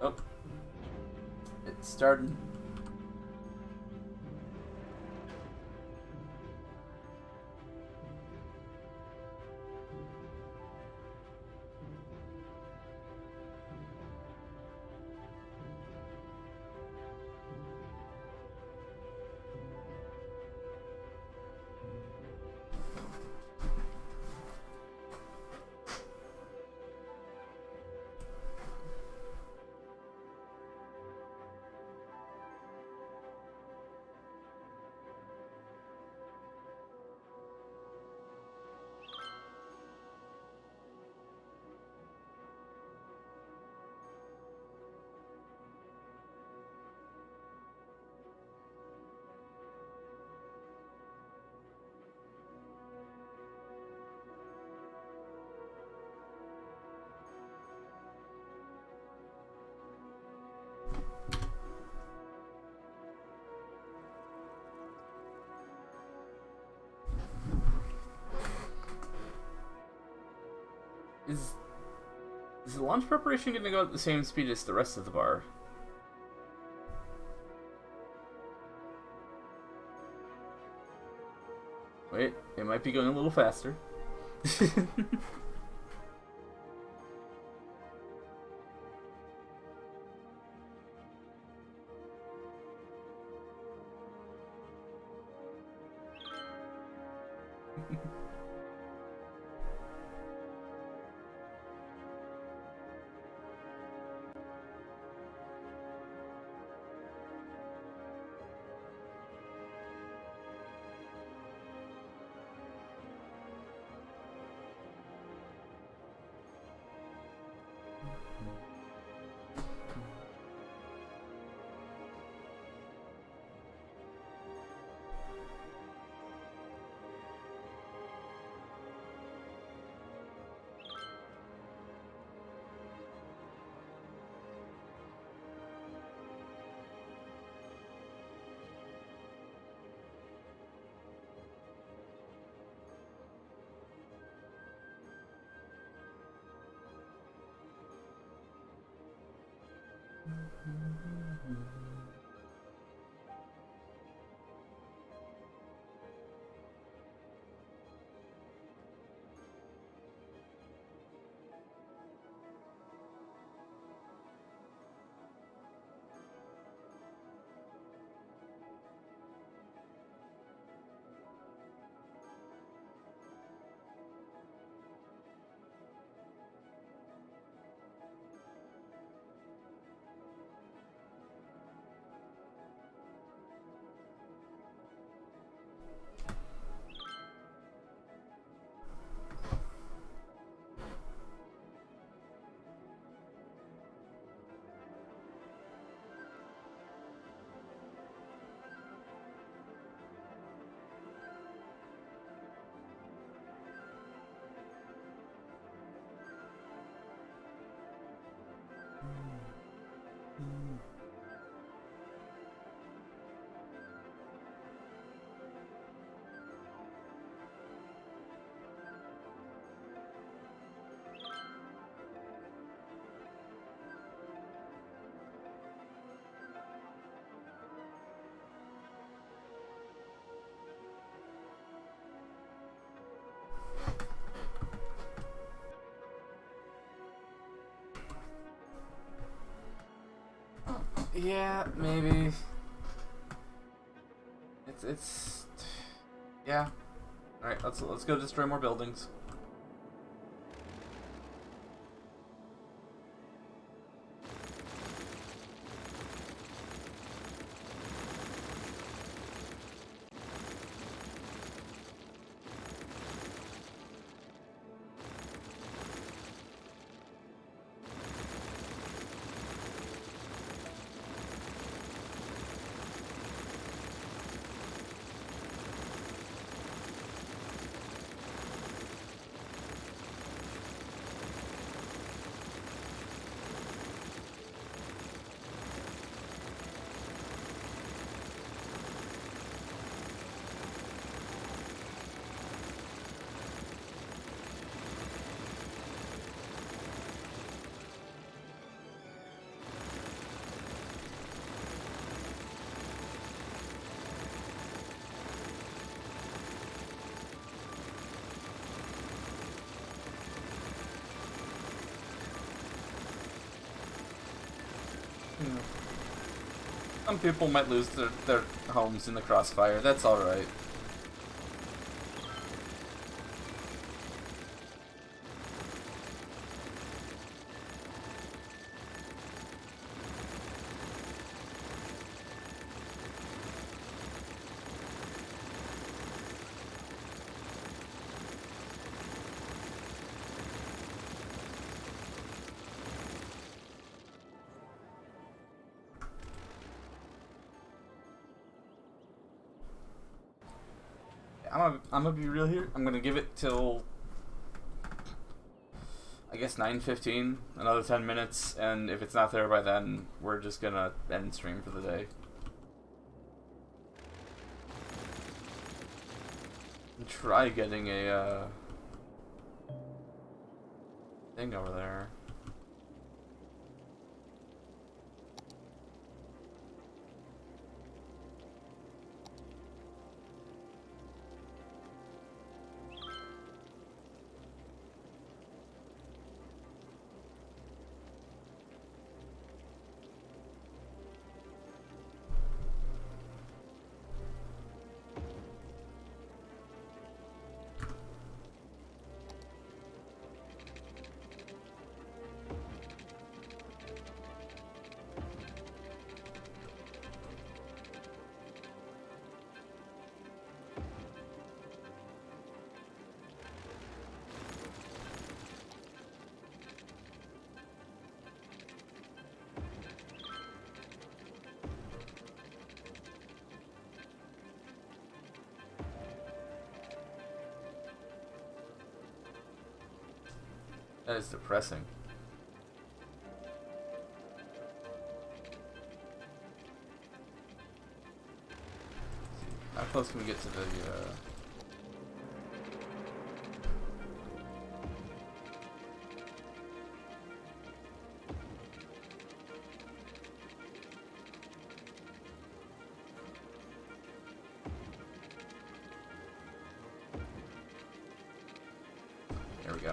[SPEAKER 1] Oh. It's starting. Is the launch preparation going to go at the same speed as the rest of the bar? Wait, it might be going a little faster. Yeah, maybe. It's yeah. All right, let's go destroy more buildings. Yeah. Some people might lose their homes in the crossfire. That's alright. I'm gonna be real here. I'm gonna give it till I guess 9:15, another 10 minutes, and if it's not there by then, we're just gonna end stream for the day. And try getting a thing over there. That is depressing. How close can we get to the There we go.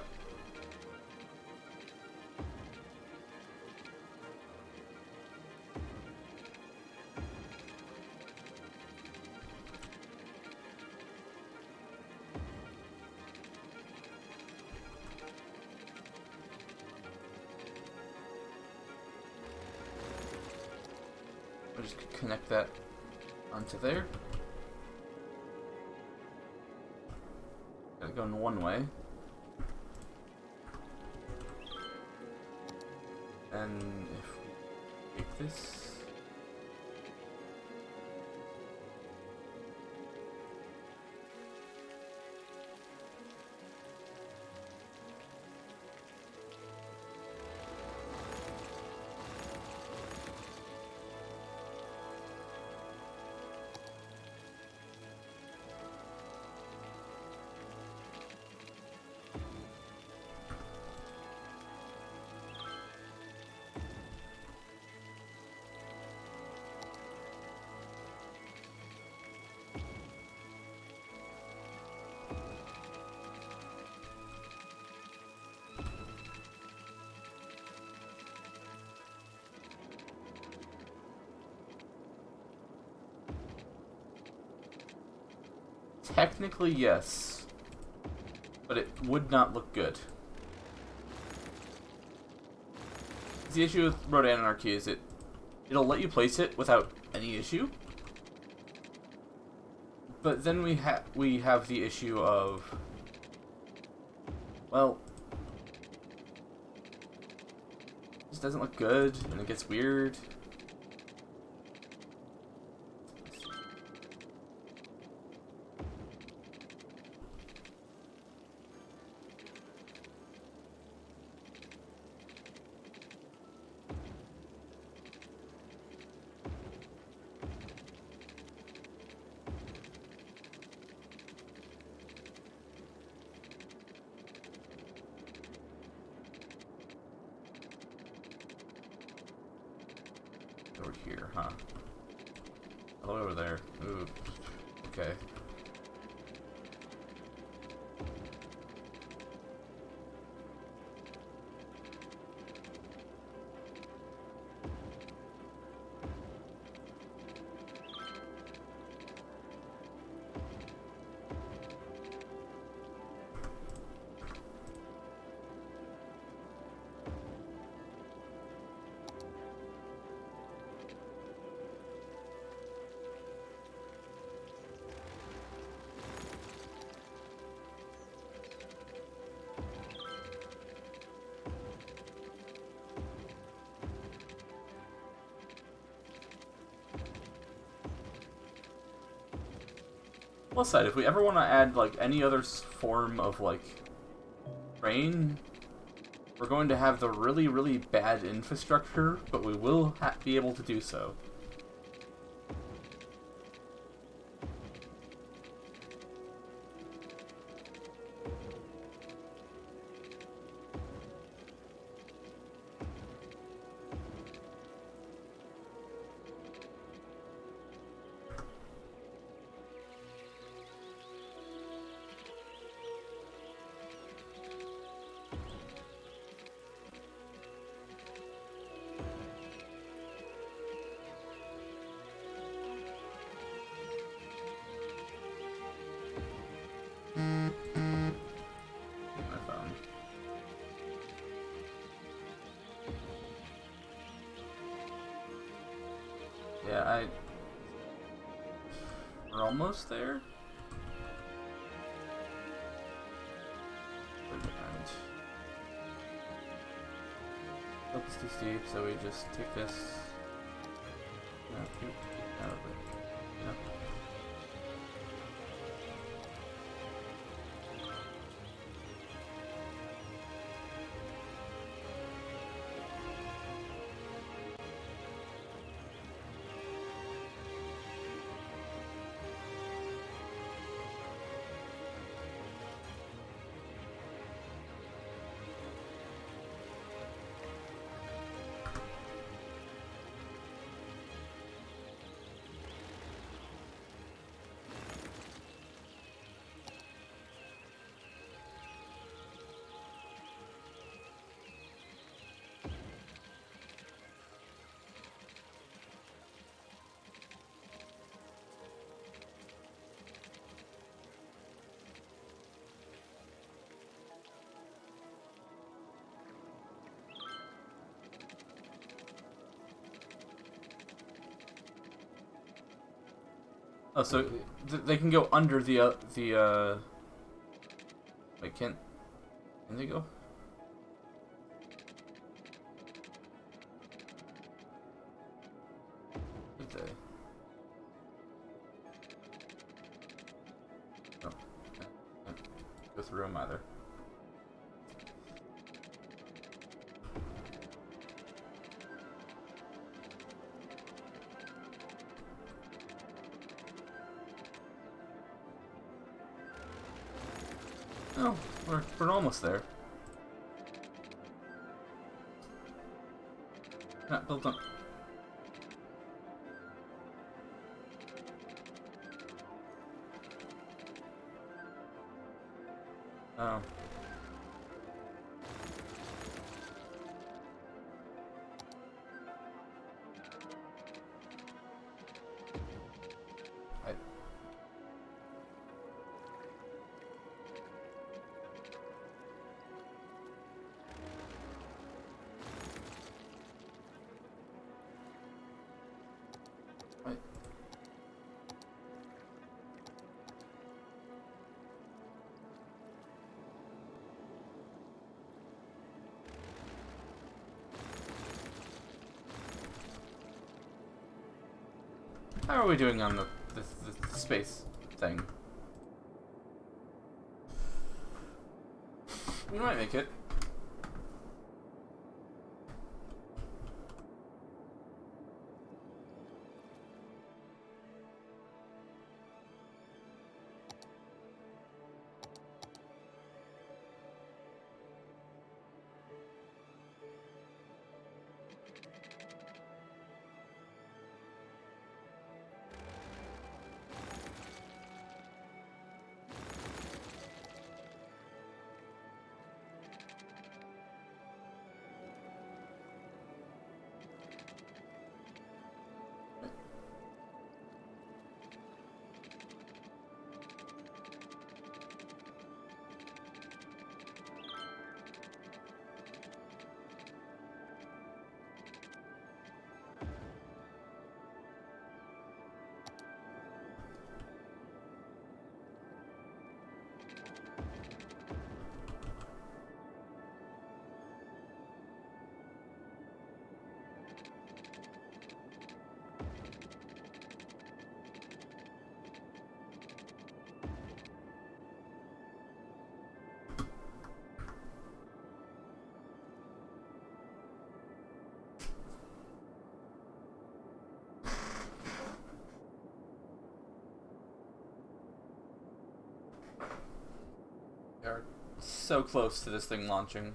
[SPEAKER 1] We'll just connect that onto there. Gotta go in one way. And if we take this... Technically, yes. But it would not look good. The issue with Road Anarchy is it'll let you place it without any issue. But then we have the issue of, well, this doesn't look good and it gets weird. Over here, huh? All the way over there. Ooh. Okay. Plus side, if we ever want to add like any other form of like train, we're going to have the really, really bad infrastructure, but we will be able to do so. My phone. Yeah, we're almost there. Slope is too steep, so we just take this. No, out of it. No. Oh, so they can go under the wait, can they go? Did they? Oh, can't go through them either. Oh, we're almost there. Not built on. Oh. How are we doing on the space thing? We might make it. We are so close to this thing launching.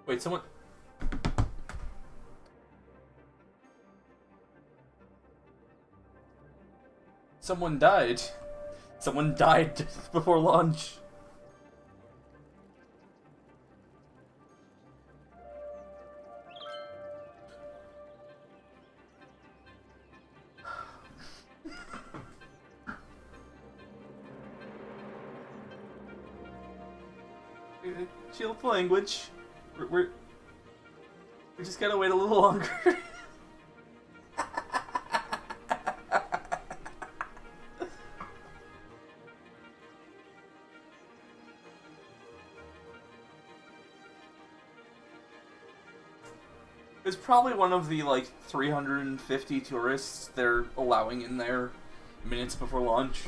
[SPEAKER 1] Wait, someone... Someone died. Someone died before launch. Chill language. We just gotta wait a little longer. It's probably one of the, like, 350 tourists they're allowing in there minutes before launch.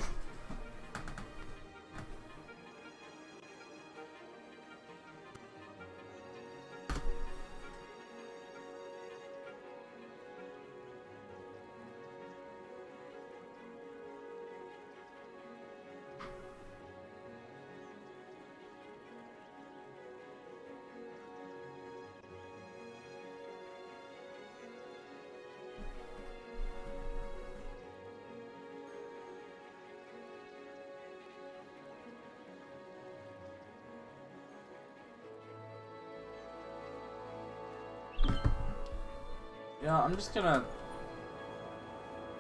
[SPEAKER 1] Yeah, I'm just gonna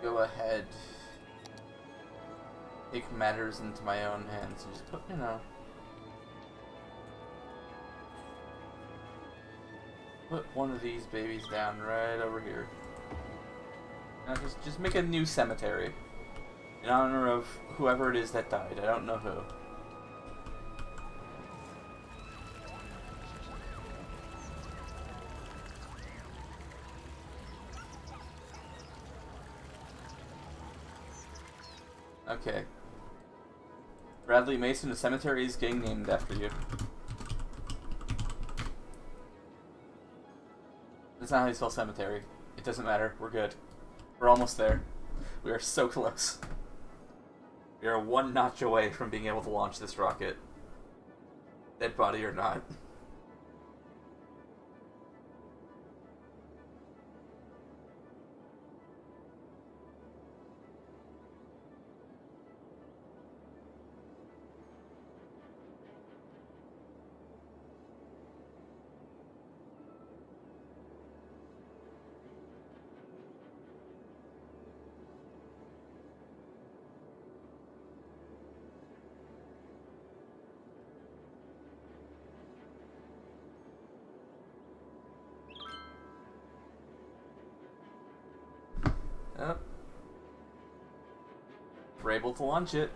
[SPEAKER 1] go ahead, take matters into my own hands, and just put, you know, put one of these babies down right over here. Now just make a new cemetery in honor of whoever it is that died. I don't know who. Okay. Bradley Mason, a cemetery is getting named after you. That's not how you spell cemetery. It doesn't matter. We're good. We're almost there. We are so close. We are one notch away from being able to launch this rocket. Dead body or not. Yep. We're able to launch it.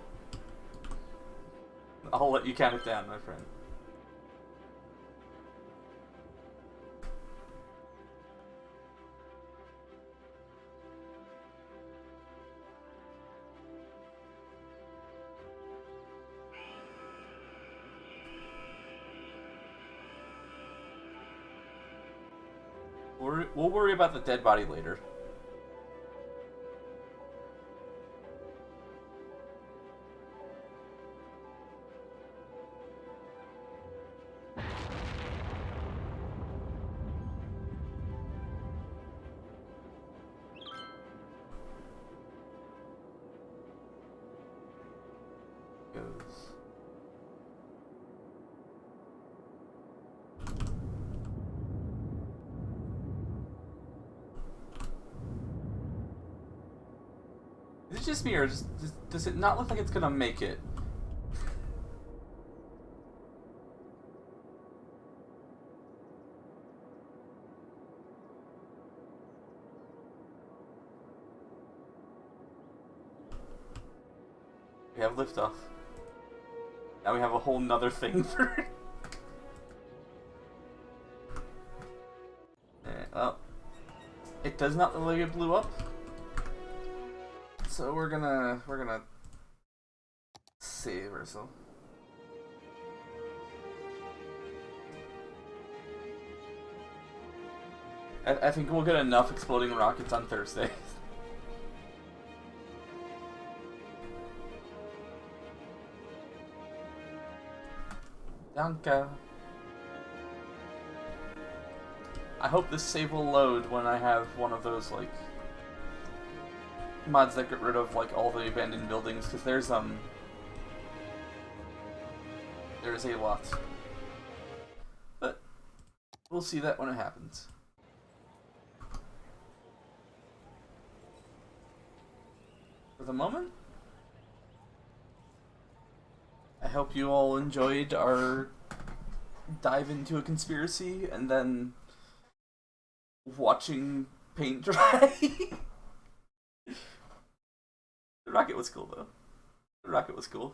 [SPEAKER 1] I'll let you count it down, my friend. We'll worry about the dead body later. Is it just me, or does it not look like it's gonna make it? We have liftoff. Now we have a whole nother thing for... Well, it does not look like it blew up. So we're gonna save ourselves. I think we'll get enough exploding rockets on Thursday. Danke. I hope this save will load when I have one of those, like, mods that get rid of, like, all the abandoned buildings, because there is a lot. But we'll see that when it happens. For the moment, I hope you all enjoyed our dive into a conspiracy and then watching paint dry. The rocket was cool, though. The rocket was cool.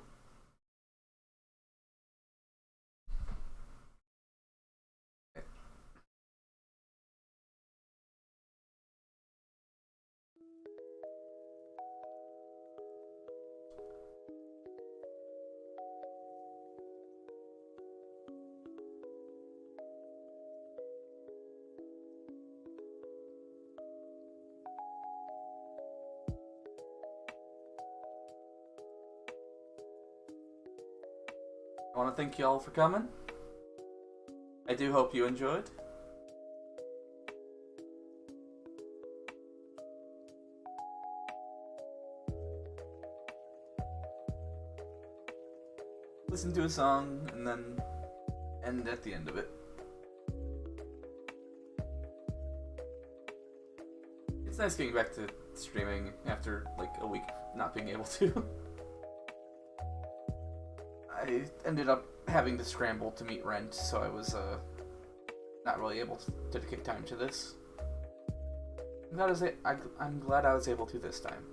[SPEAKER 1] I want to thank you all for coming. I do hope you enjoyed. Listen to a song and then end at the end of it. It's nice getting back to streaming after like a week not being able to. I ended up having to scramble to meet rent, so I was not really able to dedicate time to this. I'm glad I was able to this time.